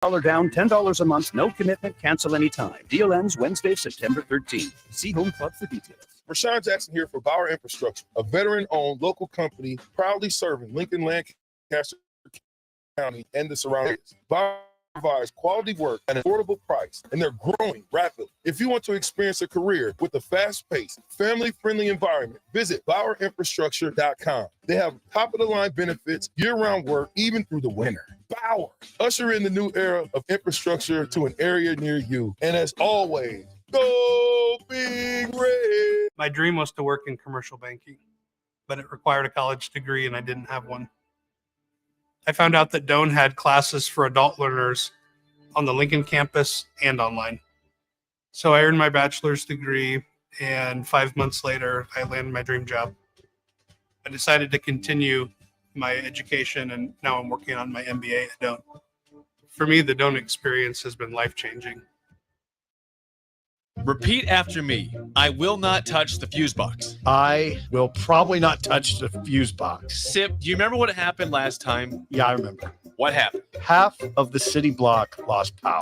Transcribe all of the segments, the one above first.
down, $10 a month, no commitment, cancel anytime. Deal ends Wednesday, September 13th. See Home Club for details. Rashawn Jackson here for Bauer Infrastructure, a veteran-owned local company proudly serving Lincoln, Lancaster County and the surrounding areas. Bauer provides quality work at an affordable price, and they're growing rapidly. If you want to experience a career with a fast-paced, family-friendly environment, visit BauerInfrastructure.com. They have top-of-the-line benefits, year-round work, even through the winter. Bauer, usher in the new era of infrastructure to an area near you. And as always, go Big Red. My dream was to work in commercial banking, but it required a college degree, and I didn't have one. I found out that Doane had classes for adult learners on the Lincoln campus and online. So I earned my bachelor's degree, and 5 months later, I landed my dream job. I decided to continue my education, and now I'm working on my MBA at Doane. For me, the Doane experience has been life-changing. Repeat after me. I will not touch the fuse box. I will probably not touch the fuse box. Sip, do you remember what happened last time? Yeah, I remember. What happened? Half of the city block lost power.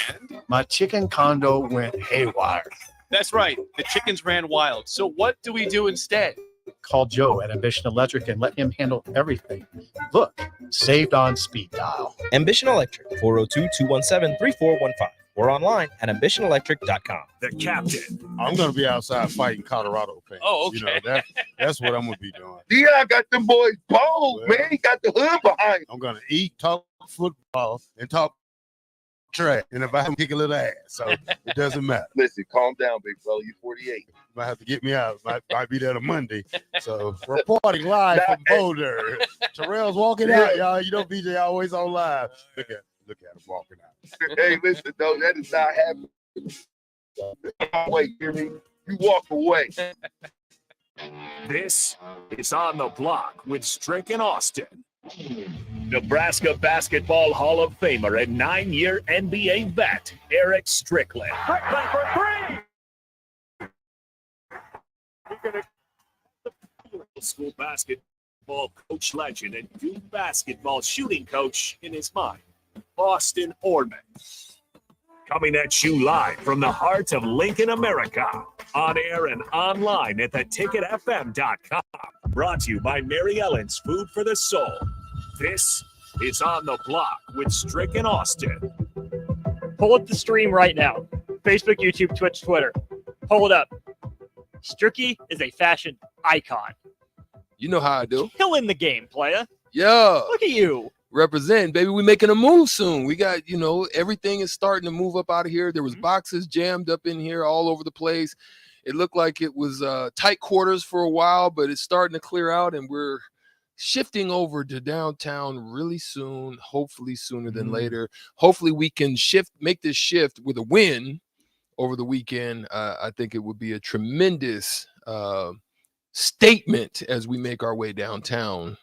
And? My chicken condo went haywire. That's right. The chickens ran wild. So what do we do instead? Call Joe at Ambition Electric and let him handle everything. Look, saved on speed dial. Ambition Electric, 402-217-3415. Or online at ambitionelectric.com. The captain. I'm going to be outside fighting Colorado fans. Oh, okay. You know, that's what I'm going to be doing. Dion got them boys bold, Well, man. He got the hood behind him. I'm going to eat, talk football, and talk trash. And if I have kick a little ass, so it doesn't matter. Listen, calm down, big fella. You're 48. Might have to get me out. Might be there on Monday. So reporting live from Boulder. Terrell's walking out, y'all. You know BJ always on live. Look at him walking out. Hey, listen, though, that is not happening. Wait, hear me? You walk away. This is On the Block with Strick and Austin. Nebraska Basketball Hall of Famer and 9-year NBA vet, Eric Strickland. Strickland for three! We're going to school basketball coach legend and Duke basketball shooting coach in his mind, Austin Orman. Coming at you live from the heart of Lincoln, America. On air and online at theticketfm.com. Brought to you by Mary Ellen's Food for the Soul. This is On the Block with Strick and Austin. Pull up the stream right now. Facebook, YouTube, Twitch, Twitter. Pull it up. Stricky is a fashion icon. You know how I do. Killing the game, playa. Yeah. Look at you. Representing, baby. We're making a move soon. We got, everything is starting to move up out of here. There was boxes jammed up in here all over the place. It looked like it was tight quarters for a while, but it's starting to clear out, and we're shifting over to downtown really soon, hopefully sooner than later. Hopefully we can make this shift with a win over the weekend. I think it would be a tremendous statement as we make our way downtown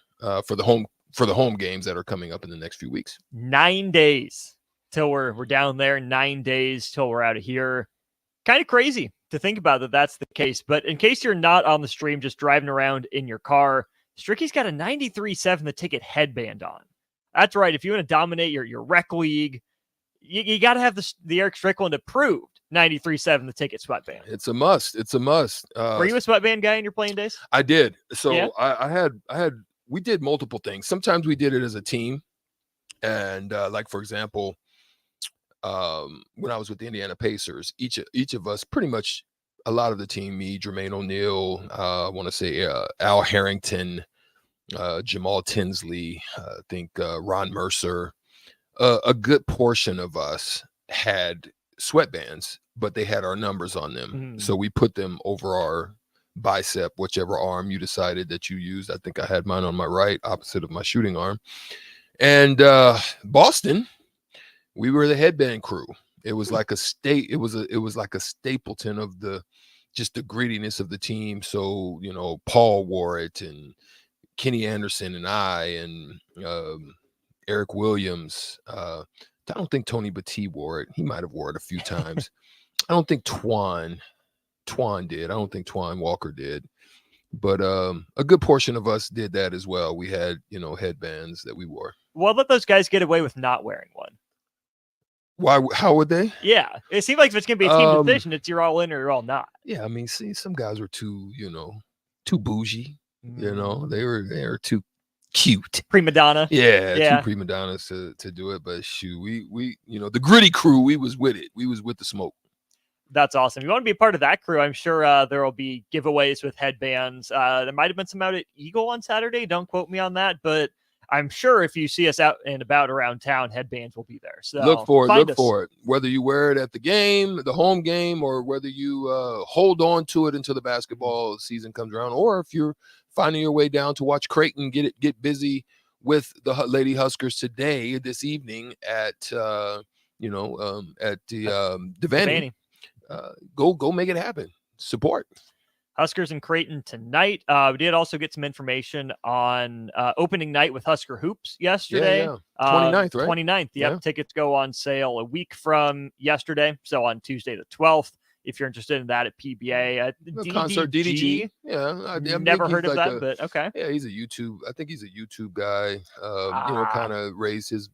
for the home games that are coming up in the next few weeks. 9 days till we're down there. 9 days till we're out of here. Kind of crazy to think about that that's the case. But in case you're not on the stream, just driving around in your car, Stricky's got a 93.7 The Ticket headband on. That's right. If you want to dominate your rec league, you got to have the Eric Strickland approved 93.7 The Ticket sweatband. It's a must. It's a must. Were you a sweatband guy in your playing days? I did. So yeah? I had. We did multiple things. Sometimes we did it as a team, and like for example, when I was with the Indiana Pacers, each of us, pretty much a lot of the team, me, Jermaine O'Neal, I want to say Al Harrington, Jamal Tinsley, I think Ron Mercer, a good portion of us had sweatbands, but they had our numbers on them. So we put them over our bicep, whichever arm you decided that you used. I think I had mine on my right, opposite of my shooting arm. And Boston, we were the headband crew. It was like it was like a Stapleton of the grittiness of the team. So, Paul wore it, and Kenny Anderson and I, and Eric Williams. I don't think Tony Battie wore it. He might have wore it a few times. I don't think Twan did. I don't think Twan Walker did. But a good portion of us did that as well. We had, headbands that we wore. Well, let those guys get away with not wearing one. Why? How would they? Yeah, it seems like if it's going to be a team decision, it's you're all in or you're all not. Yeah, I mean, see, some guys were too bougie. They were too cute. Prima donna. Yeah, two prima donnas to do it. But shoot, we the gritty crew, we was with it. We was with the smoke. That's awesome. You want to be a part of that crew? I'm sure there will be giveaways with headbands. There might have been some out at Eagle on Saturday. Don't quote me on that, but I'm sure if you see us out and about around town, headbands will be there. So look for it. Whether you wear it at the game, the home game, or whether you hold on to it until the basketball season comes around, or if you're finding your way down to watch Creighton get busy with the Lady Huskers this evening at Devaney. Go make it happen. Support Huskers and Creighton tonight. We did also get some information on opening night with Husker Hoops yesterday. Yeah. 29th, right? 29th. Yep. Tickets go on sale a week from yesterday. So on Tuesday the 12th, if you're interested in that at PBA. Concert DDG. Yeah. I've never heard of that, but okay. Yeah, I think he's a YouTube guy. Kind of raised his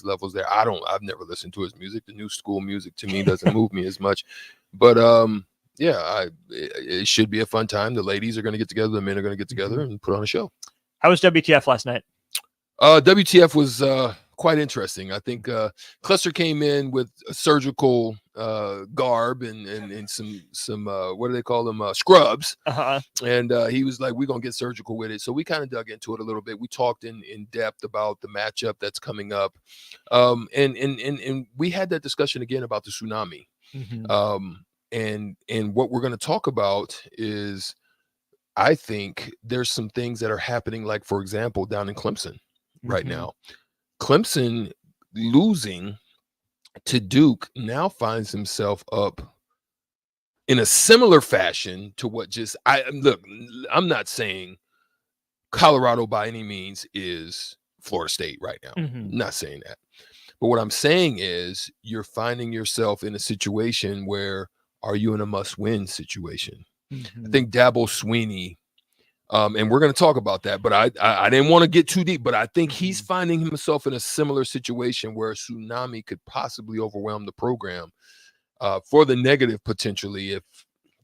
levels there. I've never listened to his music. The new school music to me doesn't move me as much. But it should be a fun time. The ladies are going to get together. The men are going to get together and put on a show. How was WTF last night? WTF was quite interesting. I think Cluster came in with a surgical garb and some what do they call them, scrubs. And he was like, we're gonna get surgical with it. So we kind of dug into it a little bit. We talked in depth about the matchup that's coming up, and we had that discussion again about the tsunami. And what we're going to talk about is, I think there's some things that are happening, like, for example, down in Clemson right now. Clemson losing to Duke now finds himself up in a similar fashion to what I'm not saying Colorado by any means is Florida State right now. I'm not saying that. But what I'm saying is you're finding yourself in a situation where, are you in a must-win situation? I think Dabo Swinney, and we're going to talk about that, but I didn't want to get too deep, but I think he's finding himself in a similar situation where a tsunami could possibly overwhelm the program for the negative potentially if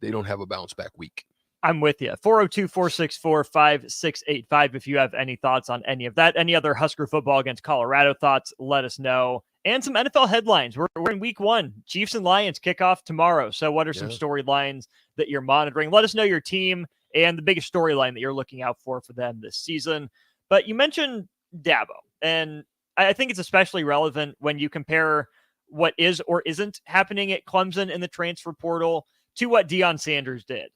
they don't have a bounce-back week. I'm with you. 402-464-5685 if you have any thoughts on any of that. Any other Husker football against Colorado thoughts, let us know. And some NFL headlines. We're in week 1. Chiefs and Lions kick off tomorrow. So what are some storylines that you're monitoring? Let us know your team and the biggest storyline that you're looking out for them this season. But you mentioned Dabo, and I think it's especially relevant when you compare what is or isn't happening at Clemson in the transfer portal to what Deion Sanders did.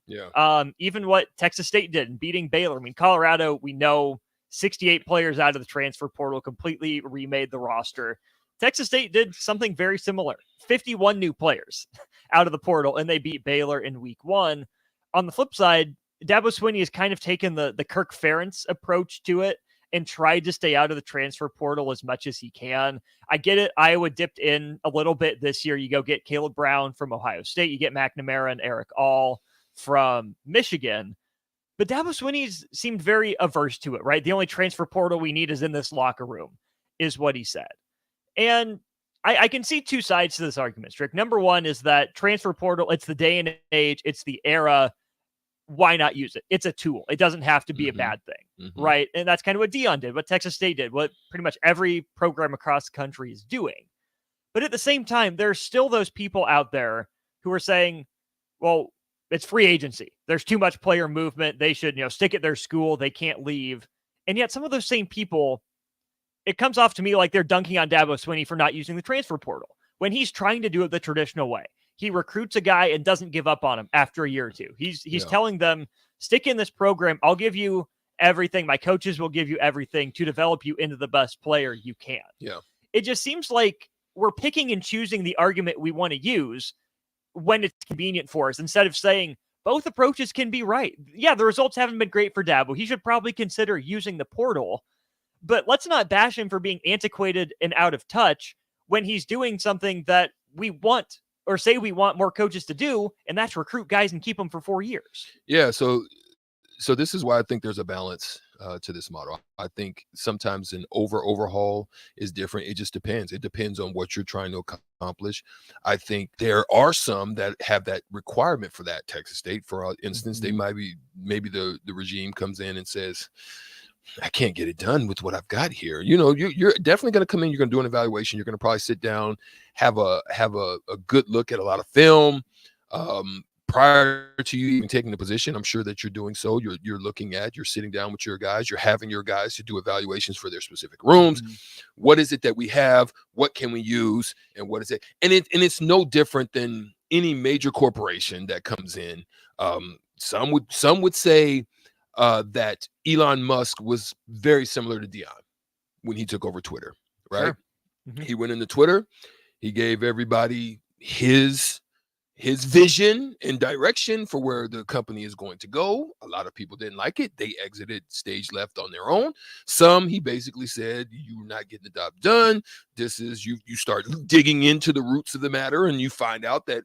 Even what Texas State did in beating Baylor. I mean, Colorado, we know 68 players out of the transfer portal, completely remade the roster. Texas State did something very similar. 51 new players out of the portal, and they beat Baylor in week 1. On the flip side, Dabo Swinney has kind of taken the Kirk Ferentz approach to it and tried to stay out of the transfer portal as much as he can. I get it. Iowa dipped in a little bit this year. You go get Caleb Brown from Ohio State. You get McNamara and Eric All from Michigan. But Dabo Swinney's seemed very averse to it, right? The only transfer portal we need is in this locker room, is what he said. And I can see two sides to this argument, Strick. Number one is that transfer portal, it's the day and age, it's the era. Why not use it? It's a tool. It doesn't have to be a bad thing, right? And that's kind of what Deion did, what Texas State did, what pretty much every program across the country is doing. But at the same time, there's still those people out there who are saying, well, it's free agency. There's too much player movement. They should, stick at their school. They can't leave. And yet some of those same people, it comes off to me like they're dunking on Dabo Swinney for not using the transfer portal when he's trying to do it the traditional way. He recruits a guy and doesn't give up on him after a year or two. He's telling them, stick in this program. I'll give you everything. My coaches will give you everything to develop you into the best player you can. Yeah. It just seems like we're picking and choosing the argument we want to use when it's convenient for us, instead of saying both approaches can be right. Yeah, the results haven't been great for Dabo. He should probably consider using the portal, but let's not bash him for being antiquated and out of touch when he's doing something that we want, or say we want more coaches to do, and that's recruit guys and keep them for 4 years. Yeah, so this is why I think there's a balance to this model. I think sometimes an overhaul is different. It just depends. It depends on what you're trying to accomplish. I think there are some that have that requirement for that. Texas State, for instance, they might be, maybe the regime comes in and says, I can't get it done with what I've got here. You're definitely going to come in. You're going to do an evaluation. You're going to probably sit down, have a good look at a lot of film. Prior to you even taking the position, I'm sure that you're doing so. You're sitting down with your guys. You're having your guys to do evaluations for their specific rooms. What is it that we have? What can we use? And what is it? And it's no different than any major corporation that comes in. Some would say that Elon Musk was very similar to Dion when he took over Twitter, right? Sure. Mm-hmm. He went into Twitter. He gave everybody his vision and direction for where the company is going to go. A lot of people didn't like it. They exited stage left on their own. Some, he basically said, you're not getting the job done. This is, you start digging into the roots of the matter and you find out that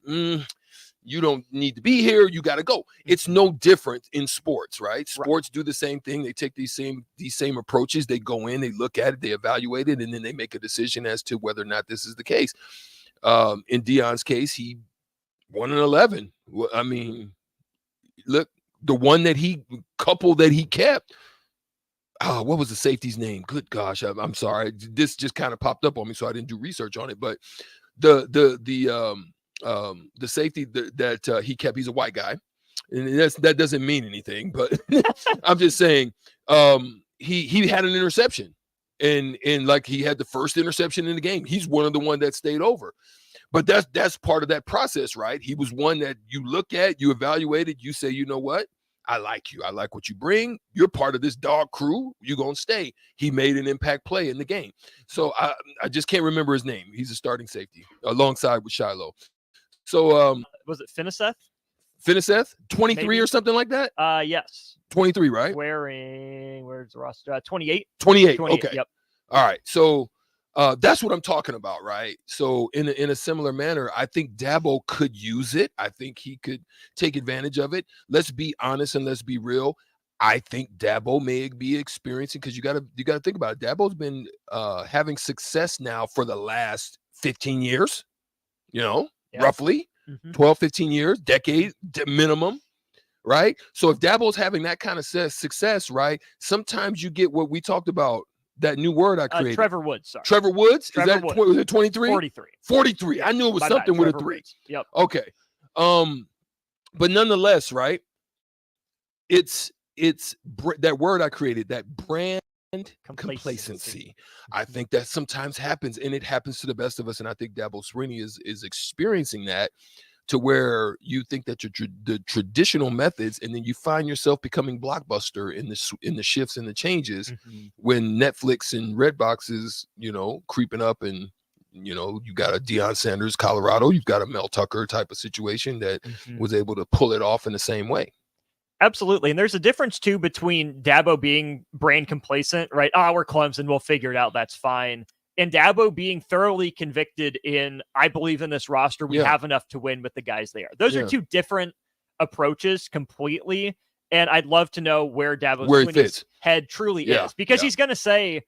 you don't need to be here. You got to go. It's no different in sports, right? Sports do the same thing. They take these same approaches. They go in, they look at it, they evaluate it, and then they make a decision as to whether or not this is the case. In Dion's case, he 1-11. I mean, look, the one that he kept. What was the safety's name? Good gosh, I'm sorry. This just kind of popped up on me, so I didn't do research on it. But the safety that he kept, he's a white guy, and that doesn't mean anything. But I'm just saying, he had an interception, and like he had the first interception in the game. He's one of the one that stayed over. But that's part of that process, right? He was one that you look at, you evaluated, you say, you know what? I like you. I like what you bring. You're part of this dog crew. You're going to stay. He made an impact play in the game. So I just can't remember his name. He's a starting safety alongside with Shiloh. So was it Finiseth? Finiseth, 23 maybe? Or something like that? Yes. 23, right? Where's the roster? 28. 28. Okay. Yep. All right. So that's what I'm talking about, right? So in a similar manner, I think Dabo could use it. I think he could take advantage of it. Let's be honest and let's be real. I think Dabo may be experiencing, because you got to think about it. Dabo's been having success now for the last 15 years, roughly 12, 15 years, decade minimum, right? So if Dabo's having that kind of success, right, sometimes you get what we talked about. That new word I created. Trevor Woods, sorry. Trevor Woods? Trevor Woods. Was it 23? 43. 43. I knew it was something with a 3. Woods. Yep. Okay. But nonetheless, right? It's that word I created, that brand complacency. I think that sometimes happens, and it happens to the best of us. And I think Dabo Swinney is experiencing that, to where you think that the traditional methods, and then you find yourself becoming blockbuster in the shifts and the changes when Netflix and Redbox is, creeping up, and you got a Deion Sanders, Colorado, you've got a Mel Tucker type of situation that was able to pull it off in the same way. Absolutely. And there's a difference too between Dabo being brand complacent, right? We're Clemson, we'll figure it out, that's fine. And Dabo being thoroughly convicted in, I believe in this roster, we have enough to win with the guys they are. Those are two different approaches completely. And I'd love to know where Dabo's head truly is. Because he's going to say,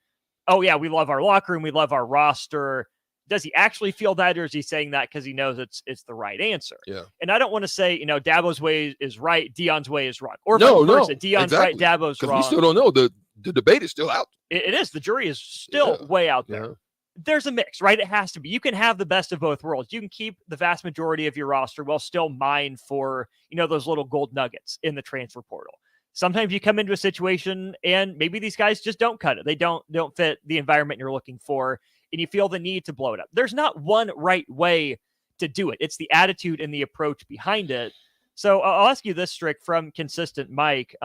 oh, yeah, we love our locker room, we love our roster. Does he actually feel that, or is he saying that because he knows it's the right answer? Yeah. And I don't want to say, Dabo's way is right, Deion's way is wrong. Or vice versa. Deion's right, Dabo's wrong. We still don't know. The debate is still out. It is. The jury is still way out there. Yeah. There's a mix, right? It has to be. You can have the best of both worlds. You can keep the vast majority of your roster while still mine for, those little gold nuggets in the transfer portal. Sometimes you come into a situation and maybe these guys just don't cut it. They don't fit the environment you're looking for, and you feel the need to blow it up. There's not one right way to do it. It's the attitude and the approach behind it. So I'll ask you this, Strick, from Consistent Mike.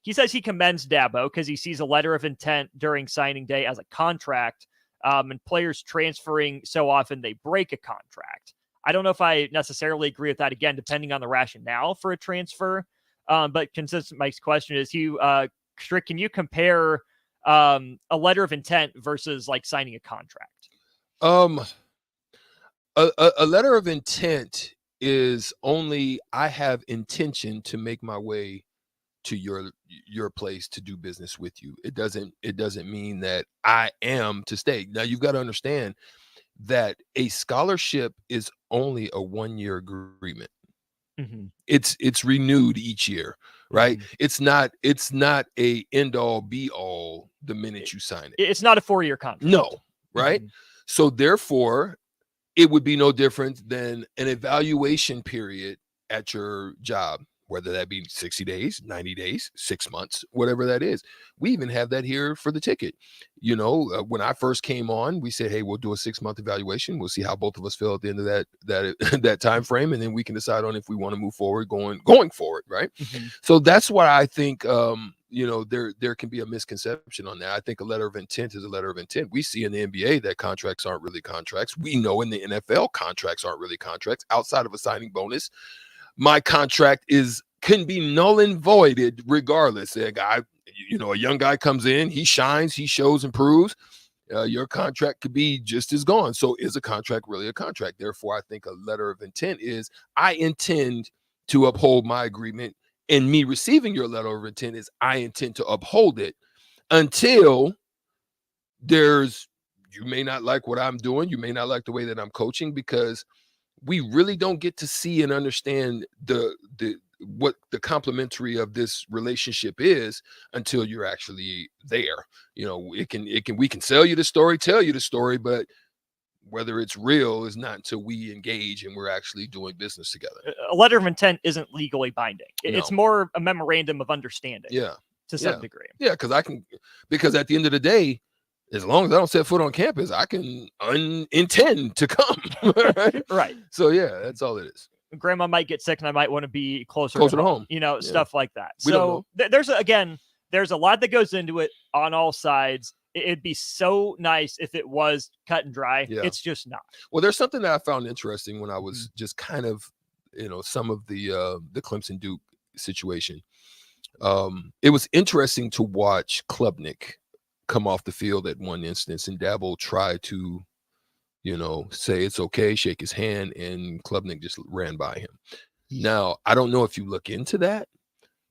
He says he commends Dabo because he sees a letter of intent during signing day as a contract, and players transferring so often they break a contract. I don't know if I necessarily agree with that, again, depending on the rationale for a transfer. But Consistent Mike's question is, Strick, can you compare a letter of intent versus like signing a contract? A letter of intent is only I have intention to make my way to your place to do business with you. It doesn't mean that I am to stay. Now you've got to understand that a scholarship is only a 1-year agreement. Mhm. It's renewed each year, right? Mhm. It's not a end all be all the minute you sign it. It's not a 4-year contract. No, right? Mhm. So therefore, it would be no different than an evaluation period at your job, whether that be 60 days, 90 days, 6 months, whatever that is. We even have that here for the ticket. When I first came on, we said, hey, we'll do a 6-month evaluation. We'll see how both of us feel at the end of that that time frame, and then we can decide on if we want to move forward going forward, right? Mhm. So that's why I think there can be a misconception on that. I think a letter of intent is a letter of intent. We see in the NBA that contracts aren't really contracts. We know in the NFL contracts aren't really contracts. Outside of a signing bonus, my contract can be null and voided regardless. A young guy comes in, he shines, he shows and proves. Your contract could be just as gone. So is a contract really a contract? Therefore, I think a letter of intent is I intend to uphold my agreement, and me receiving your letter of intent is I intend to uphold it until you may not like what I'm doing. You may not like the way that I'm coaching, because we really don't get to see and understand what the complementary of this relationship is until you're actually there. We can tell you the story, but whether it's real is not until we engage and we're actually doing business together. A letter of intent isn't legally binding. It's No. more a memorandum of understanding. Yeah. To some degree. Yeah, because at the end of the day, as long as I don't set foot on campus, I can intend to come. Right? Right. So yeah, that's all it is. Grandma might get sick and I might want to be closer to home. Stuff like that. We don't So there's a lot that goes into it on all sides. It'd be so nice if it was cut and dry. Yeah. It's just not. Well, there's something that I found interesting when I was just kind of, some of the Clemson Duke situation. It was interesting to watch Klubnik come off the field at one instance, and Dabo try to, say it's okay, shake his hand, and Klubnik just ran by him. Now, I don't know if you look into that.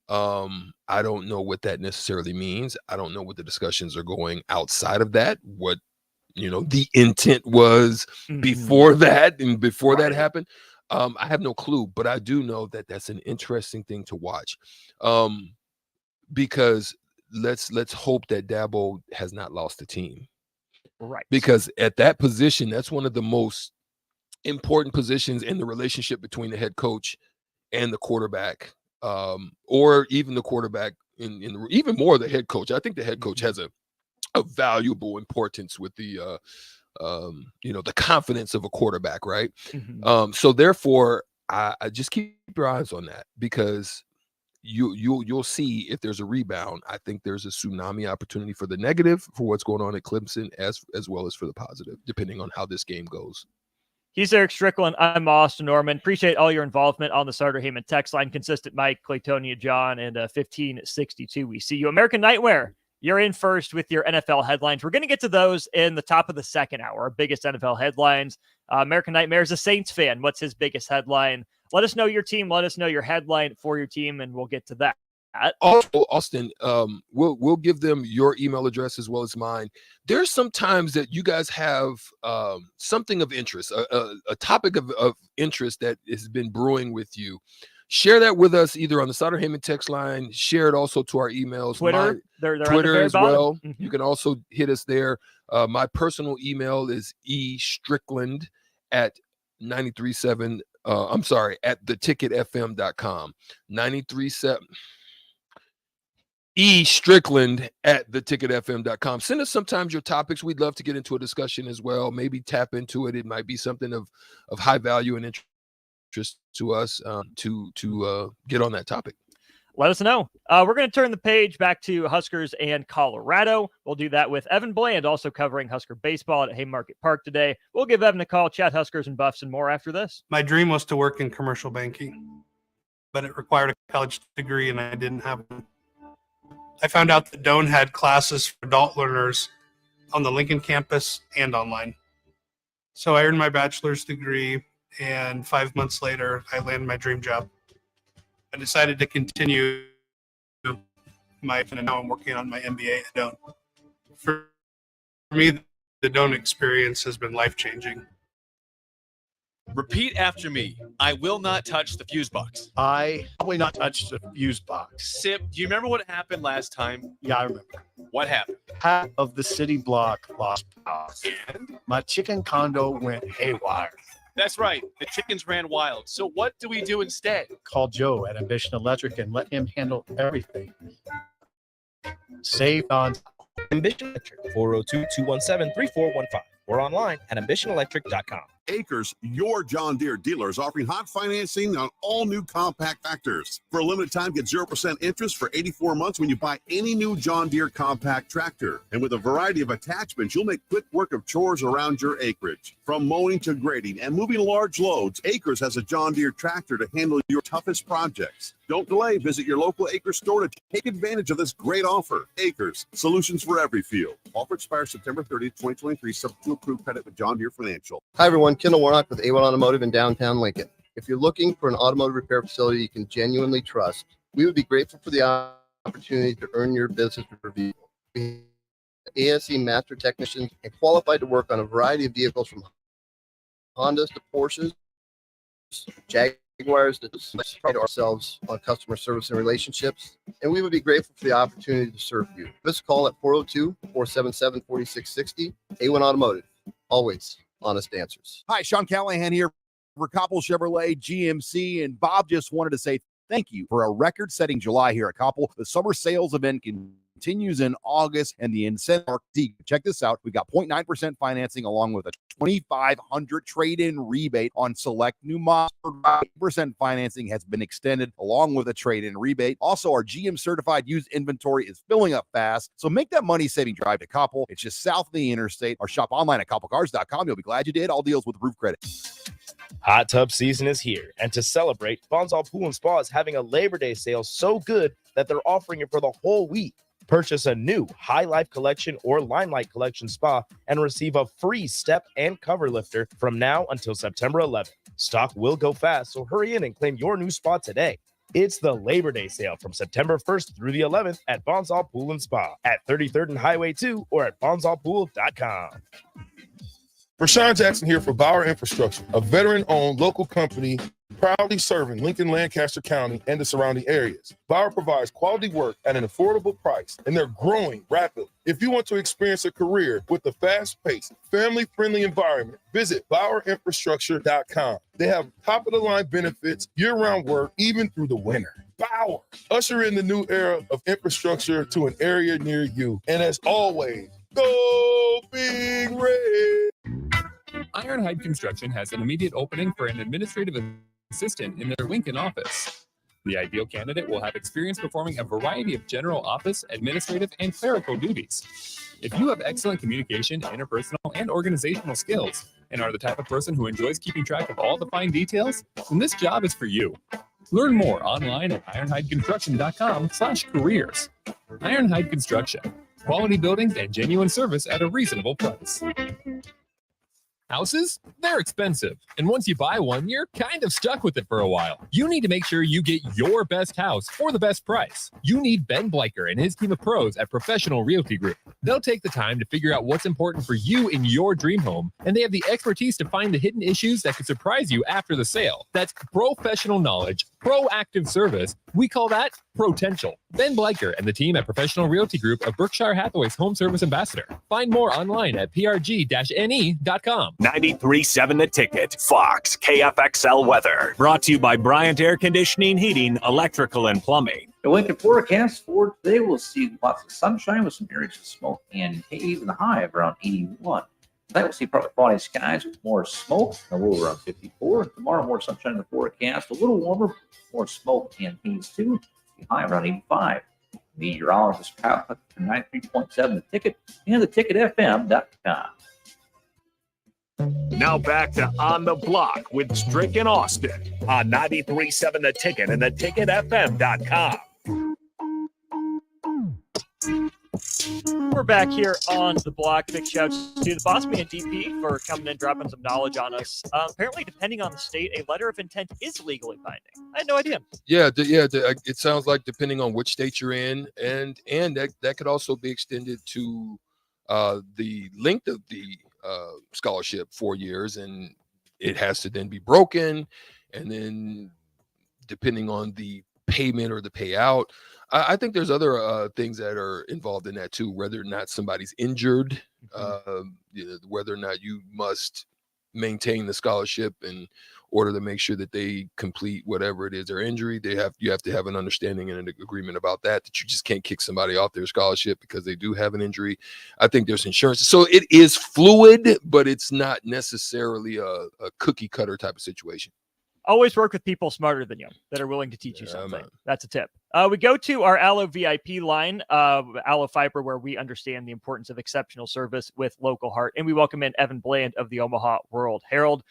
I don't know what that necessarily means. I don't know what the discussions are going outside of that, what the intent was before that and before that happened. I have no clue, but I do know that that's an interesting thing to watch. Because let's hope that Dabo has not lost the team. Right. Because at that position, that's one of the most important positions in the relationship between the head coach and the quarterback, or even the quarterback even more the head coach. I think the head coach has a valuable importance with the the confidence of a quarterback, right? So therefore, I just keep your eyes on that, because you'll see if there's a rebound. I think there's a tsunami opportunity for the negative, for what's going on at Clemson, as well as for the positive, depending on how this game goes. He's Eric Strickland. I'm Austin Norman. Appreciate all your involvement on the Sartor Heyman text line. Consistent Mike, Claytonia John, and 1562. We see you. American Nightmare, you're in first with your NFL headlines. We're going to get to those in the top of the second hour, our biggest NFL headlines. American Nightmare is a Saints fan. What's his biggest headline? Let us know your team. Let us know your headline for your team, and we'll get to that. Also, Austin, we'll give them your email address as well as mine. There's some times that you guys have something of interest, a topic of interest that has been brewing with you. Share that with us either on the Sartor Heyman text line. Share it also to our emails. Twitter, they're Twitter as well. Mm-hmm. You can also hit us there. My personal email is estrickland at 937. At theticketfm.com. 937. estrickland at theticketfm.com. Send us sometimes your topics. We'd love to get into a discussion as well. Maybe tap into it. It might be something of high value and interest to us to get on that topic. Let us know. We're going to turn the page back to Huskers and Colorado. We'll do that with Evan Bland, also covering Husker baseball at Haymarket Park today. We'll give Evan a call, chat Huskers and Buffs and more after this. My dream was to work in commercial banking, but it required a college degree, and I didn't have one. I found out that Doane had classes for adult learners on the Lincoln campus and online. So I earned my bachelor's degree, and 5 months later, I landed my dream job. I decided to continue and now I'm working on my MBA at Doan. For me, the Doan experience has been life-changing. Repeat after me. I will not touch the fuse box. I probably not touch the fuse box. Sip, do you remember what happened last time? Yeah, I remember. What happened? Half of the city block lost power. And? My chicken condo went haywire. That's right. The chickens ran wild. So what do we do instead? Call Joe at Ambition Electric and let him handle everything. Saved on Ambition Electric, 402-217-3415 or online at ambitionelectric.com. Acres, your John Deere dealer, is offering hot financing on all new compact tractors. For a limited time, get 0% interest for 84 months when you buy any new John Deere compact tractor. And with a variety of attachments, you'll make quick work of chores around your acreage. From mowing to grading and moving large loads, Acres has a John Deere tractor to handle your toughest projects. Don't delay. Visit your local Acres store to take advantage of this great offer. Acres, solutions for every field. Offer expires September 30th, 2023, subject to approved credit with John Deere Financial. Hi, everyone. Kendall Warnock with A1 Automotive in downtown Lincoln. If you're looking for an automotive repair facility you can genuinely trust, we would be grateful for the opportunity to earn your business review. We have ASE master technicians and qualified to work on a variety of vehicles from Hondas to Porsches, Jaguars to pride ourselves on customer service and relationships, and we would be grateful for the opportunity to serve you. Give us a call at 402-477-4660. A1 Automotive, always honest answers. Hi, Sean Callahan here for Koppel Chevrolet GMC, and Bob just wanted to say thank you for a record-setting July here at Koppel. The summer sales event continues in August, and the incentive. Check this out. We've got 0.9% financing along with a $2,500 trade-in rebate on select new models. 8% financing has been extended along with a trade-in rebate. Also, our GM certified used inventory is filling up fast, so make that money-saving drive to Koppel. It's just south of the interstate, or shop online at koppelcars.com. You'll be glad you did. All deals with approved credit. Hot tub season is here, and to celebrate, Bonsall Pool and Spa is having a Labor Day sale so good that they're offering it for the whole week. Purchase a new High Life Collection or Limelight Collection spa and receive a free step and cover lifter from now until September 11th. Stock will go fast, so hurry in and claim your new spa today. It's the Labor Day sale from September 1st through the 11th at Bonsall Pool and Spa at 33rd and Highway 2 or at bonsallpool.com. Rashawn Jackson here for Bauer Infrastructure, a veteran-owned local company proudly serving Lincoln, Lancaster County, and the surrounding areas. Bauer provides quality work at an affordable price, and they're growing rapidly. If you want to experience a career with a fast-paced, family-friendly environment, visit BauerInfrastructure.com. They have top-of-the-line benefits, year-round work, even through the winter. Bauer, usher in the new era of infrastructure to an area near you. And as always, go Big Red! Ironhide Construction has an immediate opening for an administrative assistant in their Lincoln office. The ideal candidate will have experience performing a variety of general office, administrative, and clerical duties. If you have excellent communication, interpersonal, and organizational skills, and are the type of person who enjoys keeping track of all the fine details, then this job is for you. Learn more online at ironhideconstruction.com/careers. Ironhide Construction. Quality buildings and genuine service at a reasonable price. Houses? They're expensive. And once you buy one, you're kind of stuck with it for a while. You need to make sure you get your best house for the best price. You need Ben Bleicher and his team of pros at Professional Realty Group. They'll take the time to figure out what's important for you in your dream home, and they have the expertise to find the hidden issues that could surprise you after the sale. That's professional knowledge, proactive service. We call that potential. Ben Bleicher and the team at Professional Realty Group of Berkshire Hathaway's Home Service Ambassador. Find more online at prg-ne.com. 93.7 The Ticket, Fox, KFXL weather. Brought to you by Bryant Air Conditioning, Heating, Electrical, and Plumbing. The Lincoln forecast for today, we'll see lots of sunshine with some areas of smoke and haze, and the high of around 81. Tonight we'll see partly cloudy skies with more smoke, a little around 54. Tomorrow more sunshine in the forecast, a little warmer, more smoke and haze too. The high around 85. Meteorologist Kyle Huck from 93.7 The Ticket and theticketfm.com. Now back to On the Block with Strick and Austin on 93.7 The Ticket and theticketfm.com. we're back here on the block. Big shouts to the boss man DP for coming in, dropping some knowledge on us. Apparently, depending on the state, a letter of intent is legally binding. I had no idea. Yeah, it sounds like depending on which state you're in, and that could also be extended to the length of the scholarship, 4 years, and it has to then be broken, and then depending on the payment or the payout. I think there's other things that are involved in that too, whether or not somebody's injured, whether or not you must maintain the scholarship in order to make sure that they complete whatever it is their injury. You have to have an understanding and an agreement about that you just can't kick somebody off their scholarship because they do have an injury. I think there's insurance. So it is fluid, but it's not necessarily a cookie cutter type of situation. Always work with people smarter than you that are willing to teach you something. Man. That's a tip. We go to our Allo VIP line, Allo Fiber, where we understand the importance of exceptional service with local heart. And we welcome in Evan Bland of the Omaha World Herald.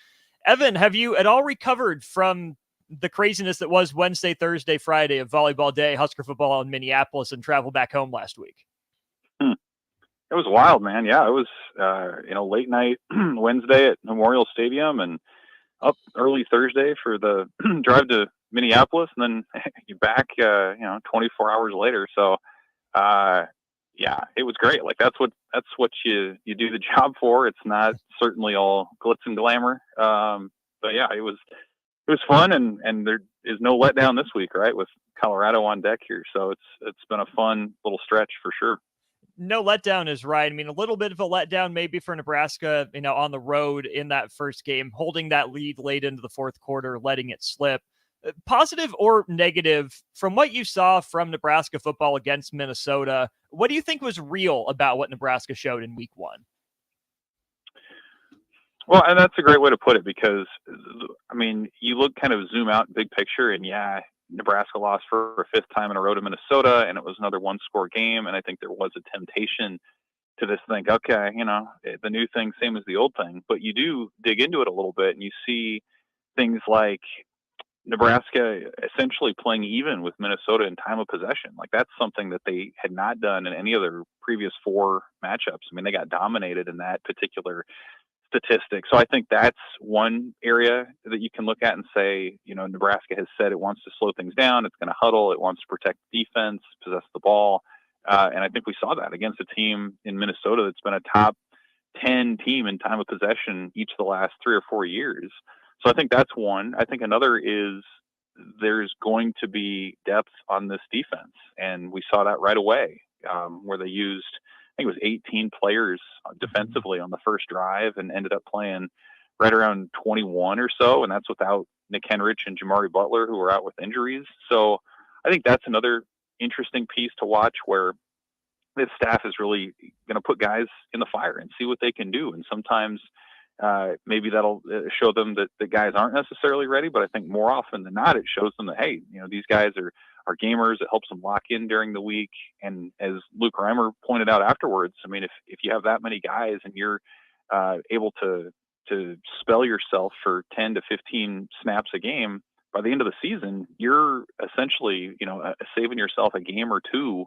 Evan, have you at all recovered from the craziness that was Wednesday, Thursday, Friday of volleyball day, Husker football in Minneapolis, and travel back home last week? It was wild, man. Yeah, it was, late night Wednesday at Memorial Stadium and up early Thursday for the drive to Minneapolis, and then you're back, 24 hours later. So, it was great. Like that's what you do the job for. It's not certainly all glitz and glamour. But yeah, it was fun, and there is no letdown this week, right? With Colorado on deck here. So it's been a fun little stretch for sure. No letdown is right. I mean, a little bit of a letdown maybe for Nebraska, on the road in that first game, holding that lead late into the fourth quarter, letting it slip. Positive or negative from what you saw from Nebraska football against Minnesota, what do you think was real about what Nebraska showed in week one? Well, and that's a great way to put it because, I mean, you look kind of zoom out big picture and Nebraska lost for a fifth time in a row to Minnesota, and it was another one-score game. And I think there was a temptation to just think, okay, the new thing, same as the old thing. But you do dig into it a little bit, and you see things like Nebraska essentially playing even with Minnesota in time of possession. Like that's something that they had not done in any of their previous four matchups. I mean, they got dominated in that particular statistic. So I think that's one area that you can look at and say, Nebraska has said it wants to slow things down. It's going to huddle. It wants to protect defense, possess the ball. And I think we saw that against a team in Minnesota that's been a top 10 team in time of possession each of the last 3 or 4 years. So I think that's one. I think another is there's going to be depth on this defense. And we saw that right away where they used, I think it was 18 players defensively on the first drive and ended up playing right around 21 or so. And that's without Nick Henrich and Jamari Butler, who were out with injuries. So I think that's another interesting piece to watch where this staff is really going to put guys in the fire and see what they can do. And sometimes maybe that'll show them that the guys aren't necessarily ready, but I think more often than not, it shows them that, hey, these guys are gamers. It helps them lock in during the week. And as Luke Reimer pointed out afterwards, I mean, if you have that many guys and you're able to spell yourself for 10 to 15 snaps a game, by the end of the season, you're essentially, saving yourself a game or two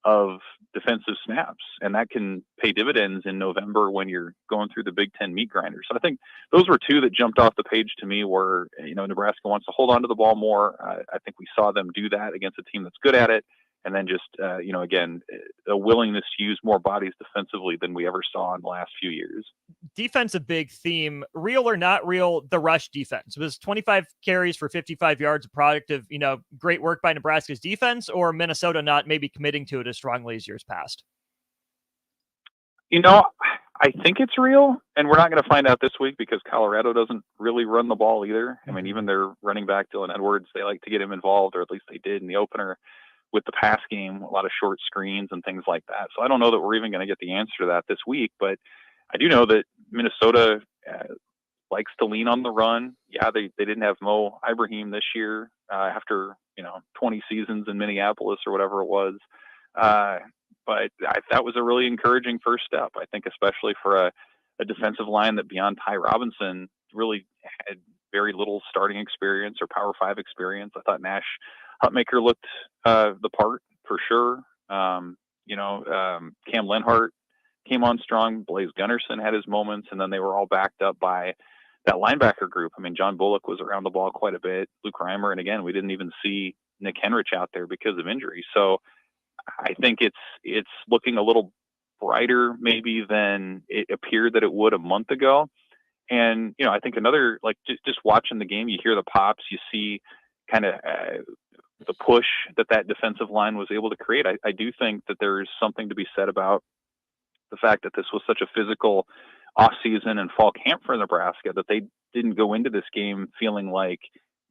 of defensive snaps, and that can pay dividends in November when you're going through the Big Ten meat grinder. So I think those were two that jumped off the page to me where, Nebraska wants to hold on to the ball more. I think we saw them do that against a team that's good at it. And then just, again, a willingness to use more bodies defensively than we ever saw in the last few years. Defense, a big theme. Real or not real, the rush defense. Was 25 carries for 55 yards a product of, great work by Nebraska's defense, or Minnesota not maybe committing to it as strongly as years past? I think it's real, and we're not going to find out this week because Colorado doesn't really run the ball either. I mean, even their running back, Dylan Edwards, they like to get him involved, or at least they did in the opener with the pass game, a lot of short screens and things like that. So I don't know that we're even going to get the answer to that this week, but I do know that Minnesota likes to lean on the run. Yeah, they didn't have Mo Ibrahim this year after 20 seasons in Minneapolis or whatever it was. But that was a really encouraging first step, I think, especially for a defensive line that beyond Ty Robinson really had very little starting experience or Power 5 experience. I thought Nash Hutmaker looked the part for sure. Cam Lenhart came on strong. Blaze Gunnarsson had his moments, and then they were all backed up by that linebacker group. I mean, John Bullock was around the ball quite a bit. Luke Reimer, and again, we didn't even see Nick Henrich out there because of injury. So I think it's looking a little brighter maybe than it appeared that it would a month ago. And, I think another, like just watching the game, you hear the pops, you see kind of the push that defensive line was able to create. I do think that there's something to be said about the fact that this was such a physical off season and fall camp for Nebraska, that they didn't go into this game feeling like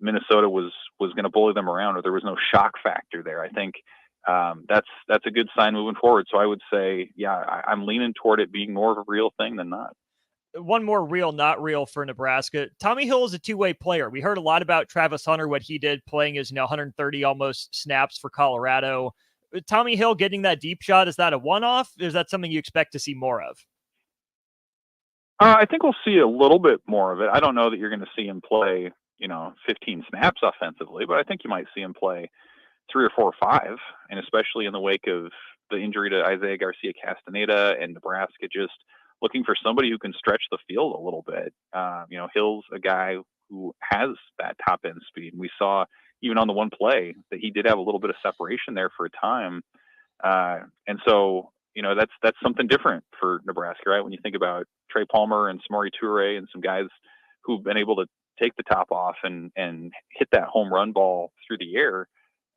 Minnesota was going to bully them around, or there was no shock factor there. I think that's a good sign moving forward. So I would say, I'm leaning toward it being more of a real thing than not. One more real, not real for Nebraska. Tommy Hill is a two-way player. We heard a lot about Travis Hunter, what he did playing his 130 almost snaps for Colorado. Tommy Hill getting that deep shot, is that a one-off? Is that something you expect to see more of? I think we'll see a little bit more of it. I don't know that you're going to see him play, 15 snaps offensively, but I think you might see him play 3 or 4 or 5, and especially in the wake of the injury to Isaiah Garcia Castaneda and Nebraska just looking for somebody who can stretch the field a little bit. Hill's a guy who has that top end speed. We saw even on the one play that he did have a little bit of separation there for a time. And so, that's something different for Nebraska, right? When you think about Trey Palmer and Samori Toure and some guys who've been able to take the top off and hit that home run ball through the air.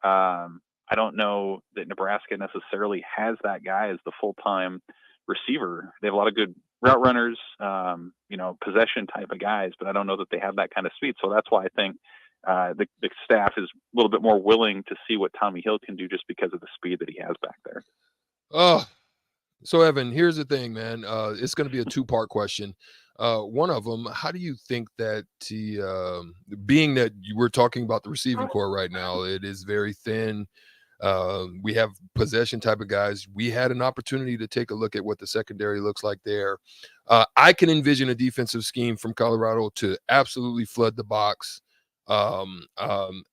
I don't know that Nebraska necessarily has that guy as the full-time receiver. They have a lot of good route runners, possession type of guys, but I don't know that they have that kind of speed. So that's why I think the staff is a little bit more willing to see what Tommy Hill can do just because of the speed that he has back there. Oh, so Evan, here's the thing, man. It's going to be a 2-part question. One of them, how do you think that being that we're talking about the receiving core right now, it is very thin. We have possession type of guys. We had an opportunity to take a look at what the secondary looks like there. I can envision a defensive scheme from Colorado to absolutely flood the box,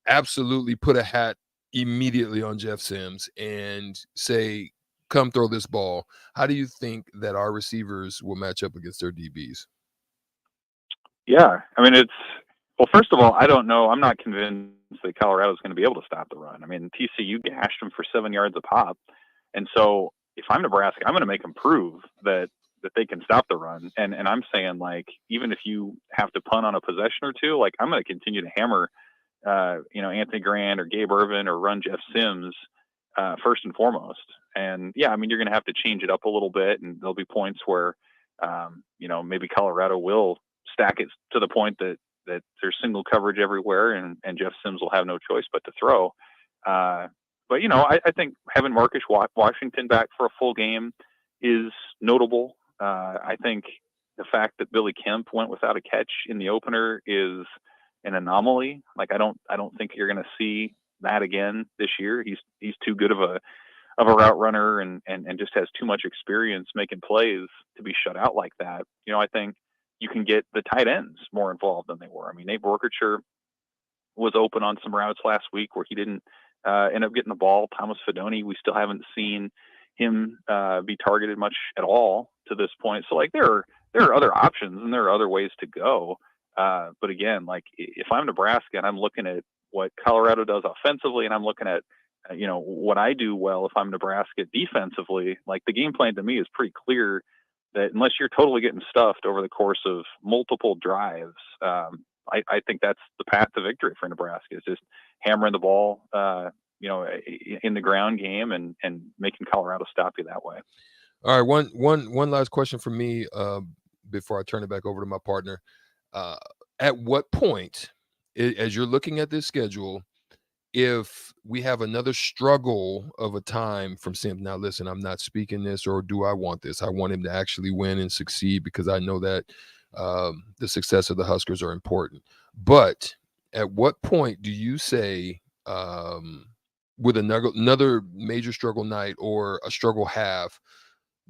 absolutely put a hat immediately on Jeff Sims and say, come throw this ball. How do you think that our receivers will match up against their DBs? Yeah, I mean, first of all, I don't know. I'm not convinced that Colorado's going to be able to stop the run. I mean, TCU gashed them for 7 yards a pop. And so if I'm Nebraska, I'm going to make them prove that they can stop the run. And I'm saying, like, even if you have to punt on a possession or two, like, I'm going to continue to hammer, Anthony Grant or Gabe Ervin or run Jeff Sims first and foremost. And yeah, I mean, you're going to have to change it up a little bit, and there'll be points where, maybe Colorado will stack it to the point that there's single coverage everywhere, and Jeff Sims will have no choice but to throw. But I think having Marcus Washington back for a full game is notable. I think the fact that Billy Kemp went without a catch in the opener is an anomaly. Like, I don't think you're going to see that again this year. He's too good of a route runner and just has too much experience making plays to be shut out like that. I think you can get the tight ends more involved than they were. I mean, Nate Borkercher was open on some routes last week where he didn't end up getting the ball. Thomas Fedoni, we still haven't seen him be targeted much at all to this point. So, like, there are other options and there are other ways to go. But again, like, if I'm Nebraska and I'm looking at what Colorado does offensively, and I'm looking at what I do well if I'm Nebraska defensively, like, the game plan to me is pretty clear that unless you're totally getting stuffed over the course of multiple drives, I think that's the path to victory for Nebraska, is just hammering the ball, in the ground game and making Colorado stop you that way. All right. One last question from me before I turn it back over to my partner. At what point, as you're looking at this schedule, if we have another struggle of a time from Sims, now listen, I'm not speaking this, or do I want this? I want him to actually win and succeed, because I know that the success of the Huskers are important. But at what point do you say, with another major struggle night or a struggle half,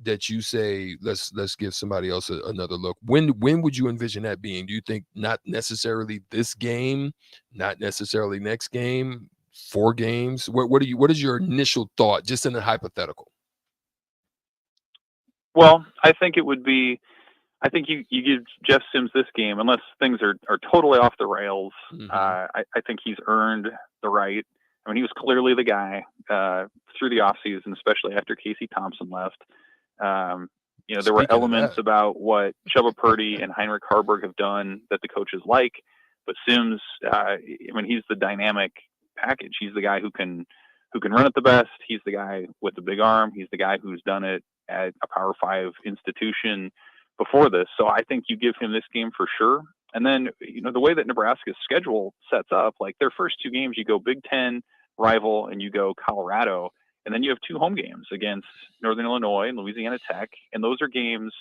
that you say, let's give somebody else another look? When would you envision that being? Do you think not necessarily this game, not necessarily next game, 4 games? What is your initial thought, just in a hypothetical? Well, I think it would be. I think you give Jeff Sims this game, unless things are totally off the rails. I think he's earned the right. I mean, he was clearly the guy through the offseason, especially after Casey Thompson left. There were elements about what Chubba Purdy and Heinrich Harburg have done that the coaches like, but Sims, he's the dynamic package. He's the guy who can run it the best. He's the guy with the big arm. He's the guy who's done it at a Power 5 institution before this. So I think you give him this game for sure. And then, the way that Nebraska's schedule sets up, like their first two games, you go Big Ten rival and you go Colorado. And then you have two home games against Northern Illinois and Louisiana Tech. And those are games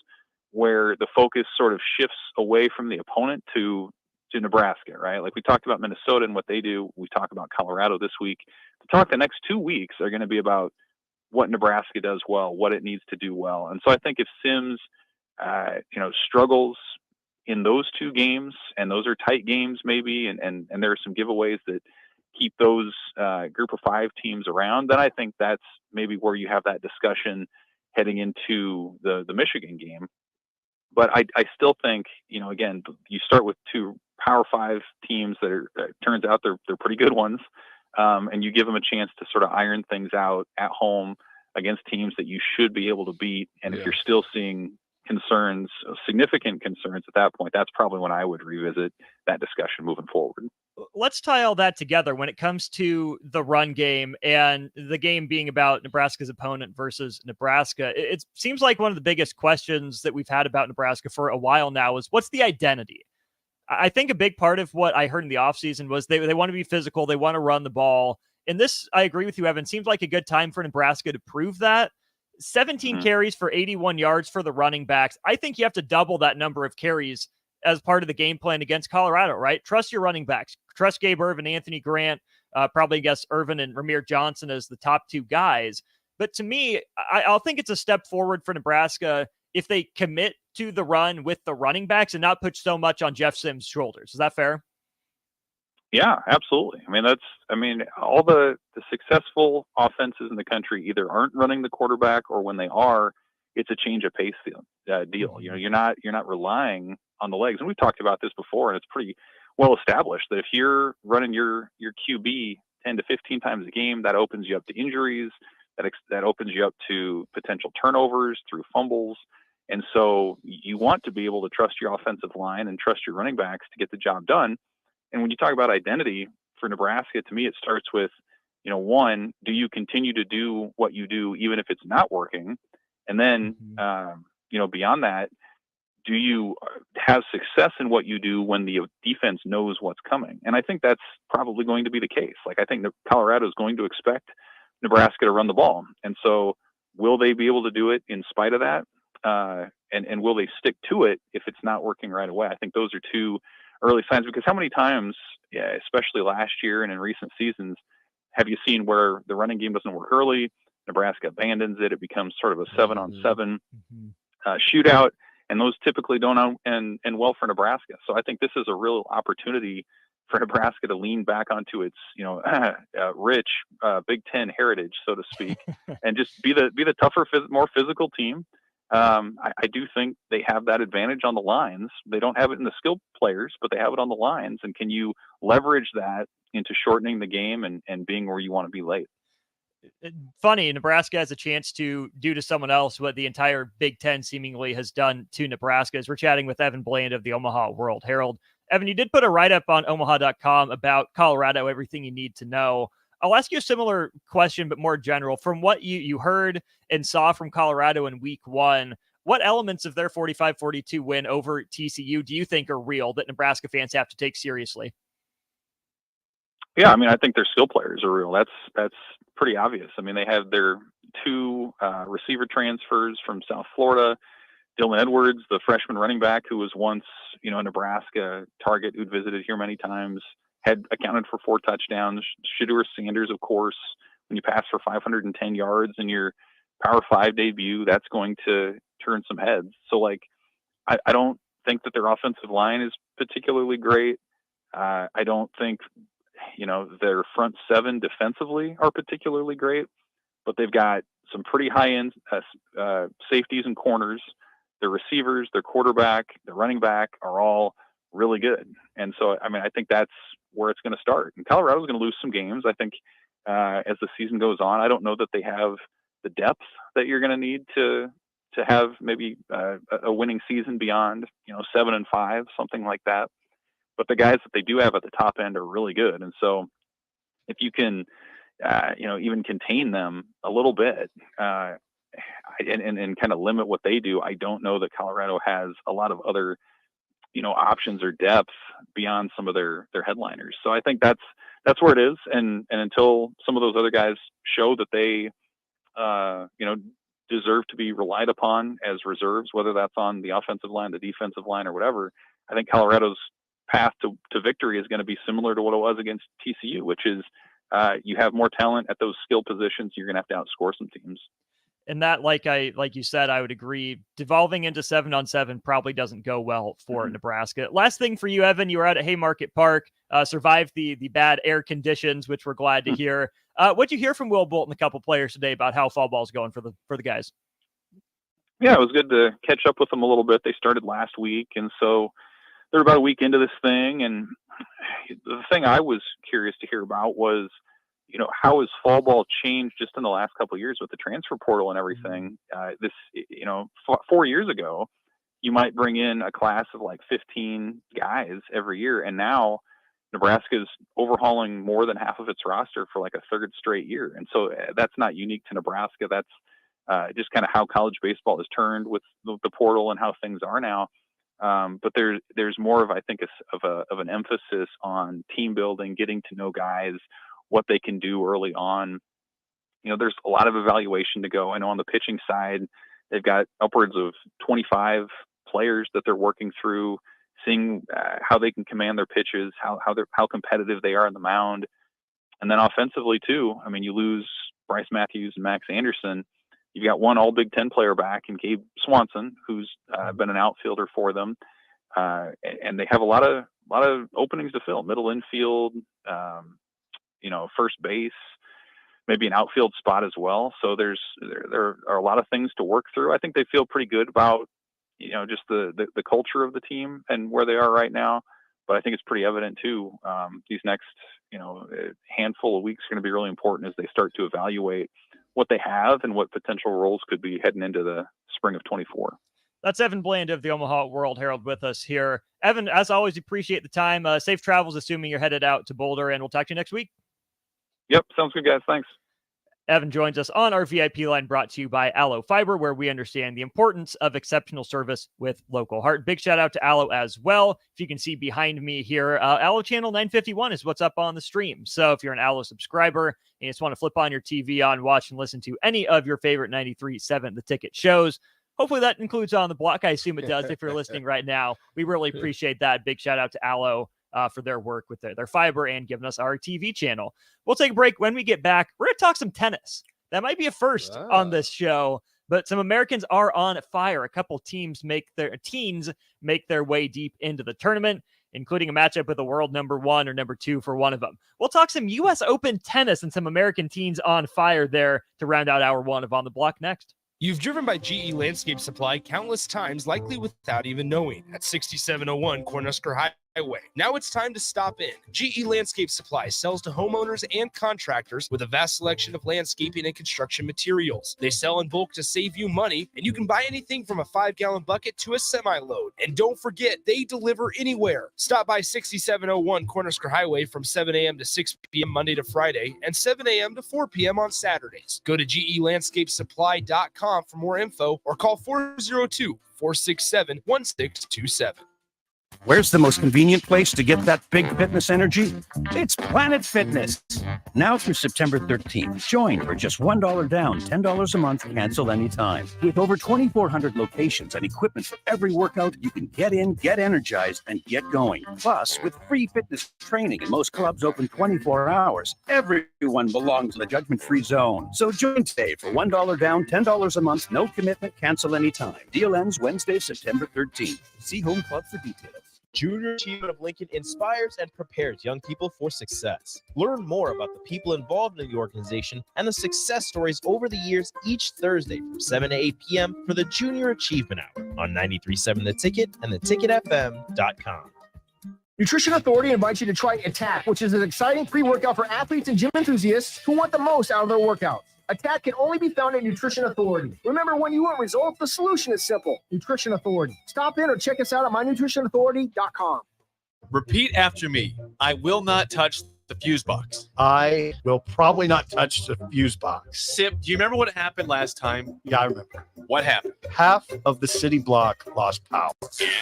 where the focus sort of shifts away from the opponent to Nebraska, right? Like we talked about Minnesota and what they do. We talk about Colorado this week. The next 2 weeks are going to be about what Nebraska does well, what it needs to do well. And so I think if Sims, struggles in those two games, and those are tight games maybe, and there are some giveaways that keep those group of 5 teams around, then I think that's maybe where you have that discussion heading into the Michigan game. But I still think, again, you start with 2 Power 5 teams that turns out they're pretty good ones, and you give them a chance to sort of iron things out at home against teams that you should be able to beat. And if you're still seeing concerns, significant concerns at that point, that's probably when I would revisit that discussion moving forward. Let's tie all that together when it comes to the run game and the game being about Nebraska's opponent versus Nebraska. It seems like one of the biggest questions that we've had about Nebraska for a while now is what's the identity? I think a big part of what I heard in the offseason was they want to be physical. They want to run the ball. And this, I agree with you, Evan, seems like a good time for Nebraska to prove that. 17 carries for 81 yards for the running backs. I think you have to double that number of carries as part of the game plan against Colorado, right? Trust your running backs. Trust Gabe Ervin, Anthony Grant, probably guess Ervin and Ramir Johnson as the top 2 guys. But to me, I'll think it's a step forward for Nebraska if they commit to the run with the running backs and not put so much on Jeff Sims' shoulders. Is that fair? Yeah, absolutely. All the successful offenses in the country either aren't running the quarterback, or when they are, it's a change of pace deal. You're not relying on the legs. And we've talked about this before, and it's pretty well established that if you're running your QB 10 to 15 times a game, that opens you up to injuries, that opens you up to potential turnovers through fumbles. And so you want to be able to trust your offensive line and trust your running backs to get the job done. And when you talk about identity for Nebraska, to me, it starts with, one, do you continue to do what you do even if it's not working? And then, beyond that, do you have success in what you do when the defense knows what's coming? And I think that's probably going to be the case. Like, I think Colorado is going to expect Nebraska to run the ball. And so will they be able to do it in spite of that? And will they stick to it if it's not working right away? I think those are 2 early signs, because how many times, especially last year and in recent seasons, have you seen where the running game doesn't work early, Nebraska abandons it, it becomes sort of a 7-on-7 shootout, and those typically don't end well for Nebraska. So I think this is a real opportunity for Nebraska to lean back onto its, rich Big Ten heritage, so to speak, and just be the tougher, more physical team. I do think they have that advantage on the lines. They don't have it in the skilled players, but they have it on the lines. And can you leverage that into shortening the game and being where you want to be late? Funny, Nebraska has a chance to do to someone else what the entire Big Ten seemingly has done to Nebraska. As we're chatting with Evan Bland of the Omaha World Herald. Evan, you did put a write-up on omaha.com about Colorado, everything you need to know. I'll ask you a similar question, but more general. From what you heard and saw from Colorado in week 1, what elements of their 45-42 win over TCU do you think are real that Nebraska fans have to take seriously? Yeah, I think their skill players are real. That's pretty obvious. They have their 2 receiver transfers from South Florida. Dylan Edwards, the freshman running back who was once, a Nebraska target who'd visited here many times, had accounted for 4 touchdowns. Shedeur Sanders, of course, when you pass for 510 yards in your Power 5 debut, that's going to turn some heads. So, I don't think that their offensive line is particularly great. I don't think, their front 7 defensively are particularly great, but they've got some pretty high-end safeties and corners. Their receivers, their quarterback, their running back are all really good. And so, I mean, I think that's where it's going to start. And Colorado's going to lose some games, I think, as the season goes on. I don't know that they have the depth that you're going to need to have maybe a winning season beyond, 7-5, something like that. But the guys that they do have at the top end are really good. And so if you can, even contain them a little bit and kind of limit what they do, I don't know that Colorado has a lot of other, options or depth beyond some of their headliners. So I think that's where it is. And until some of those other guys show that they, deserve to be relied upon as reserves, whether that's on the offensive line, the defensive line, or whatever, I think Colorado's path to victory is going to be similar to what it was against TCU, which is you have more talent at those skill positions. You're going to have to outscore some teams. And that, like you said, I would agree. Devolving into 7-on-7 probably doesn't go well for Nebraska. Last thing for you, Evan, you were out at Haymarket Park, survived the bad air conditions, which we're glad to hear. What'd you hear from Will Bolton, a couple players today, about how fall ball's going for the guys? Yeah, it was good to catch up with them a little bit. They started last week, and so they're about a week into this thing. And the thing I was curious to hear about was, how has fall ball changed just in the last couple of years with the transfer portal and everything? 4 years ago, you might bring in a class of like 15 guys every year. And now Nebraska's overhauling more than half of its roster for like a third straight year. And so that's not unique to Nebraska. That's just kind of how college baseball has turned with the portal and how things are now. But there's more of, I think, of an emphasis on team building, getting to know guys, what they can do early on. There's a lot of evaluation to go. I know on the pitching side, they've got upwards of 25 players that they're working through, seeing how they can command their pitches, how competitive they are on the mound. And then offensively too, I mean, you lose Bryce Matthews and Max Anderson. You've got one all Big Ten player back in Gabe Swanson, who's been an outfielder for them. And they have a lot of openings to fill, middle infield, first base, maybe an outfield spot as well. So there are a lot of things to work through. I think they feel pretty good about, just the culture of the team and where they are right now. But I think it's pretty evident too. These next, handful of weeks are going to be really important as they start to evaluate what they have and what potential roles could be heading into the spring of 24. That's Evan Bland of the Omaha World Herald with us here. Evan, as always, appreciate the time. Safe travels, assuming you're headed out to Boulder, and we'll talk to you next week. Yep. Sounds good, guys. Thanks. Evan joins us on our VIP line, brought to you by Allo Fiber, where we understand the importance of exceptional service with local heart. Big shout out to Allo as well. If you can see behind me here, Allo Channel 951 is what's up on the stream. So if you're an Allo subscriber and you just want to flip on your TV on, watch and listen to any of your favorite 93.7 The Ticket shows, hopefully that includes On the Block. I assume it does if you're listening right now. We really appreciate that. Big shout out to Allo for their work with their fiber and giving us our TV channel. We'll take a break. When we get back, we're going to talk some tennis. That might be a first on this show, but some Americans are on fire. A couple teens make their way deep into the tournament, including a matchup with a world number 1 or number 2 for one of them. We'll talk some U.S. Open tennis and some American teens on fire there to round out hour 1 of On the Block next. You've driven by GE Landscape Supply countless times, likely without even knowing, at 6701 Cornhusker Highway. Now it's time to stop in. GE Landscape Supply sells to homeowners and contractors with a vast selection of landscaping and construction materials. They sell in bulk to save you money, and you can buy anything from a 5-gallon bucket to a semi-load. And don't forget, they deliver anywhere. Stop by 6701 Cornhusker Highway from 7 a.m. to 6 p.m. Monday to Friday and 7 a.m. to 4 p.m. on Saturdays. Go to GELandscapeSupply.com for more info or call 402-467-1627. Where's the most convenient place to get that big fitness energy? It's Planet Fitness. Now through September 13th, join for just $1 down, $10 a month, cancel anytime. With over 2,400 locations and equipment for every workout, you can get in, get energized, and get going. Plus, with free fitness training and most clubs open 24 hours, everyone belongs in the judgment-free zone. So join today for $1 down, $10 a month, no commitment, cancel anytime. Deal ends Wednesday, September 13th. See Home Club for details. Junior Achievement of Lincoln inspires and prepares young people for success. Learn more about the people involved in the organization and the success stories over the years each Thursday from 7 to 8 p.m. for the Junior Achievement Hour on 93.7 The Ticket and theticketfm.com. Nutrition Authority invites you to try Attack, which is an exciting pre-workout for athletes and gym enthusiasts who want the most out of their workouts. Attack can only be found at Nutrition Authority. Remember, when you want results, the solution is simple. Nutrition Authority. Stop in or check us out at mynutritionauthority.com. Repeat after me. I will not touch the fuse box. I will probably not touch the fuse box. Sip, do you remember what happened last time? Yeah, I remember. What happened? Half of the city block lost power.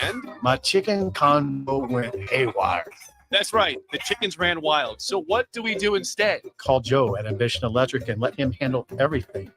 And? My chicken condo went haywire. That's right. The chickens ran wild. So what do we do instead? Call Joe at Ambition Electric and let him handle everything.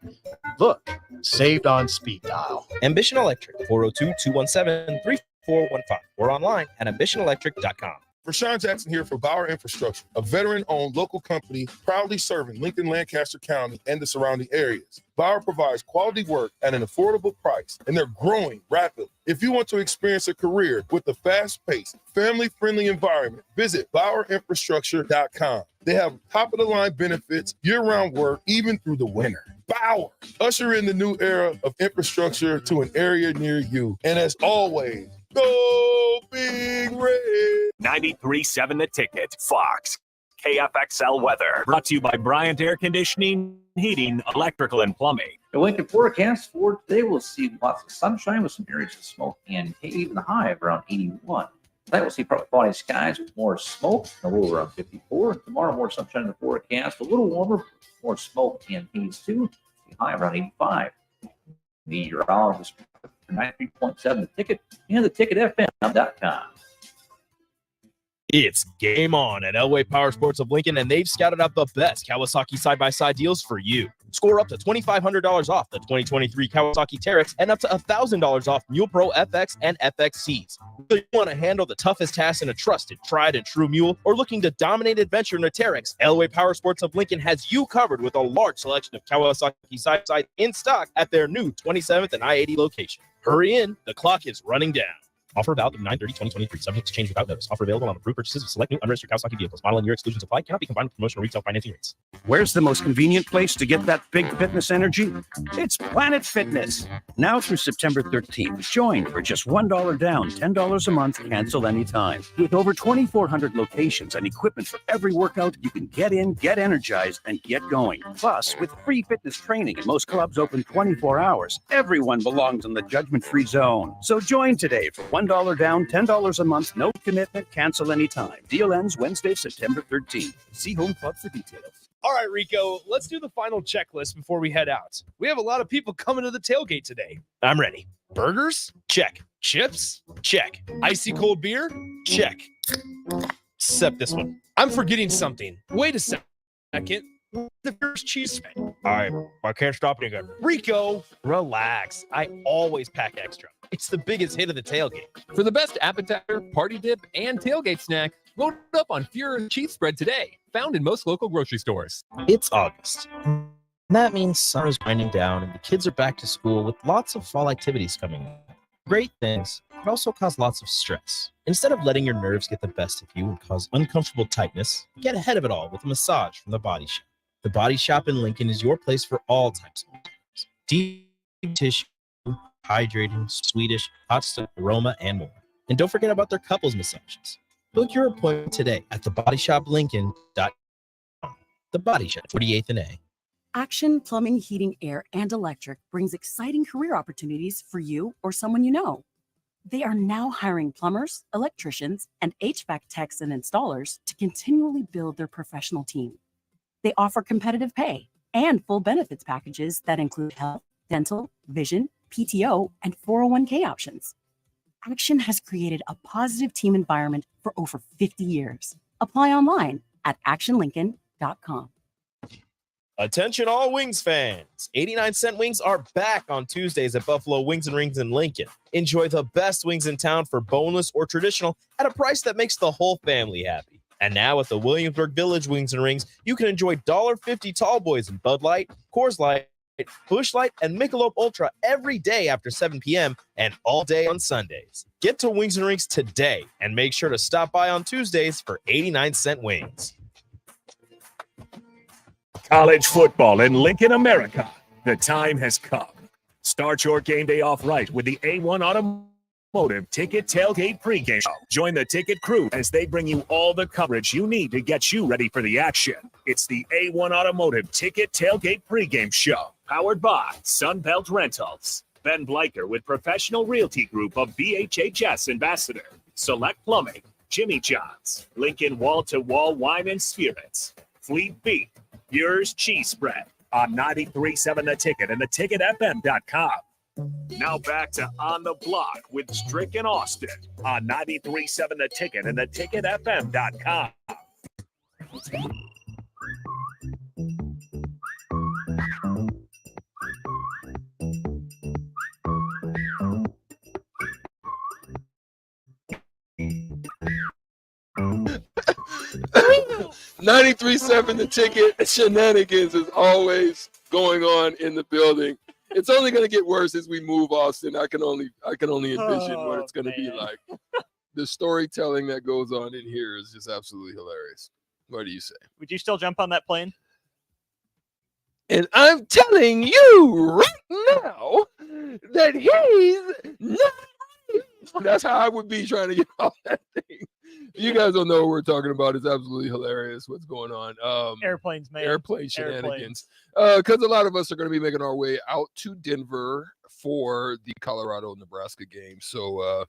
Look, saved on speed dial. Ambition Electric, 402-217-3415 or online at ambitionelectric.com. Rashawn Jackson here for Bauer Infrastructure, a veteran-owned local company proudly serving Lincoln, Lancaster County, and the surrounding areas. Bauer provides quality work at an affordable price, and they're growing rapidly. If you want to experience a career with a fast-paced, family-friendly environment, visit BauerInfrastructure.com. They have top-of-the-line benefits, year-round work, even through the winter. Bauer, usher in the new era of infrastructure to an area near you. And as always, go Big Red. 93.7 The Ticket, Fox, KFXL weather. Brought to you by Bryant Air Conditioning, Heating, Electrical, and Plumbing. The Lincoln forecast for today, we'll see lots of sunshine with some areas of smoke and even the high of around 81. Tonight we'll see partly cloudy skies with more smoke, a little around 54. Tomorrow more sunshine in the forecast, a little warmer, more smoke and haze too, high around 85. Meteorologist 93.7 The Ticket and theticketfm.com. It's game on at Elway Power Sports of Lincoln, and they've scouted out the best Kawasaki side-by-side deals for you. Score up to $2,500 off the 2023 Kawasaki Teryx and up to $1,000 off Mule Pro FX and FXCs. Whether you want to handle the toughest task in a trusted, tried and true mule, or looking to dominate adventure in a Teryx, Elway Power Sports of Lincoln has you covered with a large selection of Kawasaki side-by-side in stock at their new 27th and I-80 location. Hurry in, the clock is running down. Offer valid through 9/30/2023. Subject to change without notice. Offer available on approved purchases of select new unregistered Kawasaki vehicles. Model and year exclusions apply. Cannot be combined with promotional retail financing rates. Where's the most convenient place to get that big fitness energy? It's Planet Fitness. Now through September 13th. Join for just $1 down, $10 a month, cancel anytime. With over 2,400 locations and equipment for every workout, you can get in, get energized, and get going. Plus, with free fitness training and most clubs open 24 hours, everyone belongs in the judgment-free zone. So join today for $1 down, $10 a month, no commitment, cancel anytime. Deal ends Wednesday, September 13th. See Home Club for details. All right, Rico, let's do the final checklist before we head out. We have a lot of people coming to the tailgate today. I'm ready. Burgers? Check. Chips? Check. Icy cold beer? Check. Except this one. I'm forgetting something. Wait a second. The first cheese. I can't stop it again. Rico, relax. I always pack extra. It's the biggest hit of the tailgate. For the best appetizer, party dip, and tailgate snack, load up on Fuhrer's Cheese Spread today. Found in most local grocery stores. It's August. That means summer's winding down and the kids are back to school with lots of fall activities coming up. Great things, but also cause lots of stress. Instead of letting your nerves get the best of you and cause uncomfortable tightness, get ahead of it all with a massage from The Body Shop. The Body Shop in Lincoln is your place for all types of massages. Deep tissue, hydrating, Swedish, hot stuff, aroma, and more. And don't forget about their couples massages. Book your appointment today at thebodyshoplincoln.com. The Body Shop, 48th and A. Action Plumbing, Heating, Air, and Electric brings exciting career opportunities for you or someone you know. They are now hiring plumbers, electricians, and HVAC techs and installers to continually build their professional team. They offer competitive pay and full benefits packages that include health, dental, vision, PTO, and 401k options. Action has created a positive team environment for over 50 years. Apply online at actionlincoln.com. Attention all Wings fans. 89-cent wings are back on Tuesdays at Buffalo Wings and Rings in Lincoln. Enjoy the best wings in town for boneless or traditional at a price that makes the whole family happy. And now at the Williamsburg Village Wings and Rings, you can enjoy $1.50 tall boys in Bud Light, Coors Light, Busch Light, and Michelob Ultra every day after 7 p.m. and all day on Sundays. Get to Wings and Rings today and make sure to stop by on Tuesdays for 89-cent wings. College football in Lincoln, America. The time has come. Start your game day off right with the A1 Automotive Ticket Tailgate pregame show. Join the ticket crew as they bring you all the coverage you need to get you ready for the action. It's the A1 Automotive Ticket Tailgate pregame show, powered by Sunbelt Rentals. Ben Bleicher with Professional Realty Group of BHHS Ambassador, Select Plumbing, Jimmy John's, Lincoln Wall-to-Wall Wine and Spirits, Fleet Beef, Yours Cheese Spread on 93.7 The Ticket and theticketfm.com. Now back to On the Block with Strick and Austin on 93.7 The Ticket and theticketfm.com. .93.7 The Ticket. Shenanigans is always going on in the building. It's only going to get worse as we move, Austin. I can only envision what it's going to be like. The storytelling that goes on in here is just absolutely hilarious. What do you say? Would you still jump on that plane? And I'm telling you right now that he's not. That's how I would be trying to get off that thing. You guys don't know what we're talking about. It's absolutely hilarious what's going on. Airplanes, man. Airplane shenanigans. Because a lot of us are going to be making our way out to Denver for the Colorado-Nebraska game. So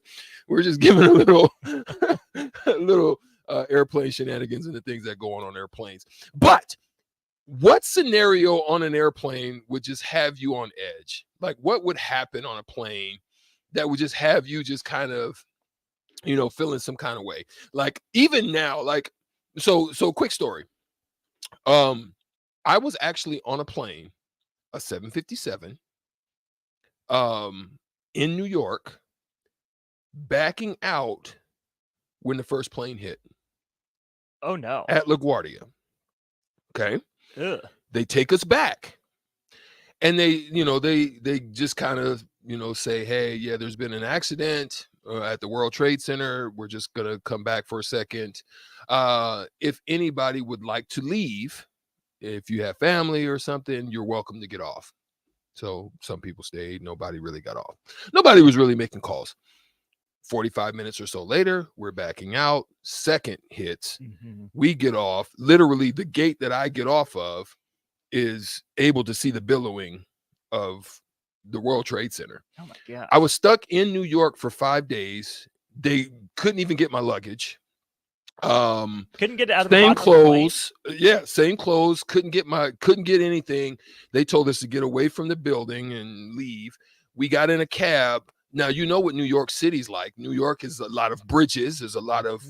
we're just giving a little airplane shenanigans and the things that go on airplanes. But what scenario on an airplane would just have you on edge? Like, what would happen on a plane that would just have you just kind of, feeling some kind of way? Like, even now, like, so quick story. I was actually on a plane, a 757, in New York, backing out when the first plane hit. Oh no. At LaGuardia. Okay. Ugh. They take us back. And they just kind of, say, hey, yeah, there's been an accident at the World Trade Center. We're just going to come back for a second. If anybody would like to leave, if you have family or something, you're welcome to get off. So some people stayed. Nobody really got off. Nobody was really making calls. 45 minutes or so later, we're backing out. Second hits. Mm-hmm. We get off. Literally, the gate that I get off of is able to see the billowing of the World Trade Center. Oh my God. I was stuck in New York for 5 days. They couldn't even get my luggage. Couldn't get it out of the same bottom of the plane. clothes. Yeah, same clothes. Couldn't get anything. They told us to get away from the building and leave. We got in a cab. Now, you know what New York City's like. New York is a lot of bridges. There's a lot of,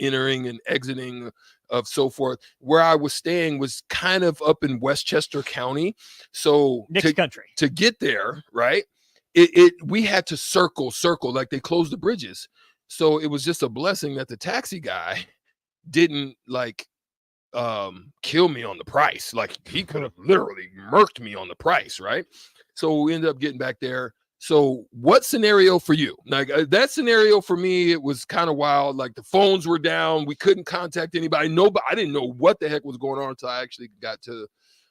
entering and exiting of so forth. Where I was staying was kind of up in Westchester County. So to get there, right, we had to circle, like they closed the bridges. So it was just a blessing that the taxi guy didn't kill me on the price. Like, he could have literally murked me on the price, right? So we ended up getting back there. So what scenario for you? Like, that scenario for me, it was kind of wild. Like, the phones were down. We couldn't contact anybody. I didn't know what the heck was going on until I actually got to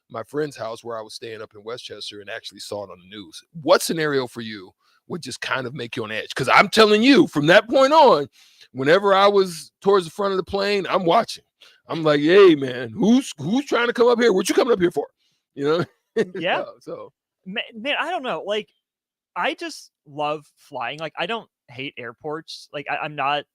my friend's house where I was staying up in Westchester and actually saw it on the news. What scenario for you would just kind of make you on edge? Because I'm telling you, from that point on, whenever I was towards the front of the plane, I'm watching. I'm like, hey, man, who's trying to come up here? What you coming up here for? Yeah. So man, I don't know. Like, I just love flying. Like, I don't hate airports. Like, I'm not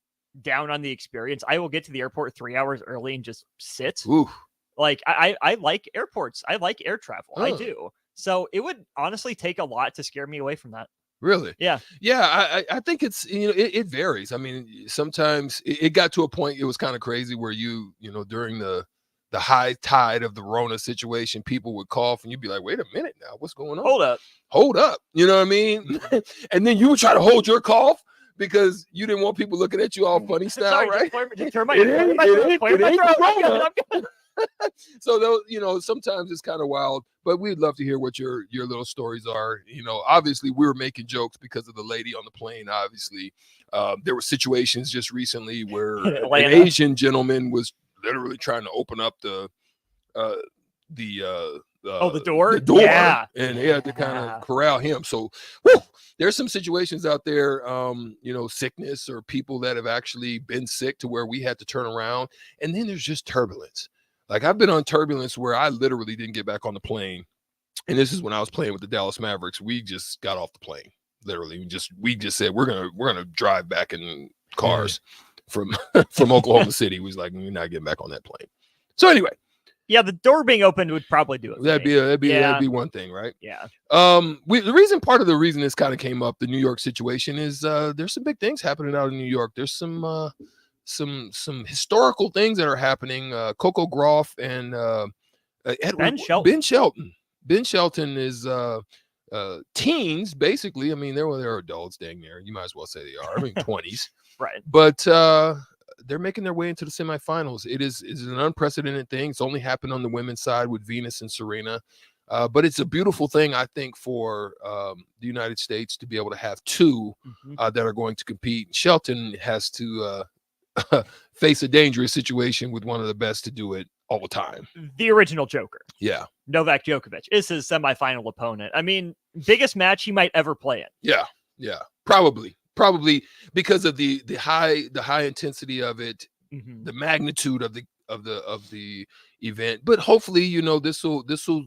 down on the experience. I will get to the airport 3 hours early and just sit. Ooh. Like, I like airports. I like air travel. I Huh. do. So it would honestly take a lot to scare me away from that. Really? Yeah. Yeah, I think it's, it varies. I mean, sometimes it got to a point, it was kind of crazy where during the high tide of the Rona situation, people would cough and you'd be like, wait a minute now, what's going on? Hold up. You know what I mean? And then you would try to hold your cough because you didn't want people looking at you all funny style, Sorry, right? just turn my It ain't throat. Corona. So those, sometimes it's kind of wild, but we'd love to hear what your little stories are. Obviously we were making jokes because of the lady on the plane. Obviously, there were situations just recently where an Asian gentleman was literally trying to open up the door? the door, Yeah. and they had to kind of corral him. So, whew, there's some situations out there, sickness or people that have actually been sick to where we had to turn around, and then there's just turbulence. Like I've been on turbulence where I literally didn't get back on the plane, and this is when I was playing with the Dallas Mavericks. We just got off the plane, literally. We just said we're gonna drive back in cars from Oklahoma City. We was like, we're not getting back on that plane. So anyway. Yeah, the door being opened would probably do it. That'd be one thing, right? Yeah. Part of the reason this kind of came up, the New York situation, is there's some big things happening out in New York. There's some historical things that are happening. Coco Gauff and Ben Shelton. Ben Shelton is teens, basically. I mean, they're adults, dang near. You might as well say they are. 20s. Right. But they're making their way into the semifinals. It is an unprecedented thing. It's only happened on the women's side with Venus and Serena. But it's a beautiful thing, I think, for the United States to be able to have two that are going to compete. Shelton has to face a dangerous situation with one of the best to do it all the time. The original Joker. Yeah. Novak Djokovic is his semifinal opponent. I mean, biggest match he might ever play in. Yeah. Probably because of the high intensity of it, the magnitude of the event. But hopefully, this will,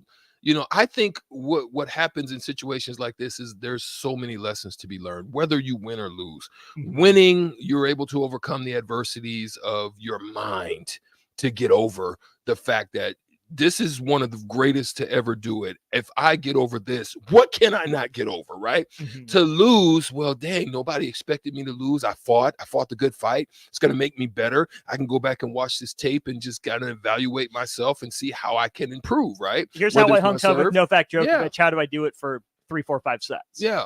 I think what happens in situations like this is there's so many lessons to be learned, whether you win or lose. Winning, you're able to overcome the adversities of your mind to get over the fact that this is one of the greatest to ever do it. If I get over this, what can I not get over, right? To lose, well, dang, nobody expected me to lose. I fought the good fight. It's going to make me better. I can go back and watch this tape and just kind of evaluate myself and see how I can improve, right? Here's how I hung up with Novak Djokovic. Yeah. How do I do it for 3, 4, 5 sets? Yeah.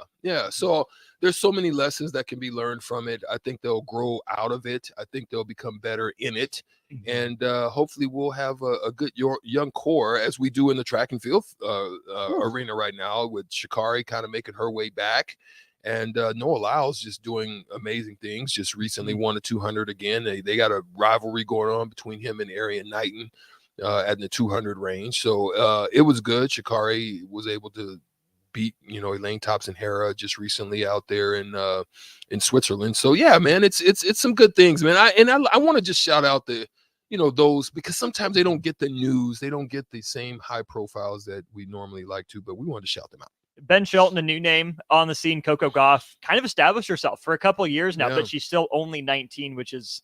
So there's so many lessons that can be learned from it. I think they'll grow out of it. I think they'll become better in it. And hopefully we'll have a good young core, as we do in the track and field arena right now, with Sha'Carri kind of making her way back. And Noah Lyles just doing amazing things. Just recently won a 200 again. They got a rivalry going on between him and Arian Knighton at the 200 range. So it was good. Sha'Carri was able to beat Elaine Thompson-Herah just recently out there in Switzerland. So yeah, man, it's some good things, man. I want to just shout out the those, because sometimes they don't get the news, they don't get the same high profiles that we normally like to, but we wanted to shout them out. Ben Shelton, a new name on the scene. Coco Gauff kind of established herself for a couple of years now, but she's still only 19, which is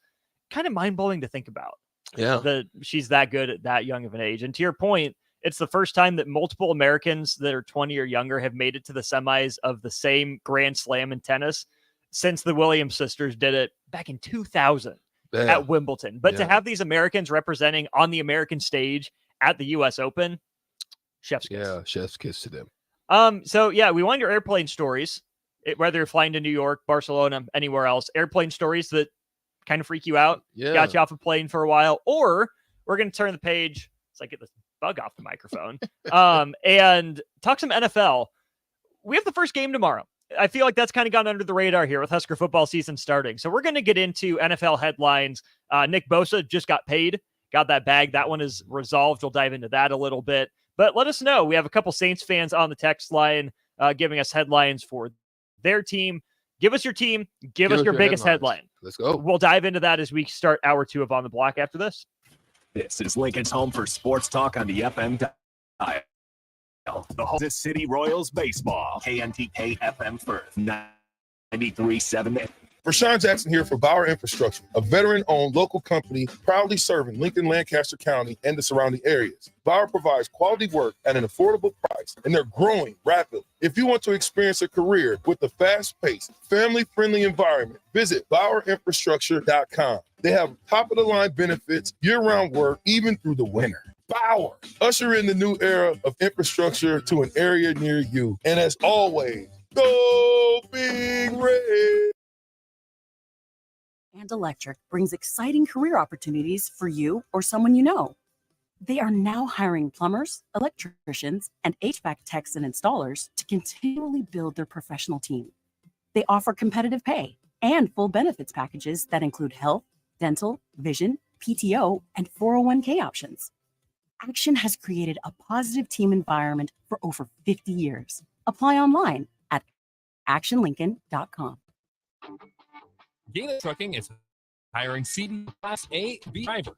kind of mind-blowing to think about. Yeah, that she's that good at that young of an age. And to your point, it's the first time that multiple Americans that are 20 or younger have made it to the semis of the same Grand Slam in tennis since the Williams sisters did it back in 2000 at Wimbledon. But to have these Americans representing on the American stage at the U.S. Open, chef's kiss. Yeah, chef's kiss to them. So yeah, we want your airplane stories, whether you're flying to New York, Barcelona, anywhere else, airplane stories that kind of freak you out, got you off a plane for a while, or we're going to turn the page. So I get this bug off the microphone and talk some NFL. We have the first game tomorrow. I feel like that's kind of gone under the radar here with Husker football season starting. So we're going to get into NFL headlines. Nick Bosa just got paid, got that bag. That one is resolved. We'll dive into that a little bit, but let us know. We have a couple Saints fans on the text line giving us headlines for their team. Give us your team. Give us your biggest headline. Let's go. We'll dive into that as we start hour 2 of On the Block after this. This is Lincoln's home for sports talk on the FM dial. The Kansas City Royals baseball. KNTK FM Firth 93.7. Rashawn Jackson here for Bauer Infrastructure, a veteran-owned local company proudly serving Lincoln, Lancaster County, and the surrounding areas. Bauer provides quality work at an affordable price, and they're growing rapidly. If you want to experience a career with a fast-paced, family-friendly environment, visit BauerInfrastructure.com. They have top-of-the-line benefits, year-round work, even through the winter. Bauer, usher in the new era of infrastructure to an area near you. And as always, go Big Red! And Electric brings exciting career opportunities for you or someone you know. They are now hiring plumbers, electricians, and HVAC techs and installers to continually build their professional team. They offer competitive pay and full benefits packages that include health, dental, vision, PTO, and 401k options. Action has created a positive team environment for over 50 years. Apply online at actionlincoln.com. Gala Trucking is hiring CD Class A, B drivers.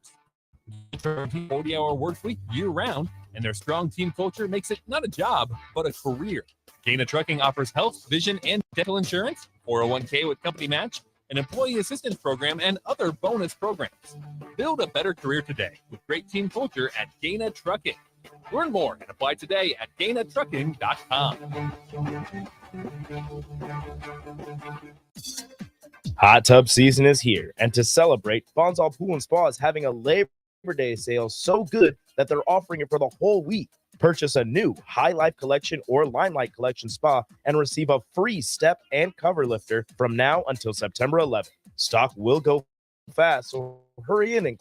40-hour work week year-round, and their strong team culture makes it not a job, but a career. Gana Trucking offers health, vision, and dental insurance, 401k with company match, an employee assistance program, and other bonus programs. Build a better career today with great team culture at Gana Trucking. Learn more and apply today at GanaTrucking.com. Hot tub season is here, and to celebrate, Bonsall Pool and Spa is having a Labor Day sale so good that they're offering it for the whole week. Purchase a new High Life Collection or Limelight Collection spa and receive a free step and cover lifter from now until September 11th. Stock will go fast, so hurry in and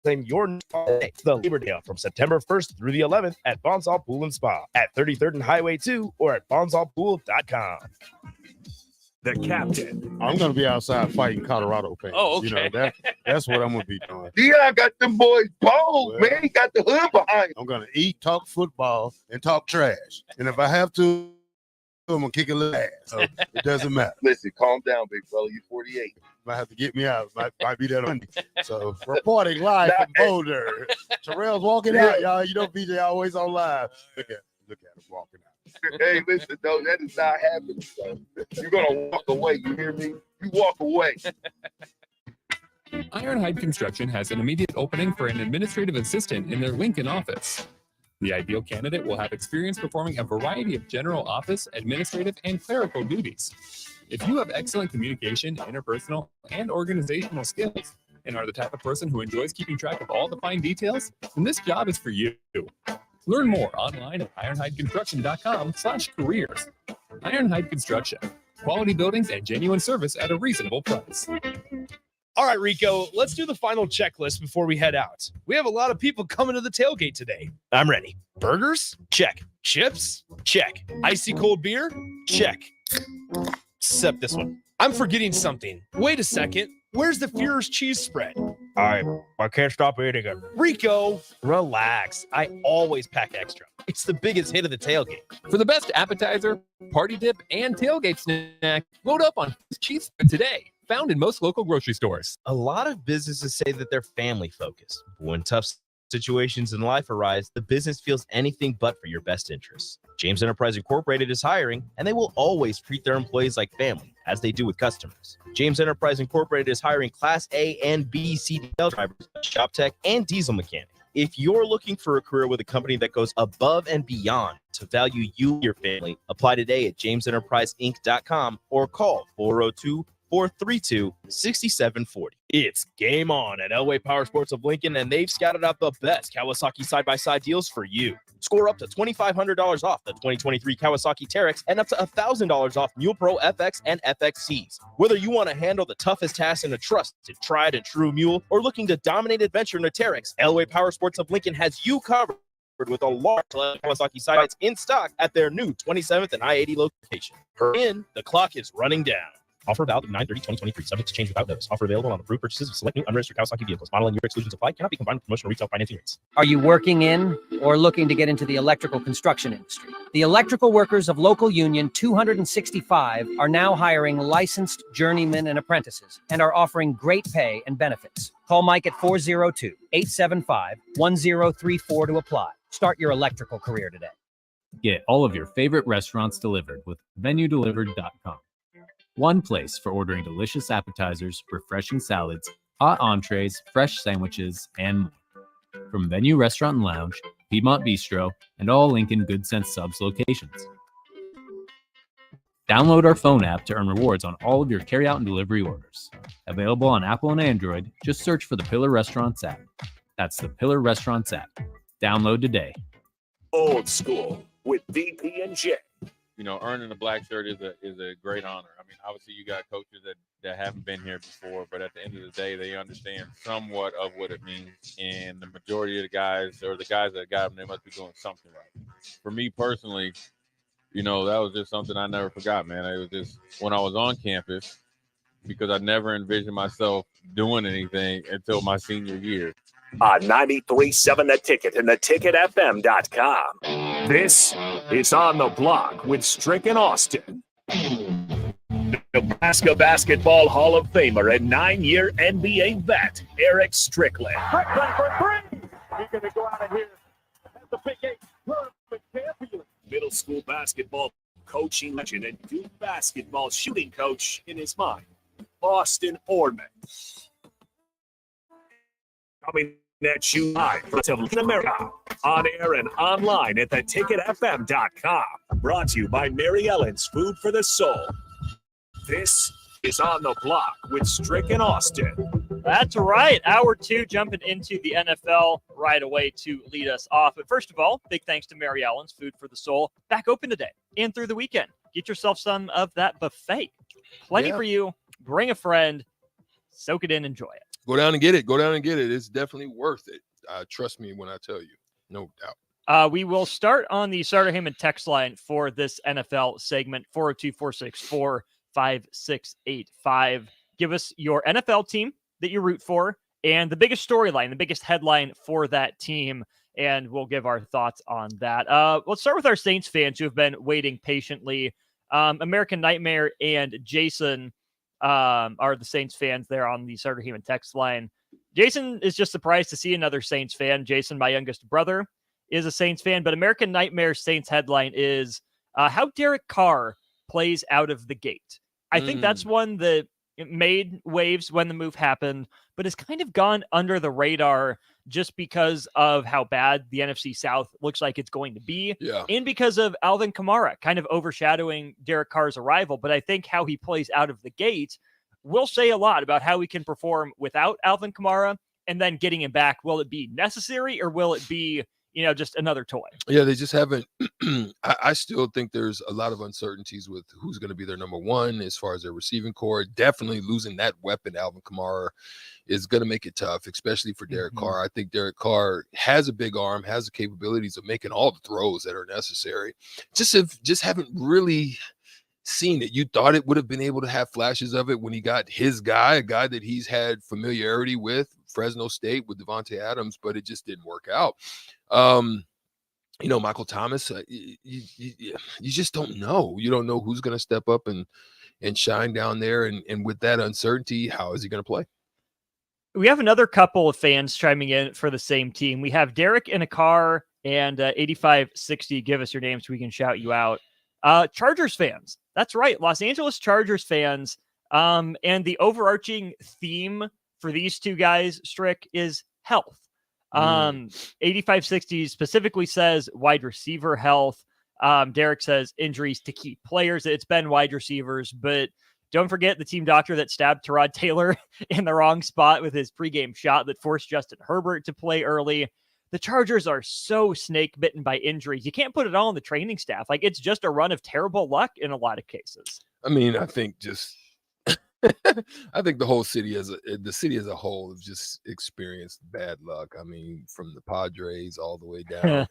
claim your day. The Labor Day from September 1st through the 11th at Bonsall Pool and Spa at 33rd and Highway 2 or at bonsallpool.com. The captain. I'm going to be outside fighting Colorado fans. Oh, okay. You know, that's what I'm going to be doing. Dion got them boys bold, man. He got the hood behind him. I'm going to eat, talk football, and talk trash. And if I have to, I'm going to kick a little ass. So it doesn't matter. Listen, calm down, big fella. You're 48. Might have to get me out. Might be that Monday. So reporting live from Boulder. Terrell's walking out, y'all. You know, BJ always on live. Look at him walking out. Hey, listen, though, that is not happening. So you're gonna walk away. You hear me? You walk away. Ironhide Construction has an immediate opening for an administrative assistant in their Lincoln office. The ideal candidate will have experience performing a variety of general office, administrative, and clerical duties. If you have excellent communication, interpersonal, and organizational skills, and are the type of person who enjoys keeping track of all the fine details, then this job is for you. Learn more online at ironhideconstruction.com/careers. Ironhide Construction, quality buildings and genuine service at a reasonable price. All right, Rico, let's do the final checklist before we head out. We have a lot of people coming to the tailgate today. I'm ready. Burgers? Check. Chips? Check. Icy cold beer? Check. Except this one. I'm forgetting something. Wait a second. Where's the Führer's cheese spread? I can't stop eating it. Rico, relax. I always pack extra. It's the biggest hit of the tailgate. For the best appetizer, party dip, and tailgate snack, load up on cheese spread today. Found in most local grocery stores. A lot of businesses say that they're family focused. But when tough situations in life arise, the business feels anything but for your best interests. James Enterprise Incorporated is hiring, and they will always treat their employees like family, as they do with customers. James Enterprise Incorporated is hiring Class A and B CDL drivers, shop tech, and diesel mechanic. If you're looking for a career with a company that goes above and beyond to value you and your family, apply today at jamesenterpriseinc.com or call 402-432-6740. It's game on at Elway Power Sports of Lincoln, and they've scouted out the best Kawasaki side-by-side deals for you. Score up to $2,500 off the 2023 Kawasaki Terex and up to $1,000 off Mule Pro FX and FXCs. Whether you want to handle the toughest task in a trusted, tried and true mule or looking to dominate adventure in a Terex, Elway Power Sports of Lincoln has you covered with a large Kawasaki sides in stock at their new 27th and I-80 location. Hurry in, the clock is running down. Offer valid 9/30/2023. Subject to change without notice. Offer available on approved purchases of select new unregistered Kawasaki vehicles. Model and year exclusions apply. Cannot be combined with promotional retail financing rates. Are you working in or looking to get into the electrical construction industry? The electrical workers of Local Union 265 are now hiring licensed journeymen and apprentices and are offering great pay and benefits. Call Mike at 402-875-1034 to apply. Start your electrical career today. Get all of your favorite restaurants delivered with VenueDelivered.com. One place for ordering delicious appetizers, refreshing salads, hot entrees, fresh sandwiches, and more. From Venue Restaurant and Lounge, Piedmont Bistro, and all Lincoln Good Sense Subs locations. Download our phone app to earn rewards on all of your carryout and delivery orders. Available on Apple and Android, just search for the Pillar Restaurants app. That's the Pillar Restaurants app. Download today. Old School with VP and J. earning a black shirt is a great honor. I mean, obviously you got coaches that haven't been here before, but at the end of the day, they understand somewhat of what it means. And the majority of the guys, or the guys that got them, they must be doing something right. For me personally, that was just something I never forgot, man. It was just when I was on campus, because I never envisioned myself doing anything until my senior year. On 93.7 The Ticket and theticketfm.com. This is On the Block with Strick and Austin. Nebraska Basketball Hall of Famer and 9-year NBA vet, Eric Strickland. For three. He's going to go out of here as the Big 8 tournament champion. Middle school basketball coaching legend and Duke basketball shooting coach in his mind, Austin Orman. Coming at you live from America, on air and online at theticketfm.com. Brought to you by Mary Ellen's Food for the Soul. This is On the Block with Strick and Austin. That's right. Hour 2, jumping into the NFL right away to lead us off. But first of all, big thanks to Mary Ellen's Food for the Soul. Back open today and through the weekend. Get yourself some of that buffet. Plenty for you. Bring a friend. Soak it in. Enjoy it. Go down and get it. Go down and get it. It's definitely worth it. Trust me when I tell you. No doubt. We will start on the Sartor Heyman text line for this NFL segment, 402-464-5685. Give us your NFL team that you root for and the biggest storyline, the biggest headline for that team, and we'll give our thoughts on that. Let's start with our Saints fans who have been waiting patiently. American Nightmare and Jason are the Saints fans there on the Sartor Heyman text line. Jason is just surprised to see another Saints fan. Jason, my youngest brother, is a Saints fan, but American Nightmare Saints headline is how Derek Carr plays out of the gate. I think that's one that made waves when the move happened, but has kind of gone under the radar just because of how bad the NFC South looks like it's going to be. Yeah. And because of Alvin Kamara kind of overshadowing Derek Carr's arrival. But I think how he plays out of the gate will say a lot about how he can perform without Alvin Kamara, and then getting him back. Will it be necessary, or will it be, just another toy? Yeah, they just haven't. I still think there's a lot of uncertainties with who's going to be their number one as far as their receiving core. Definitely losing that weapon, Alvin Kamara, is going to make it tough, especially for Derek Carr. I think Derek Carr has a big arm, has the capabilities of making all the throws that are necessary. Just haven't really seen it. You thought it would have been able to have flashes of it when he got his guy, a guy that he's had familiarity with, Fresno State, with Devontae Adams, but it just didn't work out. Michael Thomas, you just don't know. You don't know who's going to step up and shine down there. And with that uncertainty, how is he going to play? We have another couple of fans chiming in for the same team. We have Derek in a car and 8560. Give us your name so we can shout you out. Chargers fans. That's right. Los Angeles Chargers fans. And the overarching theme for these two guys, Strick, is health. 8560 specifically says wide receiver health. Derek says injuries to key players. It's been wide receivers, but don't forget the team doctor that stabbed Tyrod Taylor in the wrong spot with his pregame shot that forced Justin Herbert to play early. The Chargers are so snake bitten by injuries. You can't put it all on the training staff. Like, it's just a run of terrible luck in a lot of cases. I mean, I think I think the whole city as a whole has just experienced bad luck. I mean, from the Padres all the way down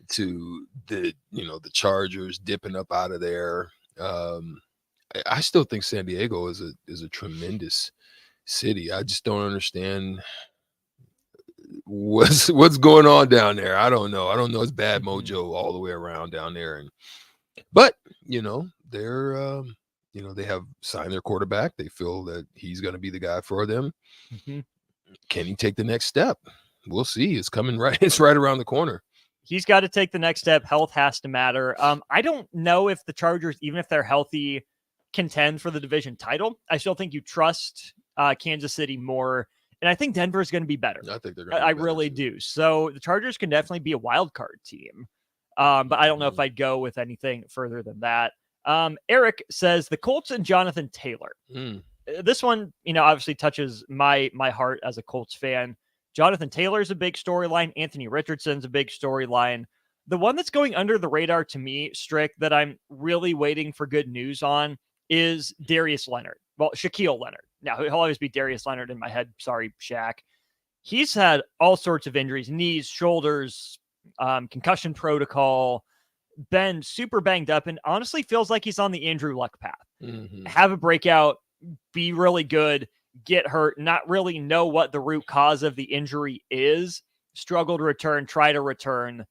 to the Chargers dipping up out of there. I still think San Diego is a tremendous city. I just don't understand what's going on down there. I don't know. It's bad mojo all the way around down there. But they're they have signed their quarterback. They feel that he's going to be the guy for them. Can he take the next step? We'll see. It's coming right. It's right around the corner. He's got to take the next step. Health has to matter. I don't know if the Chargers, even if they're healthy, contend for the division title. I still think you trust Kansas City more. And I think Denver is going to be better. I think they're going to I really do. So the Chargers can definitely be a wild card team. But I don't know if I'd go with anything further than that. Eric says the Colts and Jonathan Taylor. This one, obviously touches my heart as a Colts fan. Jonathan Taylor's a big storyline. Anthony Richardson's a big storyline. The one that's going under the radar to me, Strick, that I'm really waiting for good news on is Darius Leonard. Well, Shaquille Leonard. Now, he'll always be Darius Leonard in my head. Sorry, Shaq. He's had all sorts of injuries, knees, shoulders, concussion protocol, been super banged up, and honestly feels like he's on the Andrew Luck path. Have a breakout, be really good, get hurt, not really know what the root cause of the injury is, struggle to return, try to return.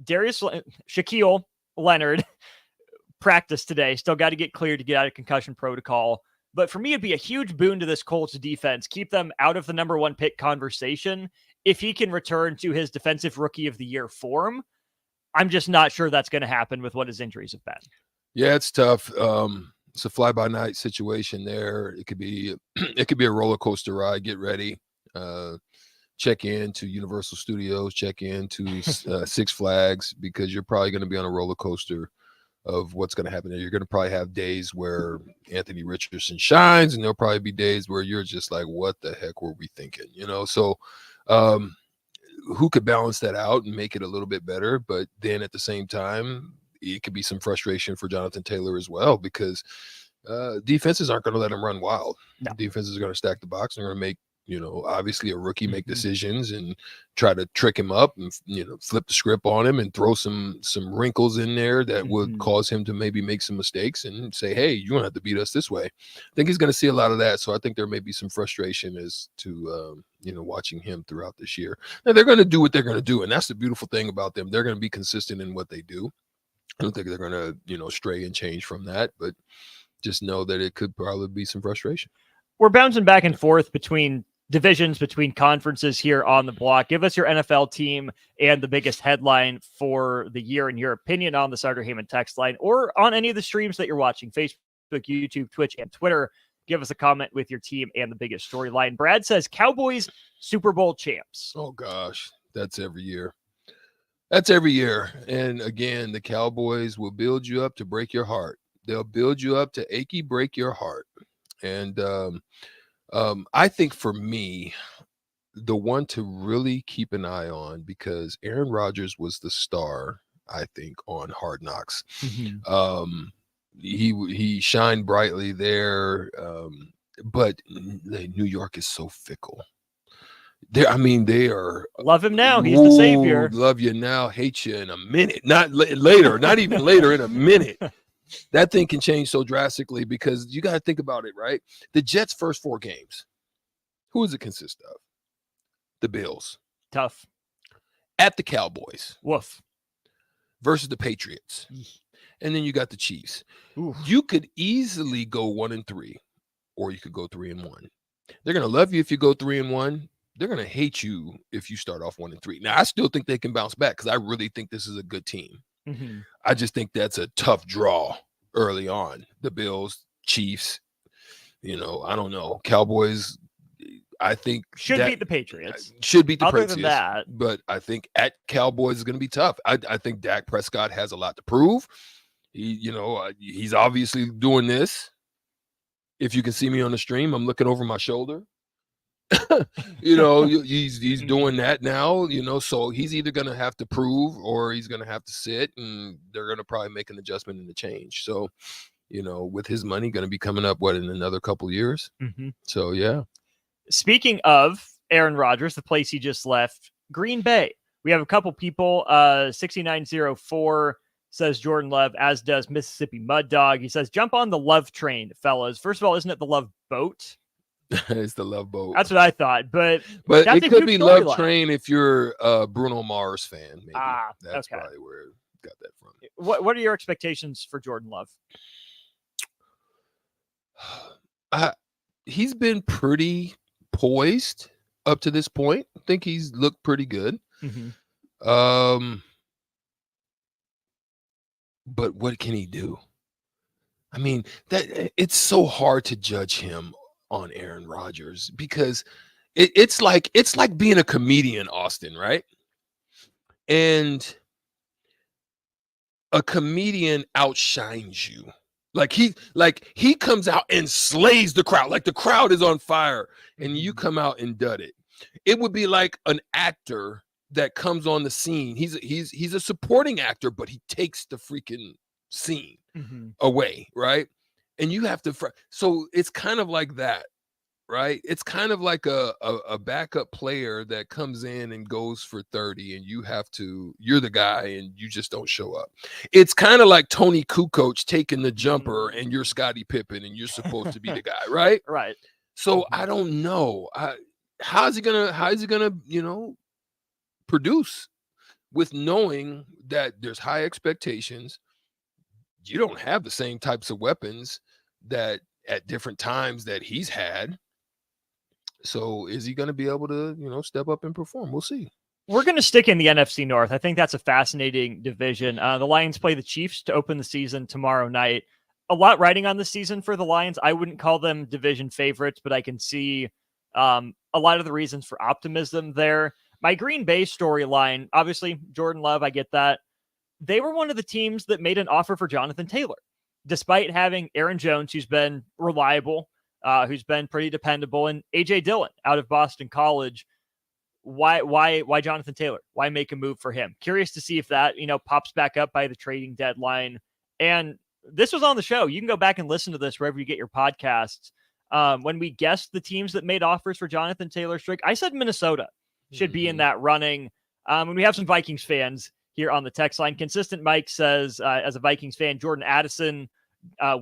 Shaquille Leonard practiced today, still got to get cleared to get out of concussion protocol. But for me, it'd be a huge boon to this Colts defense. Keep them out of the number one pick conversation if he can return to his defensive rookie of the year form. I'm just not sure that's going to happen with what his injuries have been. Yeah, it's tough. It's a fly-by-night situation there. It could be a roller coaster ride. Get ready. Check in to Universal Studios. Check in to Six Flags, because you're probably going to be on a roller coaster of what's going to happen there. You're going to probably have days where Anthony Richardson shines, and there'll probably be days where you're just like, what the heck were we thinking? So who could balance that out and make it a little bit better? But then at the same time, it could be some frustration for Jonathan Taylor as well, because defenses aren't going to let him run wild. No. Defenses are going to stack the box. They're going to make, obviously a rookie make decisions and try to trick him up and, flip the script on him and throw some wrinkles in there that would cause him to maybe make some mistakes and say, hey, you don't have to beat us this way. I think he's going to see a lot of that. So I think there may be some frustration as to, watching him throughout this year. Now, they're going to do what they're going to do. And that's the beautiful thing about them. They're going to be consistent in what they do. I don't think they're going to, stray and change from that, but just know that it could probably be some frustration. We're bouncing back and forth between divisions, between conferences here on the block. Give us your NFL team and the biggest headline for the year and your opinion on the Sartor Heyman text line, or on any of the streams that you're watching, Facebook, YouTube, Twitch, and Twitter. Give us a comment with your team and the biggest storyline. Brad says Cowboys Super Bowl champs. Oh gosh, that's every year. That's every year. And again, the Cowboys will build you up to break your heart. They'll build you up to achy break your heart. And I think for me, the one to really keep an eye on, because Aaron Rodgers was the star, I think, on Hard Knocks. He shined brightly there, but New York is so fickle. They are love him now. He's the savior. Love you now, hate you in a minute. Not later, not even later, in a minute. That thing can change so drastically, because you got to think about it, right? The Jets' first 4 games, who does it consist of? The Bills. Tough. At the Cowboys. Woof. Versus the Patriots. And then you got the Chiefs. Oof. You could easily go 1-3, or you could go 3-1. They're going to love you if you go 3-1. They're going to hate you if you start off 1-3. Now, I still think they can bounce back, because I really think this is a good team. I just think that's a tough draw early on. The Bills, Chiefs, I don't know. Cowboys, I think should beat the Patriots. Should beat the Other Patriots. than that, but I think at Cowboys is going to be tough. I think Dak Prescott has a lot to prove. He's obviously doing this. If you can see me on the stream, I'm looking over my shoulder. He's doing that now, so he's either going to have to prove or he's going to have to sit, and they're going to probably make an adjustment and a change. So, with his money going to be coming up, in another couple of years. So, yeah. Speaking of Aaron Rodgers, the place he just left, Green Bay. We have a couple people. 6904 says Jordan Love, as does Mississippi Mud Dog. He says, jump on the Love train, fellas. First of all, isn't it the Love boat? It's the Love boat. That's what I thought, but it could be Love Train if you're a Bruno Mars fan. Maybe that's okay. Probably where it got that from. What are your expectations for Jordan Love? He's been pretty poised up to this point. I think he's looked pretty good. But what can he do? I mean, it's so hard to judge him on Aaron Rodgers, because it's like being a comedian, Austin, right? And a comedian outshines you. Like he comes out and slays the crowd. Like the crowd is on fire and you come out and dud it. It would be like an actor that comes on the scene. He's a supporting actor, but he takes the freaking scene away, right? And you have to. So it's kind of like that, right? It's kind of like a backup player that comes in and goes for 30, and you're the guy, and you just don't show up. It's kind of like Tony Kukoc taking the jumper, and you're Scottie Pippen, and you're supposed to be the guy, right? Right. So I don't know. How's he gonna produce with knowing that there's high expectations? You don't have the same types of weapons that at different times that he's had. So is he going to be able to, step up and perform? We'll see. We're going to stick in the NFC North. I think that's a fascinating division. The Lions play the Chiefs to open the season tomorrow night. A lot riding on the season for the Lions. I wouldn't call them division favorites, but I can see a lot of the reasons for optimism there. My Green Bay storyline, obviously, Jordan Love, I get that. They were one of the teams that made an offer for Jonathan Taylor, despite having Aaron Jones, who's been reliable, who's been pretty dependable, and A.J. Dillon out of Boston College. Why Jonathan Taylor? Why make a move for him? Curious to see if that, pops back up by the trading deadline. And this was on the show. You can go back and listen to this wherever you get your podcasts. When we guessed the teams that made offers for Jonathan Taylor Strick, I said Minnesota should be in that running. And we have some Vikings fans here on the text line. Consistent Mike says, as a Vikings fan, Jordan Addison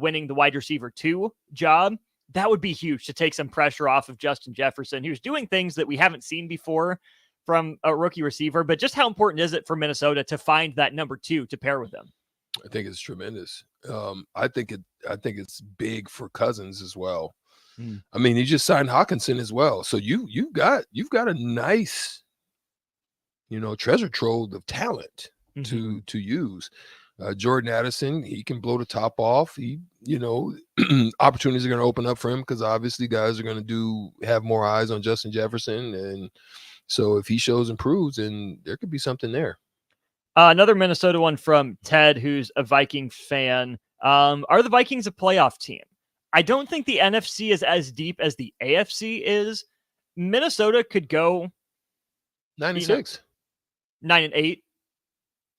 winning the wide receiver 2 job, that would be huge to take some pressure off of Justin Jefferson, who's doing things that we haven't seen before from a rookie receiver. But just how important is it for Minnesota to find that number 2 to pair with him? I think it's tremendous. I think it's big for Cousins as well. I mean, he just signed Hawkinson as well. So you've got a nice, treasure trove of talent to use. Jordan Addison, he can blow the top off. Opportunities are going to open up for him because obviously guys are going to have more eyes on Justin Jefferson. And so if he shows improves, then there could be something there. Another Minnesota one from Ted, who's a Viking fan. Are the Vikings a playoff team? I don't think the NFC is as deep as the AFC is. Minnesota could go 9-6, 9-8.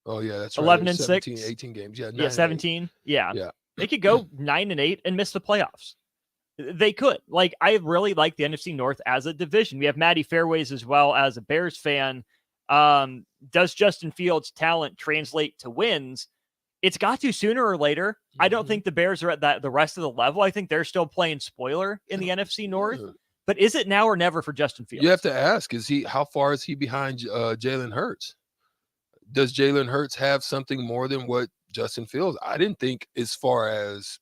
Oh yeah, that's 11 right. and 17, 6, 18 games. Yeah, 17. Yeah, yeah. They could go 9-8 and miss the playoffs. They could. I really like the NFC North as a division. We have Maddie Fairways as well as a Bears fan. Does Justin Fields' talent translate to wins? It's got to sooner or later. I don't think the Bears are at the rest of the level. I think they're still playing spoiler in the NFC North. But is it now or never for Justin Fields? You have to ask, how far is he behind Jalen Hurts? Does Jalen Hurts have something more than what Justin Fields? I didn't think as far as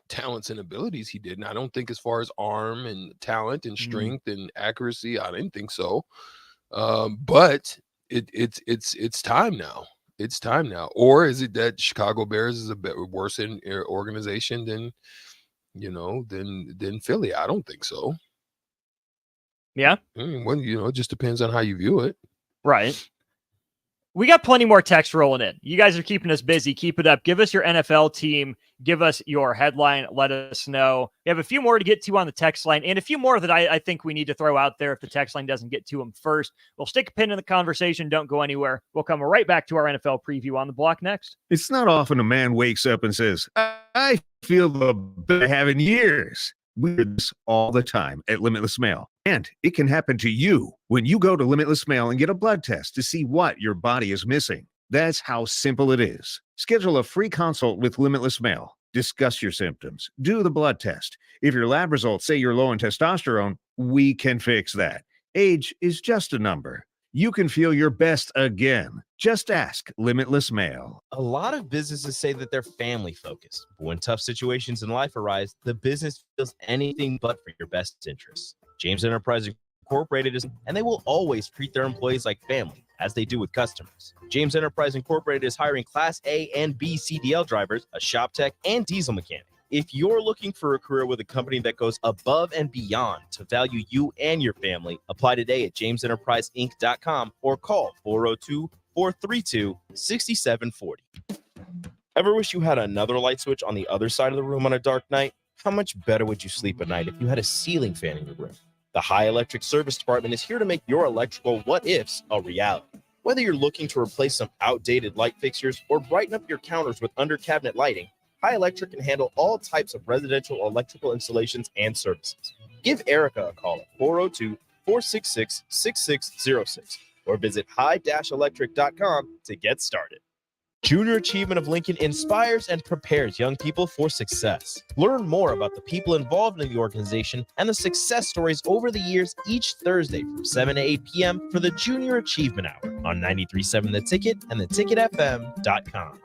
talents and abilities he did. And I don't think as far as arm and talent and strength and accuracy, I didn't think so. But it's time now. It's time now. Or is it that Chicago Bears is a bit worse in organization than Philly? I don't think so. Yeah. It just depends on how you view it. Right. We got plenty more text rolling in. You guys are keeping us busy. Keep it up. Give us your NFL team. Give us your headline. Let us know. We have a few more to get to on the text line and a few more that I think we need to throw out there if the text line doesn't get to them first. We'll stick a pin in the conversation. Don't go anywhere. We'll come right back to our NFL preview on the block next. It's not often a man wakes up and says, I feel the best I have in years. We do this all the time at Limitless Mail. And it can happen to you when you go to Limitless Mail and get a blood test to see what your body is missing. That's how simple it is. Schedule a free consult with Limitless Mail. Discuss your symptoms. Do the blood test. If your lab results say you're low in testosterone, we can fix that. Age is just a number. You can feel your best again. Just ask Limitless Mail. A lot of businesses say that they're family focused, but when tough situations in life arise, the business feels anything but for your best interests. James Enterprise Incorporated is, and they will always treat their employees like family, as they do with customers. James Enterprise Incorporated is hiring Class A and B CDL drivers, a shop tech, and diesel mechanic. If you're looking for a career with a company that goes above and beyond to value you and your family, apply today at jamesenterpriseinc.com or call 402-432-6740. Ever wish you had another light switch on the other side of the room on a dark night? How much better would you sleep at night if you had a ceiling fan in your room? The High Electric Service Department is here to make your electrical what-ifs a reality. Whether you're looking to replace some outdated light fixtures or brighten up your counters with under-cabinet lighting, High Electric can handle all types of residential electrical installations and services. Give Erica a call at 402-466-6606 or visit high-electric.com to get started. Junior Achievement of Lincoln inspires and prepares young people for success. Learn more about the people involved in the organization and the success stories over the years each Thursday from 7 to 8 p.m. for the Junior Achievement Hour on 93.7 The Ticket and theticketfm.com.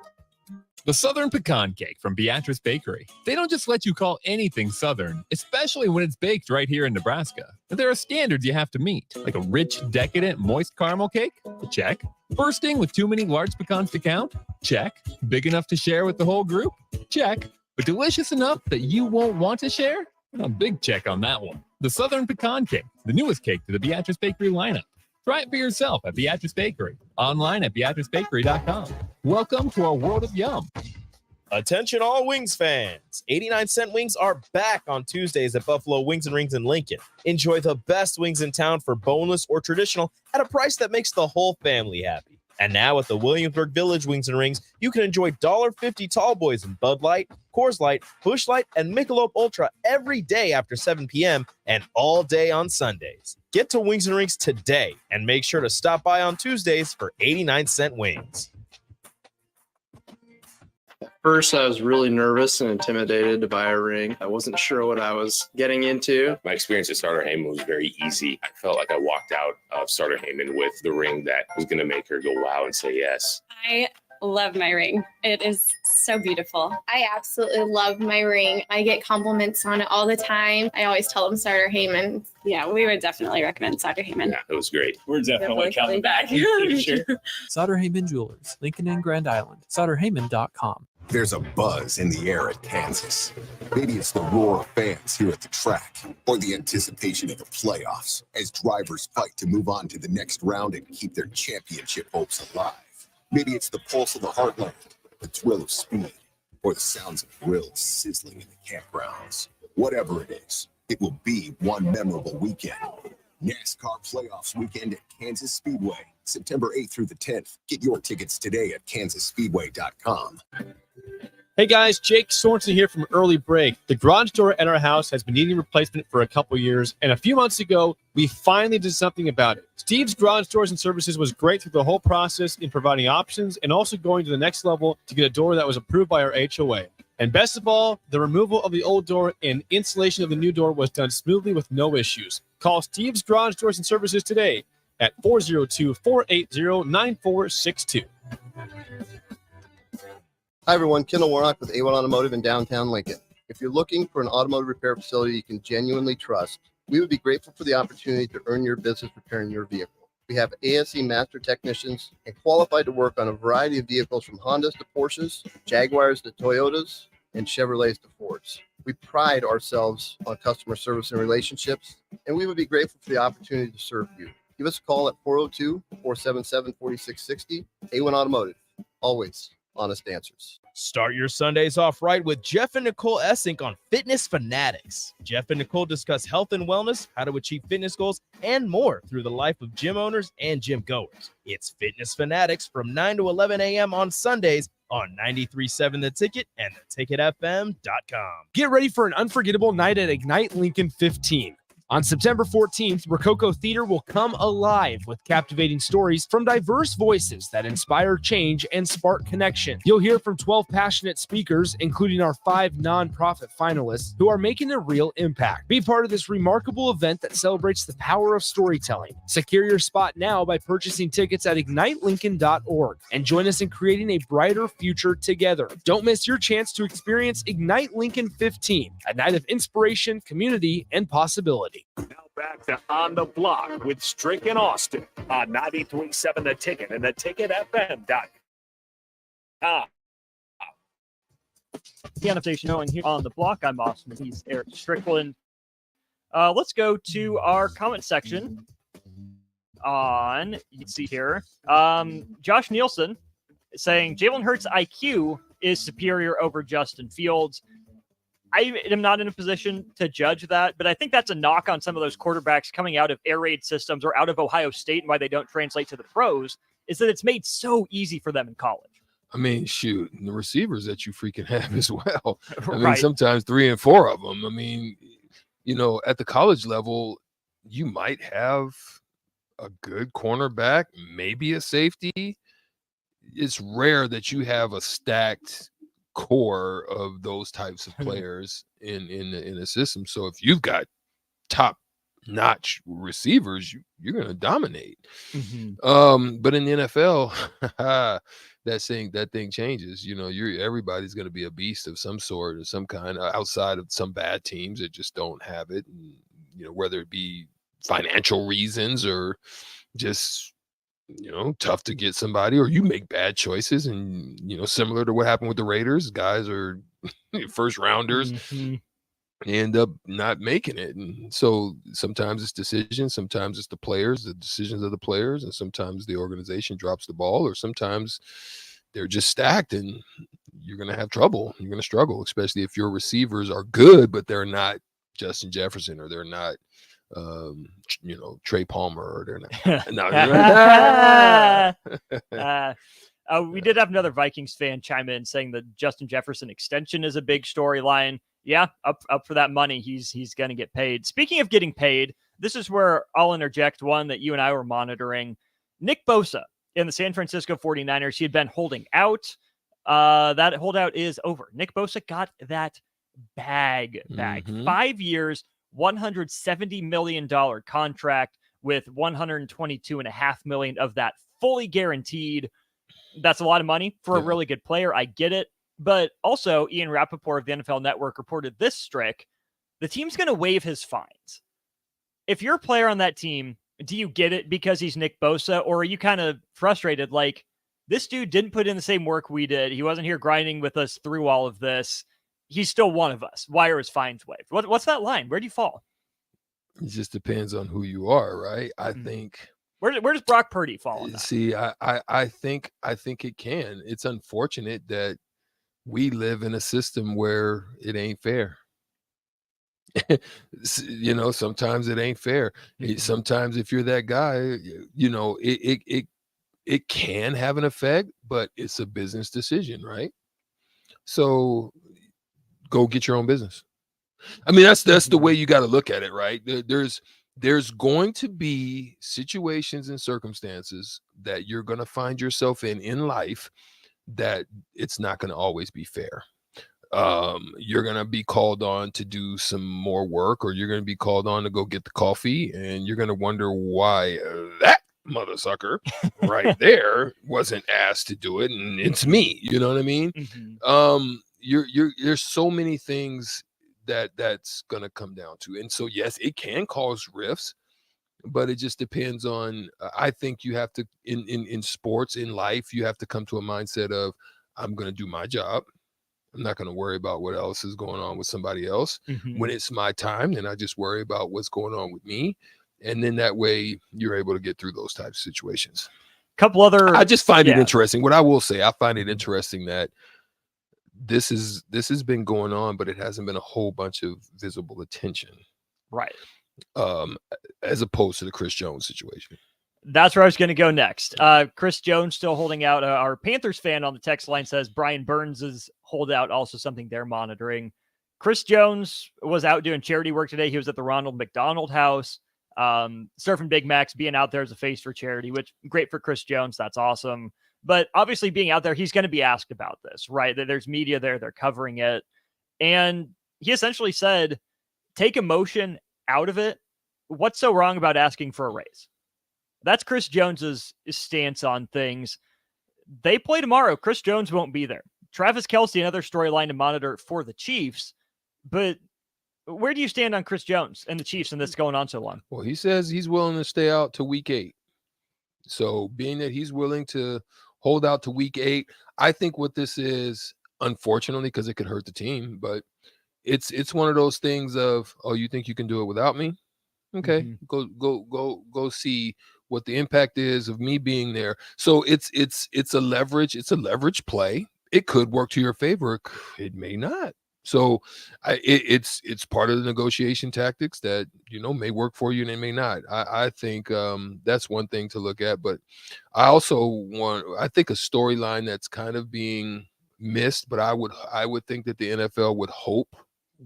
The Southern Pecan Cake from Beatrice Bakery. They don't just let you call anything Southern, especially when it's baked right here in Nebraska. But there are standards you have to meet, like a rich, decadent, moist caramel cake? Check. Bursting with too many large pecans to count? Check. Big enough to share with the whole group? Check. But delicious enough that you won't want to share? A big check on that one. The Southern Pecan Cake, the newest cake to the Beatrice Bakery lineup. Try it for yourself at Beatrice Bakery. Online at beatricebakery.com. Welcome to our world of yum. Attention all Wings fans. 89-cent wings are back on Tuesdays at Buffalo Wings and Rings in Lincoln. Enjoy the best wings in town for boneless or traditional at a price that makes the whole family happy. And now at the Williamsburg Village Wings and Rings, you can enjoy $1.50 tall boys in Bud Light, Coors Light, Busch Light, and Michelob Ultra every day after 7 p.m. and all day on Sundays. Get to Wings and Rings today and make sure to stop by on Tuesdays for 89-cent wings. First, I was really nervous and intimidated to buy a ring. I wasn't sure what I was getting into. My experience at Starter Heyman was very easy. I felt like I walked out of Starter Heyman with the ring that was going to make her go wow and say yes. I love my ring. It is so beautiful. I absolutely love my ring. I get compliments on it all the time. I always tell them Starter Heyman. Yeah, we would definitely recommend Starter Heyman. Yeah, it was great. We're definitely coming back in the future. Sauter Heyman Jewelers, Lincoln and Grand Island. SauterHeyman.com. There's a buzz in the air at Kansas. Maybe it's the roar of fans here at the track, or the anticipation of the playoffs as drivers fight to move on to the next round and keep their championship hopes alive. Maybe it's the pulse of the heartland, the thrill of speed, or the sounds of grills sizzling in the campgrounds. Whatever it is, it will be one memorable weekend. NASCAR Playoffs Weekend at Kansas Speedway, September 8th through the 10th. Get your tickets today at kansasspeedway.com. Hey guys, Jake Sorensen here from Early Break. The garage door at our house has been needing replacement for a couple years, and a few months ago, we finally did something about it. Steve's Garage Doors and Services was great through the whole process in providing options and also going to the next level to get a door that was approved by our HOA. And best of all, the removal of the old door and installation of the new door was done smoothly with no issues. Call Steve's Garage Doors and Services today at 402-480-9462. Hi, everyone. Kendall Warnock with A1 Automotive in downtown Lincoln. If you're looking for an automotive repair facility you can genuinely trust, we would be grateful for the opportunity to earn your business repairing your vehicle. We have ASE master technicians and qualified to work on a variety of vehicles from Hondas to Porsches, Jaguars to Toyotas, and Chevrolets to Fords. We pride ourselves on customer service and relationships, and we would be grateful for the opportunity to serve you. Give us a call at 402-477-4660. A1 Automotive. Always honest answers. Start your Sundays off right with Jeff and Nicole Essink on Fitness Fanatics. Jeff and Nicole discuss health and wellness, how to achieve fitness goals, and more through the life of gym owners and gym goers. It's Fitness Fanatics from 9 to 11 a.m. on Sundays on 93.7 The Ticket and theticketfm.com. Get ready for an unforgettable night at Ignite Lincoln 15. On September 14th, Rococo Theater will come alive with captivating stories from diverse voices that inspire change and spark connection. You'll hear from 12 passionate speakers, including our 5 nonprofit finalists, who are making a real impact. Be part of this remarkable event that celebrates the power of storytelling. Secure your spot now by purchasing tickets at ignitelincoln.org and join us in creating a brighter future together. Don't miss your chance to experience Ignite Lincoln 15, a night of inspiration, community, and possibility. Now back to On the Block with Strick and Austin on 93.7 The Ticket and theticketfm.com. The annotation knowing here on the block. I'm Austin. He's Eric Strickland. Let's go to our comment section on, you can see here, Josh Nielsen saying Jalen Hurts' IQ is superior over Justin Fields. I am not in a position to judge that, but I think that's a knock on some of those quarterbacks coming out of air raid systems or out of Ohio State and why they don't translate to the pros is that it's made so easy for them in college. I mean, shoot, the receivers that you freaking have as well. I mean, Right. sometimes 3 and 4 of them. I mean, at the college level, you might have a good cornerback, maybe a safety. It's rare that you have a stacked core of those types of players in the system. So if you've got top notch receivers, you're going to dominate. But in the NFL, that thing changes. Everybody's going to be a beast of some sort or some kind, outside of some bad teams that just don't have it. And, whether it be financial reasons or just tough to get somebody, or you make bad choices, and similar to what happened with the Raiders, guys are first rounders. End up not making it. And so sometimes it's decisions, sometimes it's the decisions of the players, and sometimes the organization drops the ball, or sometimes they're just stacked and you're going to have trouble. You're going to struggle, especially if your receivers are good, but they're not Justin Jefferson, or they're not Trey Palmer, or they're not. We did have another Vikings fan chime in saying that Justin Jefferson extension is a big storyline. Yeah, up for that money. He's going to get paid. Speaking of getting paid, this is where I'll interject one that you and I were monitoring. Nick Bosa in the San Francisco 49ers, he had been holding out. That holdout is over. Nick Bosa got that bag back. 5 years, $170 million contract with $122.5 million of that fully guaranteed. That's a lot of money for a really good player. I get it. But also, Ian Rappaport of the NFL Network reported this, Strick. The team's going to waive his fines. If you're a player on that team, do you get it because he's Nick Bosa? Or are you kind of frustrated? Like, this dude didn't put in the same work we did. He wasn't here grinding with us through all of this. He's still one of us. Why are his fines waived? What's that line? Where do you fall? It just depends on who you are, right? I think. Where does Brock Purdy fall on that? See, I think it can. It's unfortunate that we live in a system where it ain't fair. Sometimes it ain't fair. Sometimes if you're that guy, it can have an effect, but it's a business decision, right? So go get your own business. I mean, that's the way you got to look at it, right? There's going to be situations and circumstances that you're going to find yourself in life that it's not going to always be fair. You're going to be called on to do some more work, or you're going to be called on to go get the coffee, and you're going to wonder why that mother sucker right there wasn't asked to do it, and it's me. You know what I mean? There's so many things that's going to come down to. And so, yes, it can cause rifts, but it just depends on, I think you have to, in sports, in life, you have to come to a mindset of, I'm going to do my job. I'm not going to worry about what else is going on with somebody else. When it's my time, then I just worry about what's going on with me. And then that way you're able to get through those types of situations. Couple other, I just find it interesting. What I will say, I find it interesting that this has been going on, but it hasn't been a whole bunch of visible attention. Right. As opposed to the Chris Jones situation. That's where I was going to go next. Chris Jones still holding out. Our Panthers fan on the text line says Brian Burns' holdout, also something they're monitoring. Chris Jones was out doing charity work today. He was at the Ronald McDonald House, surfing Big Macs, being out there as a face for charity, which great for Chris Jones. That's awesome. But obviously being out there, he's going to be asked about this, right? There's media there. They're covering it. And he essentially said, take emotion out of it. What's so wrong about asking for a raise? That's Chris Jones's stance on things. They play tomorrow. Chris Jones won't be there. Travis Kelce, another storyline to monitor for the Chiefs. But where do you stand on Chris Jones and the Chiefs and this going on so long? Well, he says he's willing to stay out to week 8. So being that he's willing to hold out to week 8, I think what this is, unfortunately, because it could hurt the team, but it's one of those things of, oh, you think you can do it without me? Okay, go see what the impact is of me being there. So it's a leverage play. It could work to your favor. It may not. So it's part of the negotiation tactics that, may work for you and it may not. I think that's one thing to look at. But I think a storyline that's kind of being missed, but I would think that the NFL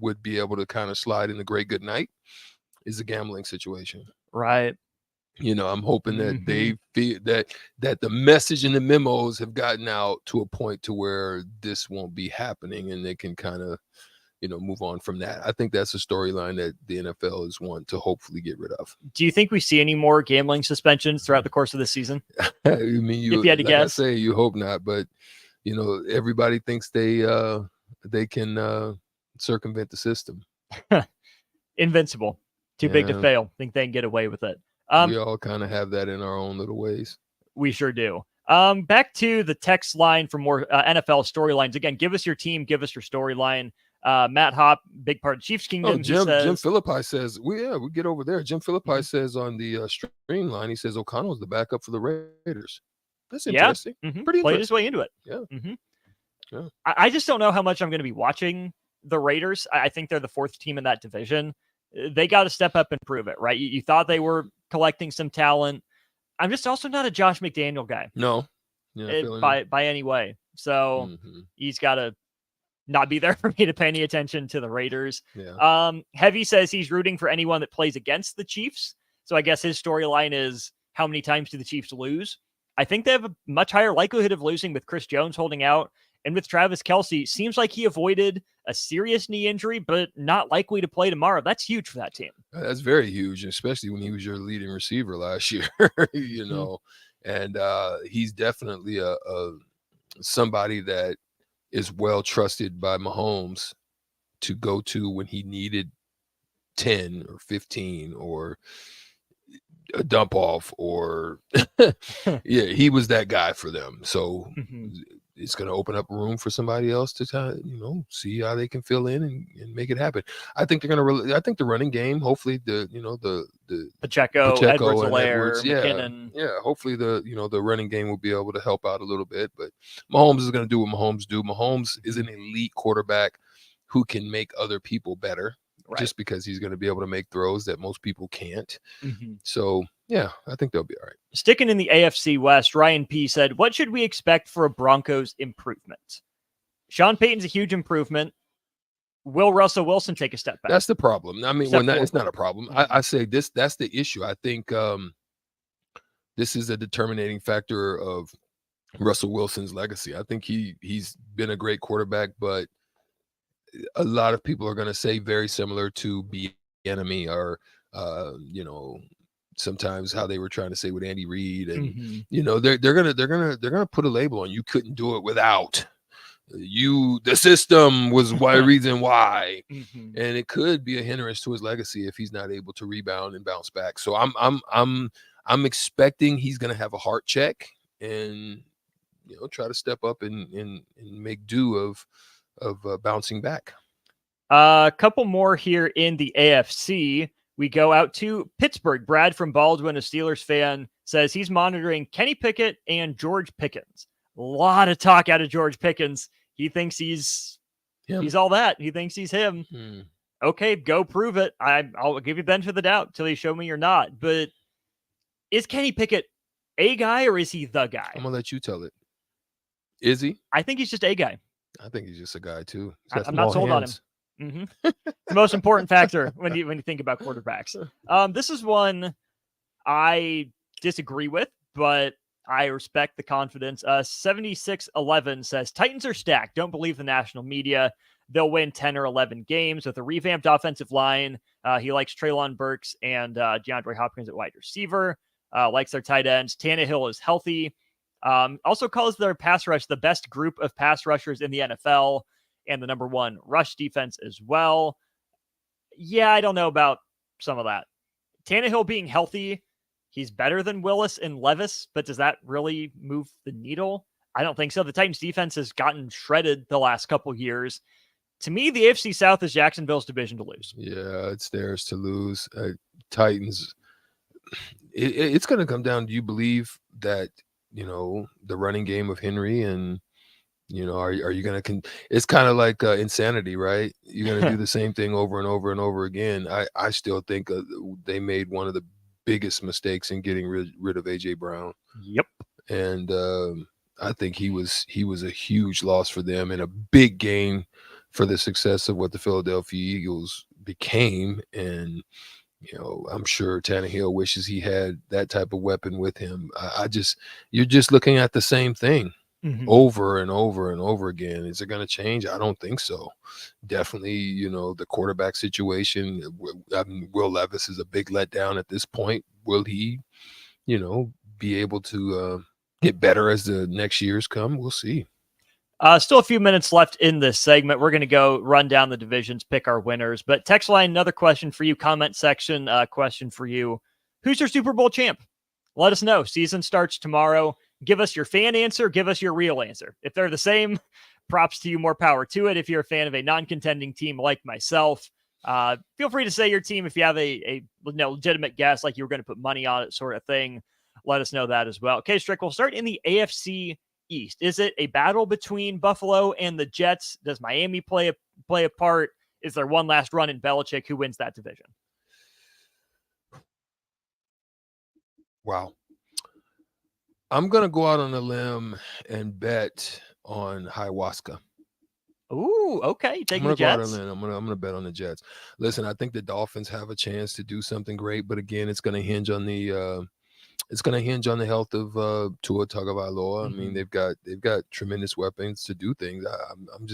would be able to kind of slide in the great good night, is the gambling situation. Right. I'm hoping that they feel that the message and the memos have gotten out to a point to where this won't be happening, and they can kind of, move on from that. I think that's a storyline that the NFL is wanting to hopefully get rid of. Do you think we see any more gambling suspensions throughout the course of the season? I mean, if you had to guess, I say you hope not, but everybody thinks they can circumvent the system. Invincible, too big to fail. Think they can get away with it. We all kind of have that in our own little ways. We sure do. Back to the text line for more NFL storylines. Again, give us your team, give us your storyline. Matt Hopp, big part of Chiefs Kingdom. Oh, Jim Philippi says, we get over there. Jim Philippi says on the stream line, he says O'Connell's the backup for the Raiders. That's interesting. Pretty played his way into it. Yeah. Yeah. I just don't know how much I'm going to be watching the Raiders. I think they're the fourth team in that division. They got to step up and prove it, right? You thought they were collecting some talent. I'm just also not a Josh McDaniel guy. No. Yeah, by any way. So he's got to not be there for me to pay any attention to the Raiders. Yeah. Heavy says he's rooting for anyone that plays against the Chiefs. So I guess his storyline is, how many times do the Chiefs lose? I think they have a much higher likelihood of losing with Chris Jones holding out. And with Travis Kelce, seems like he avoided a serious knee injury, but not likely to play tomorrow. That's huge for that team. That's very huge, especially when he was your leading receiver last year, and he's definitely a somebody that is well trusted by Mahomes to go to when he needed 10 or 15 or a dump off or he was that guy for them. So it's going to open up room for somebody else to see how they can fill in and make it happen. I think they're going to I think the running game, hopefully the Pacheco Edwards, McKinnon. Hopefully the running game will be able to help out a little bit, but Mahomes is going to do what Mahomes do. Mahomes is an elite quarterback who can make other people better. Right. Just because he's going to be able to make throws that most people can't. So, I think they'll be all right. Sticking in the AFC West, Ryan P. said, what should we expect for a Broncos improvement? Sean Payton's a huge improvement. Will Russell Wilson take a step back? That's the problem. I mean, it's not a problem. I say that's the issue. I think this is a determining factor of Russell Wilson's legacy. I think he's been a great quarterback, but a lot of people are going to say very similar to Bieniemy or sometimes how they were trying to say with Andy Reid, and they're gonna put a label on you. Couldn't do it without you. The system was why reason why, and it could be a hindrance to his legacy if he's not able to rebound and bounce back. So I'm expecting he's going to have a heart check and try to step up and make do of bouncing back. A couple more here in the AFC. We go out to Pittsburgh. Brad from Baldwin, a Steelers fan, says he's monitoring Kenny Pickett and George Pickens. A lot of talk out of George Pickens. He thinks he's all that. He thinks he's him. Okay, go prove it. I'll give you the benefit of the doubt till you show me you're not. But is Kenny Pickett a guy or is he the guy? I'm going to let you tell it. Is he? I think he's just a guy. I think he's just a guy too. I'm not sold on him. The most important factor when you think about quarterbacks. This is one I disagree with, but I respect the confidence. 7611 says Titans are stacked. Don't believe the national media. They'll win 10 or 11 games with a revamped offensive line. He likes Treylon Burks and DeAndre Hopkins at wide receiver. Likes their tight ends. Tannehill is healthy. Also calls their pass rush the best group of pass rushers in the NFL and the number one rush defense as well. Yeah, I don't know about some of that. Tannehill being healthy, he's better than Willis and Levis, but does that really move the needle? I don't think so. The Titans defense has gotten shredded the last couple years. To me, the AFC South is Jacksonville's division to lose. Yeah, it's theirs to lose. Titans, it's going to come down. Do you believe that, the running game of Henry and You know, are you going to? It's kind of like insanity, right? You're going to do the same thing over and over and over again. I still think they made one of the biggest mistakes in getting rid of AJ Brown. Yep. And I think he was a huge loss for them and a big gain for the success of what the Philadelphia Eagles became. And you know, I'm sure Tannehill wishes he had that type of weapon with him. You're just looking at the same thing over and over and over again. Is it going to change? I don't think so. Definitely, you know, the quarterback situation. I mean, Will Levis is a big letdown at this point. Will he, you know, be able to get better as the next years come? We'll see. Still a few minutes left in this segment. We're going to go run down the divisions, pick our winners. But text line, another question for you. Comment section, question for you. Who's your Super Bowl champ? Let us know. Season starts tomorrow. Give us your fan answer. Give us your real answer. If they're the same, props to you. More power to it. If you're a fan of a non-contending team like myself, feel free to say your team. If you have a legitimate guess, like you were going to put money on it sort of thing, let us know that as well. Okay, Strick, we'll start in the AFC East. Is it a battle between Buffalo and the Jets? Does Miami play a part? Is there one last run in Belichick? Who wins that division? Wow. I'm going to go out on a limb and bet on ayahuasca. Ooh, okay. Taking the Jets. I'm gonna bet on the Jets. Listen, I think the Dolphins have a chance to do something great, but again, it's going to hinge on the health of Tua Tagovailoa. I mean, they've got tremendous weapons to do things. I'm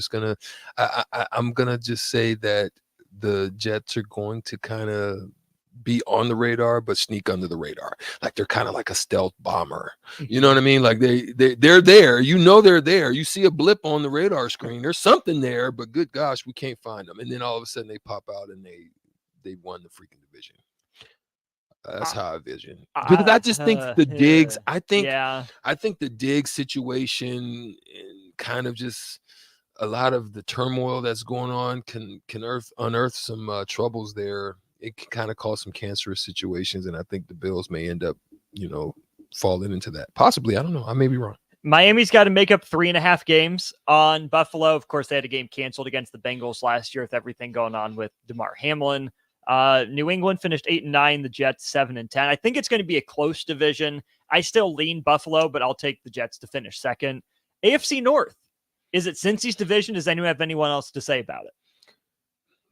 gonna just say that the Jets are going to kind of be on the radar but sneak under the radar. Like they're kind of like a stealth bomber. You know what I mean? Like they're there. You know they're there. You see a blip on the radar screen. There's something there, but good gosh, we can't find them. And then all of a sudden they pop out and they won the freaking division. That's how I vision. Because I just think the Diggs, I think the Diggs situation and kind of just a lot of the turmoil that's going on can unearth some troubles there. It can kind of cause some cancerous situations, and I think the Bills may end up, you know, falling into that. Possibly, I don't know. I may be wrong. Miami's got to make up 3.5 games on Buffalo. Of course, they had a game canceled against the Bengals last year with everything going on with DeMar Hamlin. New England finished 8-9, the Jets 7-10. I think it's going to be a close division. I still lean Buffalo, but I'll take the Jets to finish second. AFC North. Is it Cincy's division? Does anyone have anyone else to say about it?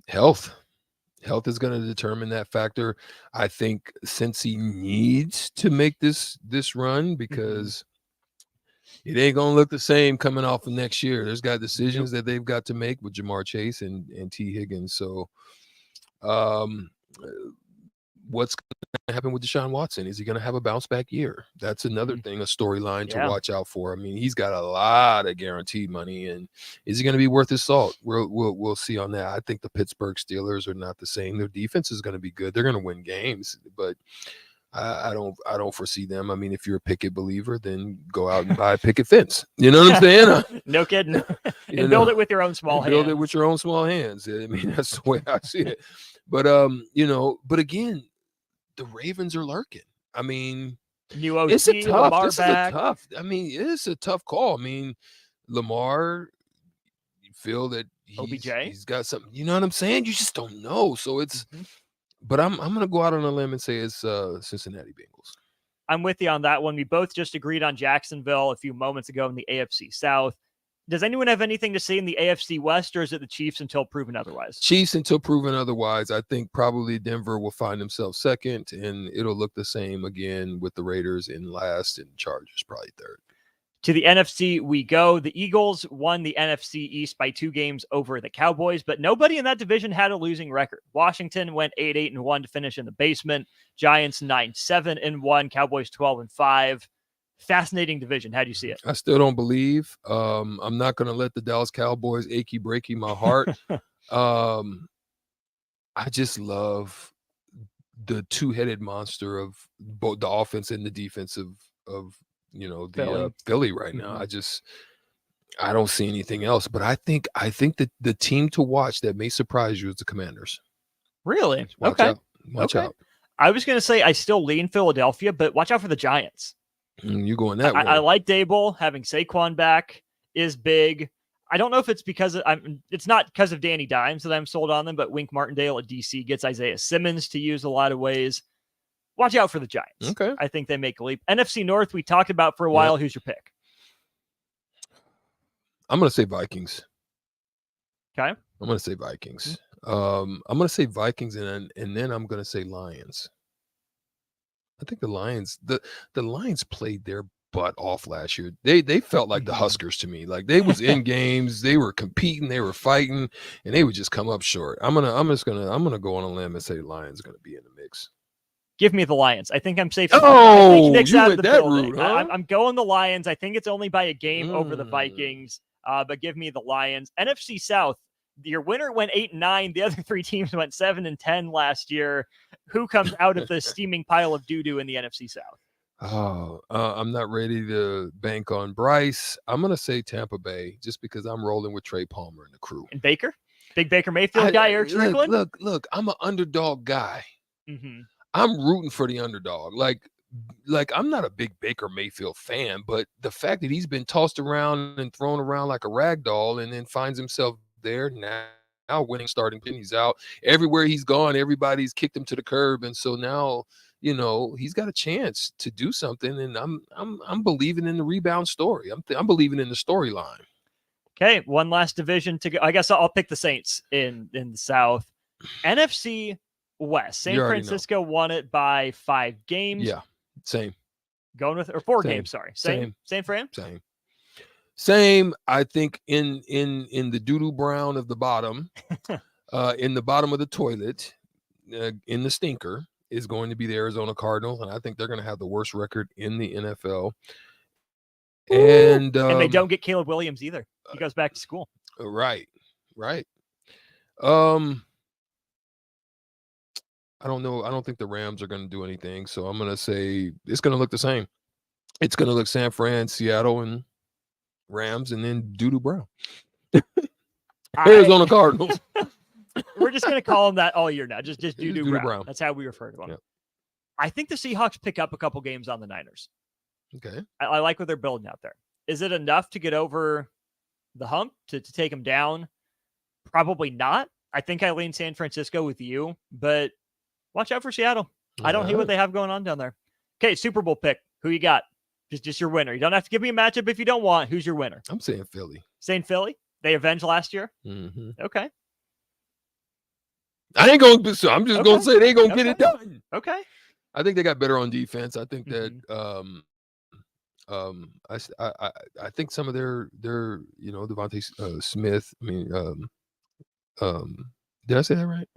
Health is going to determine that factor. I think Cincy needs to make this run because it ain't going to look the same coming off of next year. There's got decisions that they've got to make with Jamar Chase and T. Higgins. So what's going to happen with Deshaun Watson? Is he going to have a bounce back year? That's another thing, a storyline to watch out for. I mean, he's got a lot of guaranteed money, and is he going to be worth his salt? We'll see on that. I think the Pittsburgh Steelers are not the same. Their defense is going to be good. They're going to win games, but I don't foresee them. I mean, if you're a Pickett believer, then go out and buy a picket fence. You know what I'm saying? No kidding. And build it with your own small hands. Build it with your own small hands. I mean, that's the way I see it. But but again, the Ravens are lurking. I mean, new OC, it's a tough. Lamar This back. is a tough. I mean, it's a tough call. I mean, Lamar, you feel that he's got something. You know what I'm saying? You just don't know. So it's. But I'm going to go out on a limb and say it's Cincinnati Bengals. I'm with you on that one. We both just agreed on Jacksonville a few moments ago in the AFC South. Does anyone have anything to say in the AFC West, or is it the Chiefs until proven otherwise? Chiefs until proven otherwise. I think probably Denver will find themselves second, and it'll look the same again with the Raiders in last and Chargers probably third. To the NFC we go. The Eagles won the NFC East by 2 games over the Cowboys, but nobody in that division had a losing record. Washington went 8-8-1 to finish in the basement. Giants 9-7-1. Cowboys 12-5. Fascinating division. How do you see it? I still don't believe. I'm not going to let the Dallas Cowboys achy breaky my heart. I just love the two-headed monster of both the offense and the defense of Philly right now. I don't see anything else. But I think that the team to watch that may surprise you is the Commanders. Really? Watch out. Watch out. I was going to say I still lean Philadelphia, but watch out for the Giants. You going that way? I like Dable having Saquon back. is big. I don't know if it's because it's not because of Danny Dimes that I'm sold on them, but Wink Martindale at DC gets Isaiah Simmons to use a lot of ways. Watch out for the Giants. Okay. I think they make a leap. NFC North, we talked about for a while. Who's your pick? I'm going to say Vikings. Okay. I'm going to say Vikings. I'm going to say Vikings, and then I'm going to say Lions. I think the Lions, the Lions played their butt off last year. They felt like the Huskers to me. Like they was in games, they were competing, they were fighting, and they would just come up short. I'm gonna go on a limb and say Lions are gonna be in the mix. Give me the Lions. I think I'm safe. Oh, you went that route, huh? I'm going the Lions. I think it's only by a game over the Vikings, but give me the Lions. NFC South, your winner went 8-9. The other three teams went 7-10 last year. Who comes out of the steaming pile of doo-doo in the NFC South? Oh, I'm not ready to bank on Bryce. I'm going to say Tampa Bay just because I'm rolling with Trey Palmer and the crew. And Baker? Big Baker Mayfield guy, Eric Strickland? Look, I'm an underdog guy. Mm-hmm. I'm rooting for the underdog. Like I'm not a big Baker Mayfield fan, but the fact that he's been tossed around and thrown around like a rag doll and then finds himself there now winning starting pin, he's out. Everywhere he's gone, everybody's kicked him to the curb. And so now, he's got a chance to do something. And I'm believing in the rebound story. I'm believing in the storyline. Okay, one last division to go. I guess I'll pick the Saints in the South. NFC West. San Francisco won it by 5 games. Yeah, same. Going with, or 4 games, sorry. Same Fran? Same. I think in the doo-doo brown of the bottom, in the bottom of the toilet, in the stinker, is going to be the Arizona Cardinals, and I think they're going to have the worst record in the NFL. And they don't get Caleb Williams either. He goes back to school. Right. I don't know. I don't think the Rams are going to do anything, so I'm going to say it's going to look the same. It's going to look San Fran, Seattle, and Rams, and then doo-doo brown. Arizona Cardinals. We're just going to call them that all year now. Just doo-doo brown. brown. That's how we refer to them. Yep. I think the Seahawks pick up a couple games on the Niners. Okay. I like what they're building out there. Is it enough to get over the hump to take them down? Probably not. I think I lean San Francisco with you, but watch out for Seattle. I don't hate what they have going on down there. Okay, Super Bowl pick. Who you got? Just your winner. You don't have to give me a matchup if you don't want. Who's your winner? I'm saying Philly. Saying Philly? They avenged last year? Mm-hmm. Okay. I ain't going to. I'm just going to say they ain't going to get it done. Okay. I think they got better on defense. I think that I think some of their Devontae Smith. I mean, did I say that right?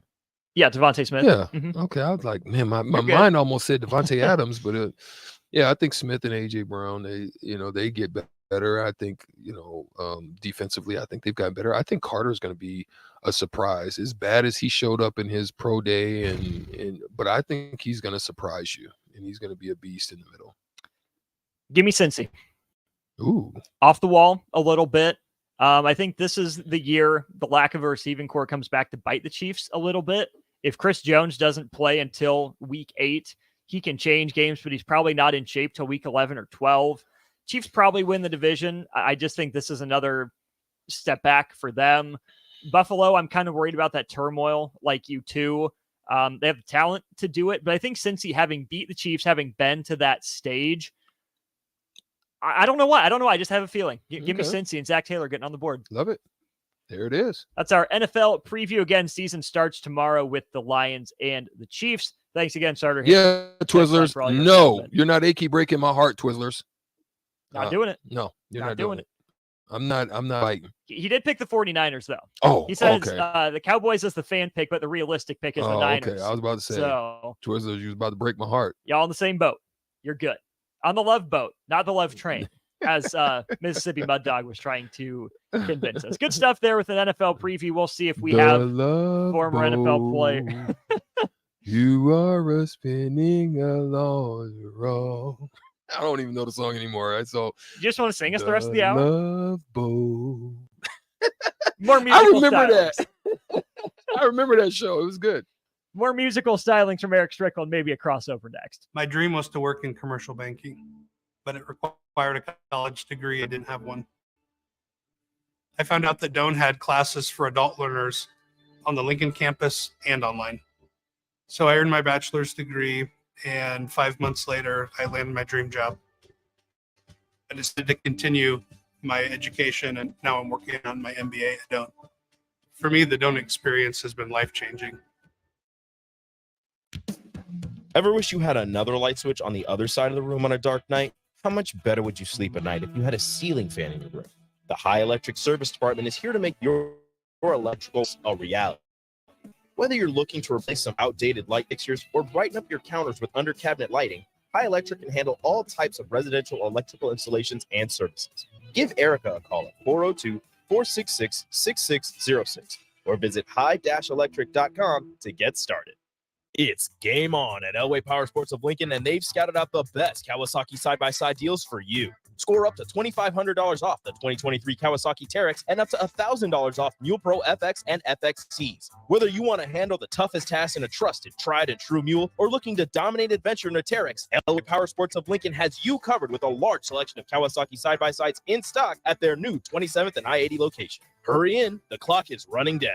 Yeah, Devontae Smith. Yeah. Mm-hmm. Okay. I was like, man, my mind almost said Devontae Adams, but yeah, I think Smith and AJ Brown, they get better. I think, defensively, I think they've gotten better. I think Carter is going to be a surprise. As bad as he showed up in his pro day, but I think he's going to surprise you, and he's going to be a beast in the middle. Give me Cincy. Ooh. Off the wall a little bit. I think this is the year the lack of a receiving core comes back to bite the Chiefs a little bit. If Chris Jones doesn't play until week 8, he can change games, but he's probably not in shape till week 11 or 12. Chiefs probably win the division. I just think this is another step back for them. Buffalo, I'm kind of worried about that turmoil like you too. They have the talent to do it, but I think Cincy having beat the Chiefs, having been to that stage, I don't know why. I just have a feeling. Give me Cincy and Zach Taylor getting on the board. Love it. There it is. That's our NFL preview. Again, season starts tomorrow with the Lions and the Chiefs. Thanks again, Starter. Yeah, Twizzlers. No, you're not achy breaking my heart, Twizzlers. Not doing it. No, you're not doing it. I'm not biting. He did pick the 49ers, though. Oh, he says okay. The Cowboys is the fan pick, but the realistic pick is the Niners. Okay, I was about to say. So, Twizzlers, you was about to break my heart. Y'all on the same boat. You're good. On the love boat, not the love train, as Mississippi Mud Dog was trying to convince us. Good stuff there with an NFL preview. We'll see if we have former NFL player. You are a spinning along the road. I don't even know the song anymore, right? So you just want to sing us the rest of the hour? Love boat. More musical I remember stylings. that. I remember that show. It was good. More musical stylings from Eric Strickland, maybe a crossover next. My dream was to work in commercial banking, but it required a college degree. I didn't have one. I found out that Doane had classes for adult learners on the Lincoln campus and online. So I earned my bachelor's degree, and 5 months later, I landed my dream job. I decided to continue my education, and now I'm working on my MBA at Doane. For me, the Doane experience has been life-changing. Ever wish you had another light switch on the other side of the room on a dark night? How much better would you sleep at night if you had a ceiling fan in your room? The High Electric Service Department is here to make your electricals a reality. Whether you're looking to replace some outdated light fixtures or brighten up your counters with under-cabinet lighting, High Electric can handle all types of residential electrical installations and services. Give Erica a call at 402-466-6606 or visit high-electric.com to get started. It's game on at Elway Power Sports of Lincoln, and they've scouted out the best Kawasaki side-by-side deals for you. Score up to $2,500 off the 2023 Kawasaki Terex and up to $1,000 off Mule Pro FX and FXCs. Whether you want to handle the toughest task in a trusted, tried and true mule or looking to dominate adventure in a Terex, Elway Power Sports of Lincoln has you covered with a large selection of Kawasaki side-by-sides in stock at their new 27th and I-80 location. Hurry in, the clock is running down.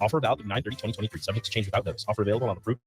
Offer valid through 9/30/2023, subject to change without notice. Offer available on approved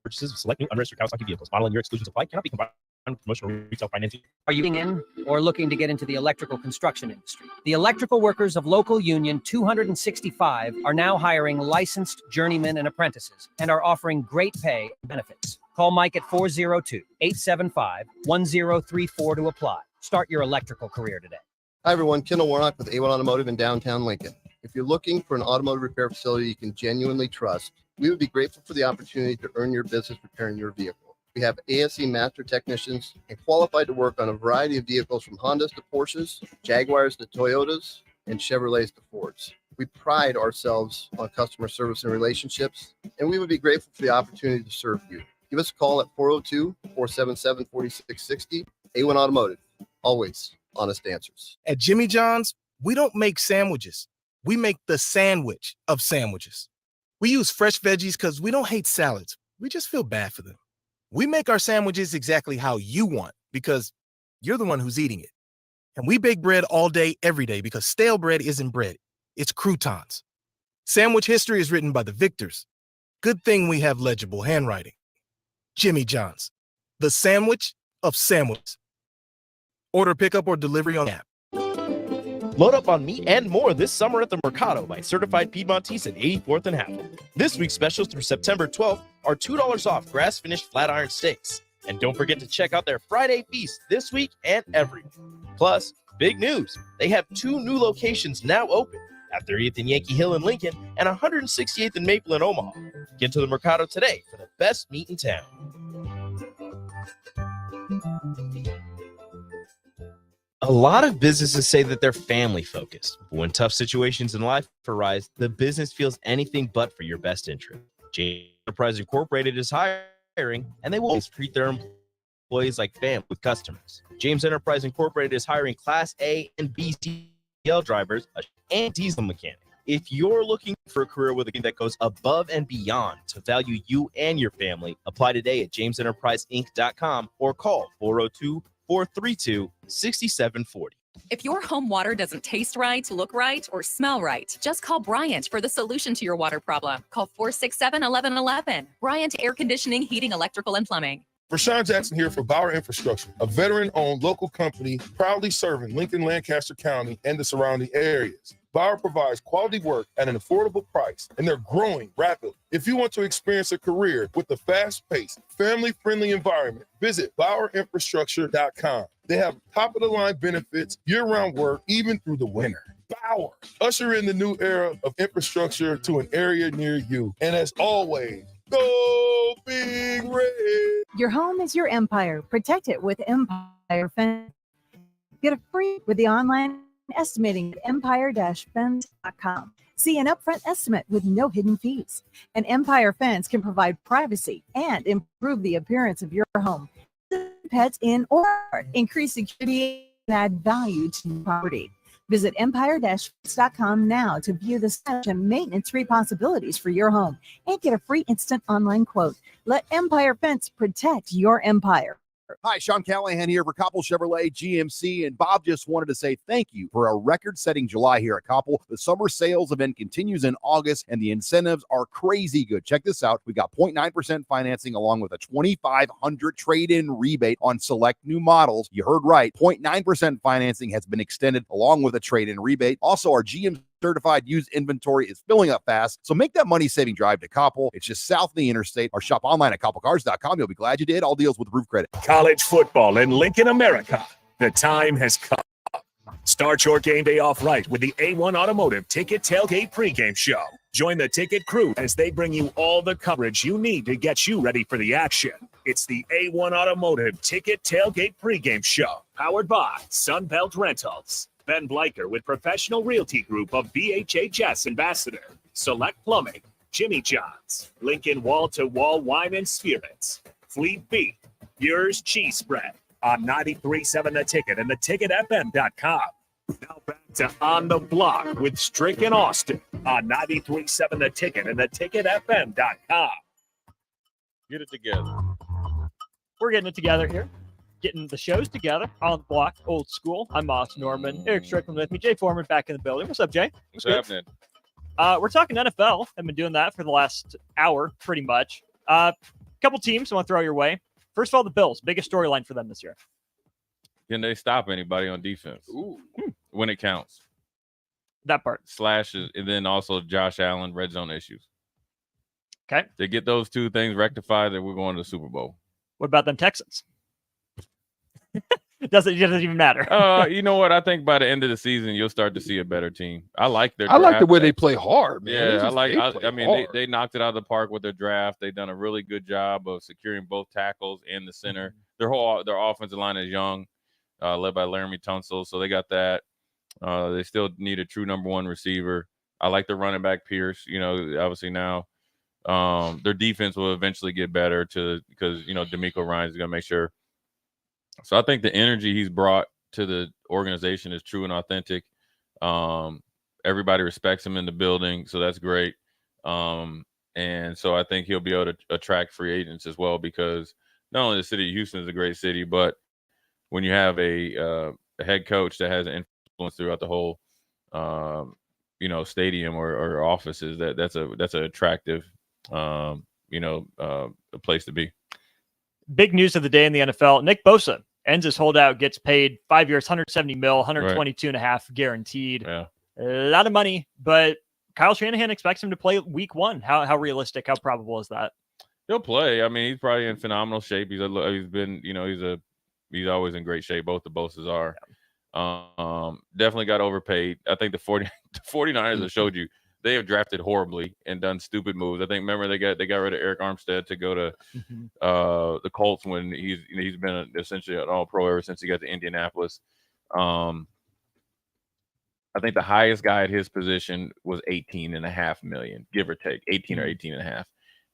purchases of select new unregistered Kawasaki vehicles. Model and year exclusions apply. Cannot be combined with promotional retail financing. Are you in or looking to get into the electrical construction industry? The electrical workers of local union 265 are now hiring licensed journeymen and apprentices and are offering great pay and benefits. Call Mike at 402-875-1034 to apply. Start your electrical career today. Hi, everyone. Kendall Warnock with A1 Automotive in downtown Lincoln. If you're looking for an automotive repair facility you can genuinely trust, we would be grateful for the opportunity to earn your business repairing your vehicle. We have ASE master technicians and qualified to work on a variety of vehicles from Hondas to Porsches, Jaguars to Toyotas, and Chevrolets to Fords. We pride ourselves on customer service and relationships, and we would be grateful for the opportunity to serve you. Give us a call at 402-477-4660. A1 Automotive, always honest answers. At Jimmy John's, we don't make sandwiches. We make the sandwich of sandwiches. We use fresh veggies because we don't hate salads. We just feel bad for them. We make our sandwiches exactly how you want because you're the one who's eating it. And we bake bread all day, every day because stale bread isn't bread. It's croutons. Sandwich history is written by the victors. Good thing we have legible handwriting. Jimmy John's, the sandwich of sandwiches. Order pickup or delivery on the app. Load up on meat and more this summer at the Mercado by Certified Piedmontese at 84th and Half. This week's specials through September 12th are $2 off grass-finished flat iron steaks. And don't forget to check out their Friday feast this week and every week. Plus, big news, they have 2 new locations now open at 30th and Yankee Hill in Lincoln and 168th and Maple in Omaha. Get to the Mercado today for the best meat in town. A lot of businesses say that they're family focused, but when tough situations in life arise, the business feels anything but for your best interest. James Enterprise Incorporated is hiring, and they will always treat their employees like family with customers. James Enterprise Incorporated is hiring Class A and B CDL drivers and diesel mechanics. If you're looking for a career with a game that goes above and beyond to value you and your family, apply today at jamesenterpriseinc.com or call 402-432-6740. If your home water doesn't taste right, look right, or smell right, just call Bryant for the solution to your water problem. Call 467-1111. Bryant Air Conditioning, Heating, Electrical, and Plumbing. Rashawn Jackson here for Bauer Infrastructure, a veteran-owned local company proudly serving Lincoln, Lancaster County, and the surrounding areas. Bauer provides quality work at an affordable price, and they're growing rapidly. If you want to experience a career with a fast-paced, family-friendly environment, visit BauerInfrastructure.com. They have top-of-the-line benefits, year-round work, even through the winter. Bauer, usher in the new era of infrastructure to an area near you. And as always, go Big Red! Your home is your empire. Protect it with Empire Fence. Get a free with the online estimating at empire-fence.com. See an upfront estimate with no hidden fees. An Empire Fence can provide privacy and improve the appearance of your home. Pets in or increase security and add value to your property. Visit empire-fence.com now to view the such and maintenance-free possibilities for your home and get a free instant online quote. Let Empire Fence protect your empire. Hi, Sean Callahan here for Koppel Chevrolet GMC, and Bob just wanted to say thank you for a record-setting July here at Koppel. The summer sales event continues in August, and the incentives are crazy good. Check this out. We got 0.9% financing along with a $2,500 trade-in rebate on select new models. You heard right. 0.9% financing has been extended along with a trade-in rebate. Also, our GM certified used inventory is filling up fast. So make that money-saving drive to Koppel. It's just south of the interstate, or shop online at koppelcars.com. You'll be glad you did. All deals with approved credit. College football in Lincoln, America. The time has come. Start your game day off right with the A1 Automotive Ticket Tailgate pregame show. Join the ticket crew as they bring you all the coverage you need to get you ready for the action. It's the A1 Automotive Ticket Tailgate pregame show, powered by Sunbelt Rentals. Ben Bleicher with Professional Realty Group of BHHS Ambassador, Select Plumbing, Jimmy John's, Lincoln Wall-to-Wall Wine and Spirits, Fleet Beef, Yours Cheese Spread on 93.7 The Ticket and theticketfm.com. Now back to On the Block with Strick and Austin on 93.7 The Ticket and theticketfm.com. Get it together. We're getting it together here. Getting the shows together on the block, old school. I'm Moss Norman. Eric Strickland with me. Jay Foreman back in the building. What's up, Jay? What's happening? We're talking NFL. I've been doing that for the last hour, pretty much. Couple teams I want to throw your way. First of all, the Bills. Biggest storyline for them this year. Can they stop anybody on defense? When it counts. That part. Slashes, and then also Josh Allen, red zone issues. Okay. To get those two things rectified, then we're going to the Super Bowl. What about them Texans? It doesn't even matter. You know what? I think by the end of the season, you'll start to see a better team. I like their I like the draft. way they play hard, man. Yeah, they knocked it out of the park with their draft. They've done a really good job of securing both tackles and the center. Their offensive line is young, led by Laramie Tunsil, so they got that. They still need a true number one receiver. I like the running back Pierce. You know, obviously now their defense will eventually get better because D'Amico Ryans is going to make sure. So I think the energy he's brought to the organization is true and authentic. Everybody respects him in the building, so that's great. And so I think he'll be able to attract free agents as well, because not only the city of Houston is a great city, but when you have a head coach that has an influence throughout the whole stadium or offices, that's an attractive a place to be. Big news of the day in the NFL. Nick Bosa ends his holdout, gets paid 5 years, $170 million, 122.5 guaranteed. Yeah. A lot of money, but Kyle Shanahan expects him to play week one. How realistic, how probable is that? He'll play. I mean, he's probably in phenomenal shape. He's always in great shape. Both the Bosas are. Definitely got overpaid. I think the 49ers have showed you they have drafted horribly and done stupid moves. I think, remember, they got rid of Eric Armstead to go to the Colts when he's been essentially an all-pro ever since he got to Indianapolis. I think the highest guy at his position was $18.5 million, give or take, 18 or 18.5.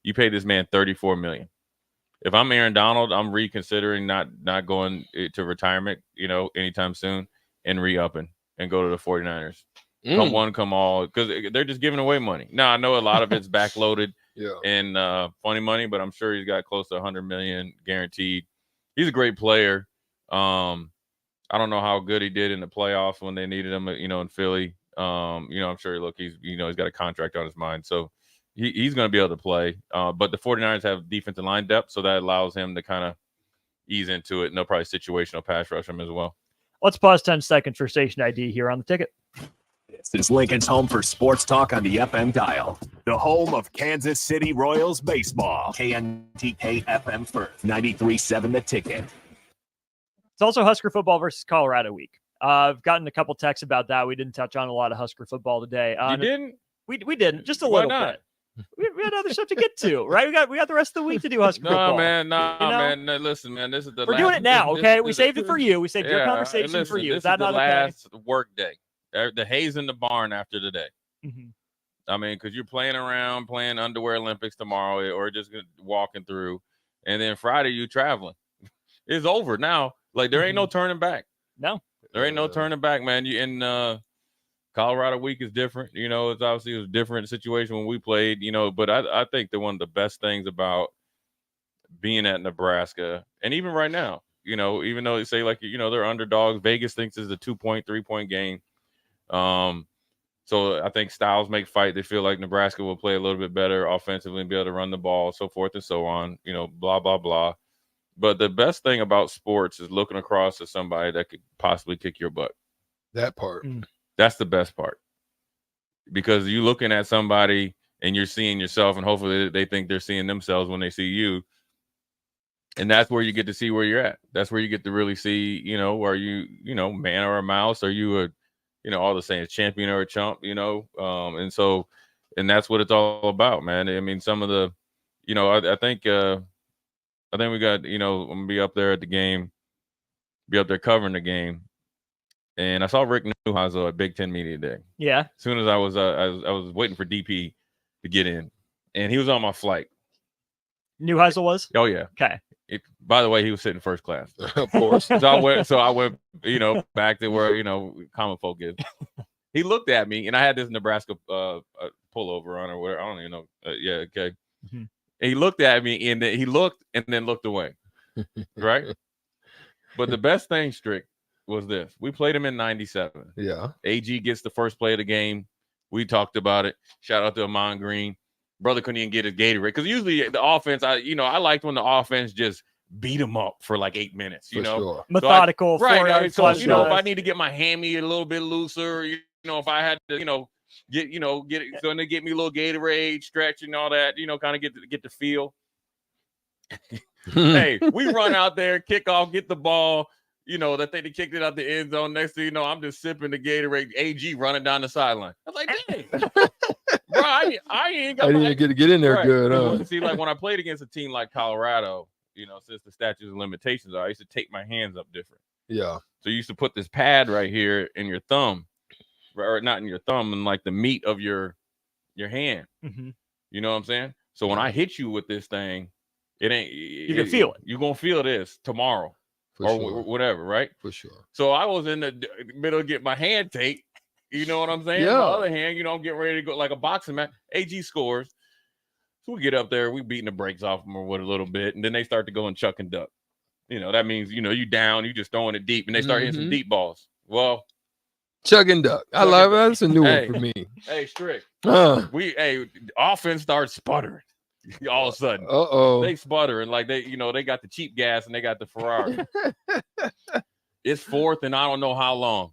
You pay this man $34 million. If I'm Aaron Donald, I'm reconsidering not going to retirement, anytime soon, and re-upping and go to the 49ers. Come one, come all, because they're just giving away money. Now, I know a lot of it's backloaded and funny money, but I'm sure he's got close to $100 million guaranteed. He's a great player. I don't know how good he did in the playoffs when they needed him, in Philly. I'm sure, he's got a contract on his mind, so he's going to be able to play. But the 49ers have defensive line depth, so that allows him to kind of ease into it, and they'll probably situational pass rush him as well. Let's pause 10 seconds for station ID here on the ticket. This is Lincoln's home for sports talk on the FM dial. The home of Kansas City Royals baseball. KNTK FM first. 93.7 The Ticket. It's also Husker football versus Colorado week. I've gotten a couple texts about that. We didn't touch on a lot of Husker football today. You didn't? We didn't. Just a Why little not? bit. We had other stuff to get to, right? We got the rest of the week to do Husker football. Man. No, listen, man. This is the We're last, doing it now, okay? We this- saved it for you. We saved your Yeah, conversation listen, for you. This Is that is the not last work day. The hay's in the barn after today. okay? I mean, because you're playing underwear Olympics tomorrow, or just walking through, and then Friday you traveling. It's over now. Like, there ain't no turning back. No, there ain't no turning back, man. You in Colorado week is different. It's obviously a different situation when we played. But I think that one of the best things about being at Nebraska, and even right now, even though they say like, they're underdogs, Vegas thinks it's a 2-point, 3-point game. So I think styles make fight. They feel like Nebraska will play a little bit better offensively and be able to run the ball, so forth and so on, blah, blah, blah. But the best thing about sports is looking across at somebody that could possibly kick your butt. That part. That's the best part. Because you're looking at somebody and you're seeing yourself, and hopefully they think they're seeing themselves when they see you. And that's where you get to see where you're at. That's where you get to really see, are you, man or a mouse? Are you a, all the saying, champion or a chump, and that's what it's all about, man. I mean, some of the, I think we got, I'm gonna be up there at the game, be up there covering the game, and I saw Rick Neuheisel at Big Ten Media Day. Yeah. As soon as I was waiting for DP to get in, and he was on my flight. Neuheisel was? Oh yeah. Okay. By the way, he was sitting first class. Of course. So I went, back to where, common folk is. He looked at me, and I had this Nebraska pullover on or whatever. I don't even know. Yeah, okay. Mm-hmm. And he looked at me, and then he looked and then looked away. Right? But the best thing, Strick, was this. We played him in 97. Yeah. AG gets the first play of the game. We talked about it. Shout out to Amon Green. Brother couldn't even get his Gatorade. Because usually the offense, I liked when the offense just beat him up for like 8 minutes, For sure. Methodical. So right. So, if touchdowns. I need to get my hammy a little bit looser, if I had to, get it, so they get me a little Gatorade, stretch and all that, kind of get the feel. Hey, we run out there, kick off, get the ball. That they kicked it out the end zone. Next thing you know, I'm just sipping the Gatorade. AG running down the sideline. I was like, dang. Bro, I ain't got I didn't get in there right. good, huh? See, like when I played against a team like Colorado, since the statutes of limitations I used to take my hands up different. Yeah. So you used to put this pad right here in your thumb, or not in your thumb, and like the meat of your hand. Mm-hmm. You know what I'm saying? So when I hit you with this thing, it ain't. You can feel it. You're gonna feel this tomorrow. For whatever, right? For sure. So I was in the middle of getting my hand taped. You know what I'm saying? Yeah. On the other hand, I'm getting ready to go like a boxing match. AG scores. So we get up there, we beating the brakes off them or what a little bit, and then they start to go and chuck and duck. That means, you down, you just throwing it deep, and they start hitting some deep balls. Well, chuck and duck. I love it. That's a new one for me. Hey, Strick. Offense starts sputtering. All of a sudden, they sputtering like they got the cheap gas and they got the Ferrari. It's fourth, and I don't know how long.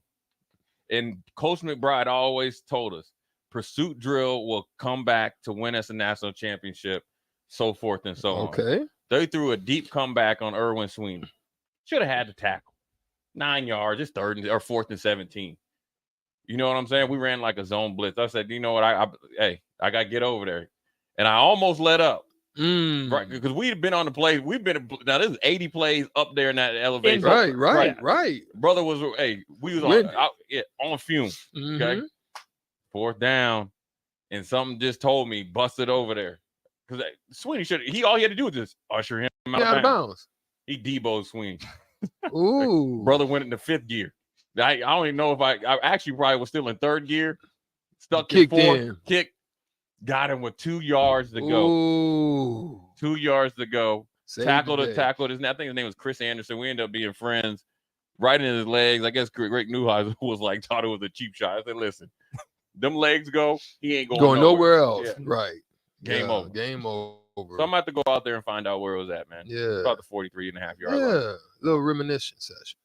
And Coach McBride always told us, pursuit drill will come back to win us a national championship, so forth and so on. Okay. They threw a deep comeback on Erwin Sweeney. Should have had the tackle. 9 yards. It's fourth and 17. You know what I'm saying? We ran like a zone blitz. I said, you know what? I got to get over there. And I almost let up, right? Because we'd been on the play. Now this is 80 plays up there in that elevation. Right. Brother was, we was on fumes. Okay, fourth down, and something just told me busted over there because Sweeney all he had to do was just usher him out of bounds. He Debo'd Sweeney. Ooh, brother went into fifth gear. I don't even know if I actually probably was still in third gear. Stuck in fourth, kick. Got him with 2 yards to go. Ooh. 2 yards to go. Tackled I think his name was Chris Anderson. We ended up being friends. Right in his legs. I guess Rick Neuheisel thought it was a cheap shot. I said, listen, them legs go, he ain't going nowhere else. Yeah. Right. Game over. Game over. So I'm going to have to go out there and find out where it was at, man. Yeah. About the 43.5 yard line. Yeah. Little reminiscence session.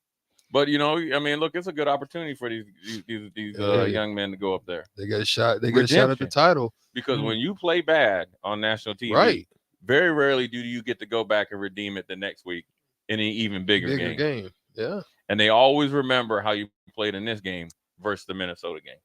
But look, it's a good opportunity for these young men to go up there. They get a shot. They get a shot at the title. Because when you play bad on national TV, right, very rarely do you get to go back and redeem it the next week in an even bigger game. Yeah. And they always remember how you played in this game versus the Minnesota game.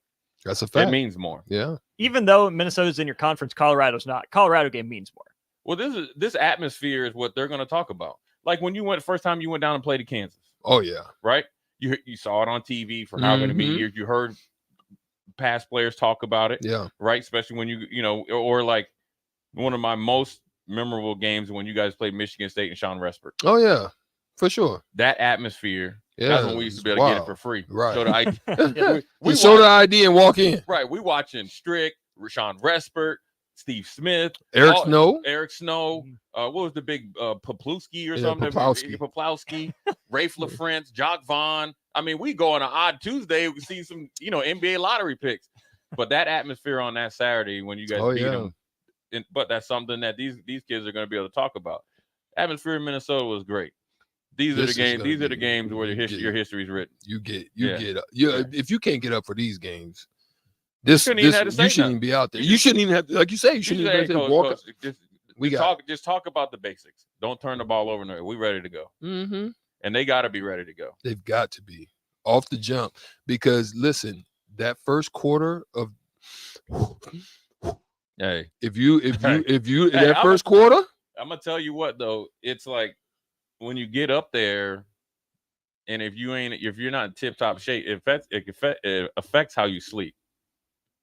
That's a fact. It means more. Yeah. Even though Minnesota's in your conference, Colorado's not. Colorado game means more. Well, this atmosphere is what they're going to talk about. Like when you first time you went down and played at Kansas. Oh yeah. Right. You saw it on TV for how many years. You heard past players talk about it. Yeah. Right. Especially when or like one of my most memorable games when you guys played Michigan State and Sean Respert. Oh yeah, for sure. That atmosphere. Yeah. That's when we used to be able to get it for free. Right. So the ID, we show the ID and walk in. Right. We watching Strick, Sean Respert, Steve Smith, Eric Snow. What was the big Poplawski or Yeah, something? Poplawski. Rafe LaFrance, Jock Vaughn. I mean, we go on an odd Tuesday. We see some, NBA lottery picks. But that atmosphere on that Saturday when you guys beat them, but that's something that these kids are going to be able to talk about. Atmosphere in Minnesota was great. These are the games. These are the games where your history is written. If you can't get up for these games, you shouldn't even be out there. You shouldn't even have, like you say, you shouldn't even have to walk up. Just talk about the basics. Don't turn the ball over. No, we ready to go. Mm-hmm. And they got to be ready to go. They've got to be off the jump because listen, that first quarter of that first quarter, I'm gonna tell you what though, it's like when you get up there, and if you're not in tip top shape, it affects how you sleep.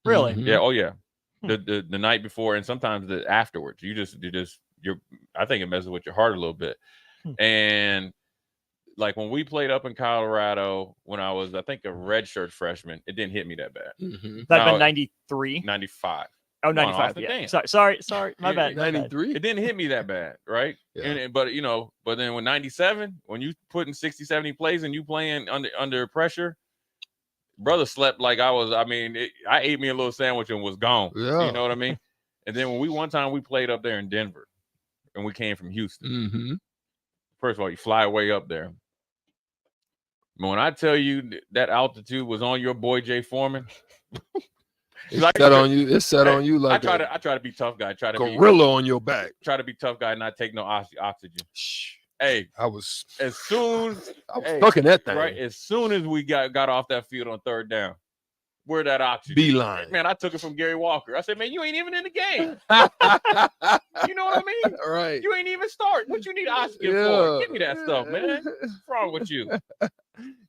Really? Yeah. Oh yeah. The night before and sometimes the afterwards. I think it messes with your heart a little bit. And like when we played up in Colorado when I was, I think, a redshirt freshman, it didn't hit me that bad. That'd been 93? 95. Oh, 95. Yeah. Sorry. My bad. 93. It didn't hit me that bad, right? Yeah. But then when 97, when you putting 60, 70 plays and you playing under pressure, brother slept like I was. I mean, I ate me a little sandwich and was gone. Yeah. You know what I mean? And then one time we played up there in Denver, and we came from Houston. Mm-hmm. First of all, you fly way up there. But when I tell you that altitude was on your boy Jay Foreman. It's set on you. It's set on you like I try to be tough guy. Try to gorilla on your back. Try to be tough guy and not take no oxygen. Hey, I was fucking that thing. Right, as soon as we got off that field on third down, where that oxygen? Beeline. Man, I took it from Gary Walker. I said, man, you ain't even in the game. You know what I mean? Right. You ain't even starting. What you need oxygen for? Give me that stuff, man. What's wrong with you?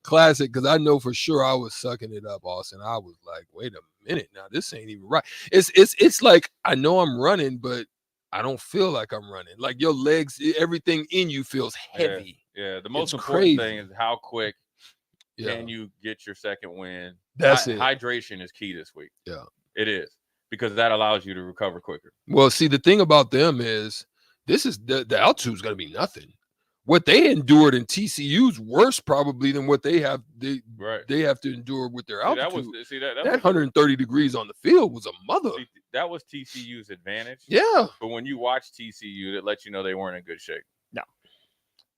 Classic, because I know for sure I was sucking it up, Austin. I was like, wait a minute, now this ain't even right. It's like I know I'm running, but I don't feel like I'm running. Like your legs, everything in you feels heavy. Yeah. The most important thing is how quick can you get your second win. That's it. Hydration is key this week. Yeah, it is, because that allows you to recover quicker. Well, see, the thing about them is this is the altitude is going to be nothing. What they endured in TCU's worse probably than what they have. They have to endure with their altitude. That 130 degrees on the field was a mother. That was TCU's advantage. Yeah. But when you watch TCU, it lets you know they weren't in good shape. No.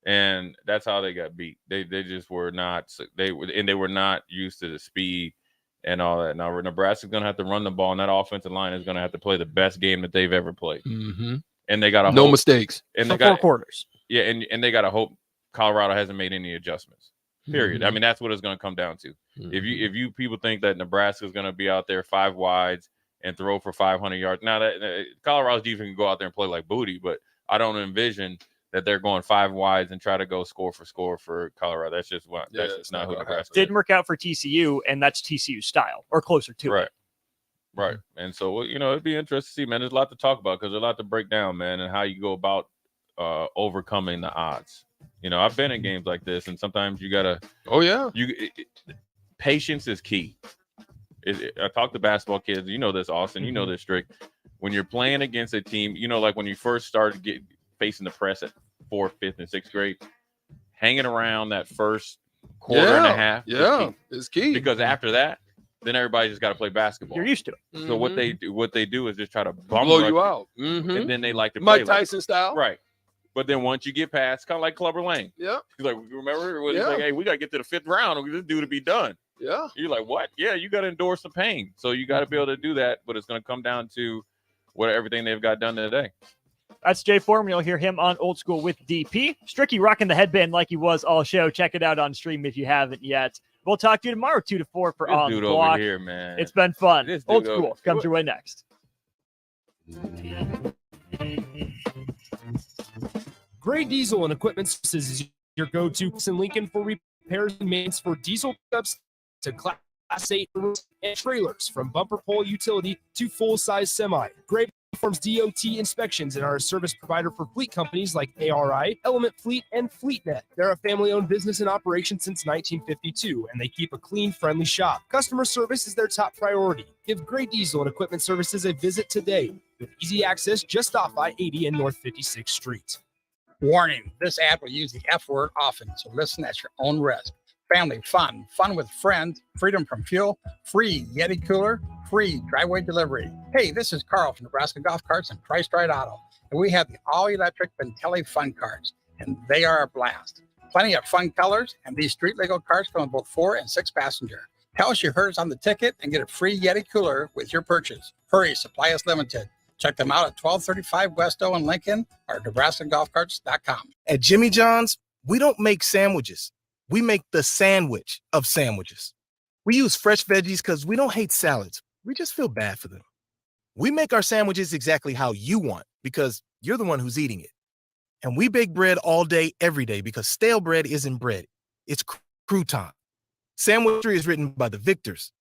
And that's how they got beat. They just were not. They were not used to the speed and all that. Now Nebraska's going to have to run the ball, and that offensive line is going to have to play the best game that they've ever played. Mm-hmm. And they got no mistakes. And they got 4 quarters. Yeah, and they got to hope Colorado hasn't made any adjustments. Period. Mm-hmm. I mean, that's what it's going to come down to. Mm-hmm. If you people think that Nebraska is going to be out there 5 wides and throw for 500 yards, now that Colorado's defense can go out there and play like booty, but I don't envision that they're going 5 wides and try to go score for Colorado. That's just that's not who Nebraska is. Didn't work out for TCU, and that's TCU style or closer to it. Right. And so it'd be interesting to see, man. There's a lot to talk about because there's a lot to break down, man, and how you go about overcoming the odds. I've been in games like this, and sometimes you gotta. Oh yeah. Patience is key. I talk to basketball kids. You know this, Austin. You know this, Strick. When you're playing against a team, like when you first started facing the press at 4th, 5th, and 6th grade, hanging around that first quarter and a half. Yeah, it's key. Because after that, then everybody just got to play basketball. You're used to it. Mm-hmm. So what they do is just try to blow you out, and then they like to play Mike Tyson style, right? But then once you get past, kind of like Clubber Lang. Yeah. He's like, remember? He's like, hey, we got to get to the 5th round. This dude to be done. Yeah. You're like, what? Yeah, you got to endure some pain. So you got to be able to do that. But it's going to come down to everything they've got done today. That's Jay Foreman. You'll hear him on Old School with DP. Stricky rocking the headband like he was all show. Check it out on stream if you haven't yet. We'll talk to you tomorrow, 2 to 4 for On the Block. Over here, man. It's been fun. Old School comes your way next. Gray Diesel and Equipment Services is your go-to in Lincoln for repairs and maintenance for diesel pickups to Class 8 and trailers, from bumper pole utility to full-size semi. Gray performs DOT inspections and are a service provider for fleet companies like ARI, Element Fleet, and FleetNet. They're a family-owned business in operation since 1952, and they keep a clean, friendly shop. Customer service is their top priority. Give Gray Diesel and Equipment Services a visit today. with easy access just off I-80 and North 56th Street. Warning, this ad will use the F word often, so listen at your own risk. Family fun, fun with friends, freedom from fuel, free Yeti cooler, free driveway delivery. Hey, this is Carl from Nebraska Golf Carts and Price Right Auto, and we have the all-electric Bentelli Fun Carts, and they are a blast. Plenty of fun colors, and these street legal carts come in both 4 and 6 passenger. Tell us you heard us on the ticket and get a free Yeti cooler with your purchase. Hurry, supply is limited. Check them out at 1235 West O in Lincoln or NebraskaGolfCarts.com. At Jimmy John's, we don't make sandwiches. We make the sandwich of sandwiches. We use fresh veggies because we don't hate salads. We just feel bad for them. We make our sandwiches exactly how you want because you're the one who's eating it. And we bake bread all day, every day because stale bread isn't bread. It's crouton. Sandwichery is written by the victors.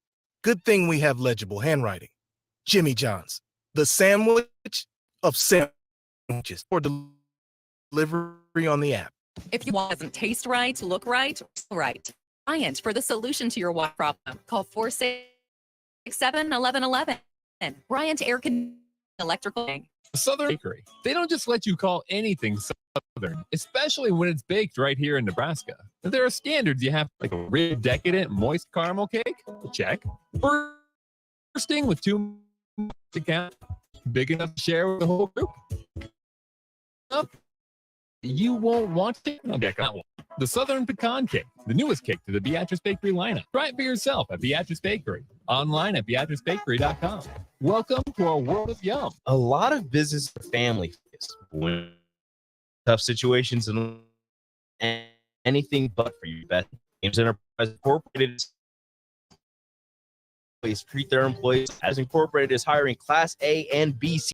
Good thing we have legible handwriting. Jimmy John's, the sandwich of sandwiches, for delivery on the app. If your water doesn't taste right, look right, or smell right, Bryant for the solution to your water problem. Call 467-1111. Bryant Air Conditioning Electrical. Southern Bakery. They don't just let you call anything Southern, especially when it's baked right here in Nebraska. There are standards you have, like a rich, decadent, moist caramel cake. Check. Bursting with too much to count. Big enough to share with the whole group. You won't want to check that one. The Southern Pecan Cake, the newest cake to the Beatrice Bakery lineup. Try it for yourself at Beatrice Bakery. Online at BeatriceBakery.com. Welcome to our world of yum. A lot of business family when tough situations and anything but for you. Beth James Enterprise Incorporated treat their employees as Incorporated is hiring Class A and B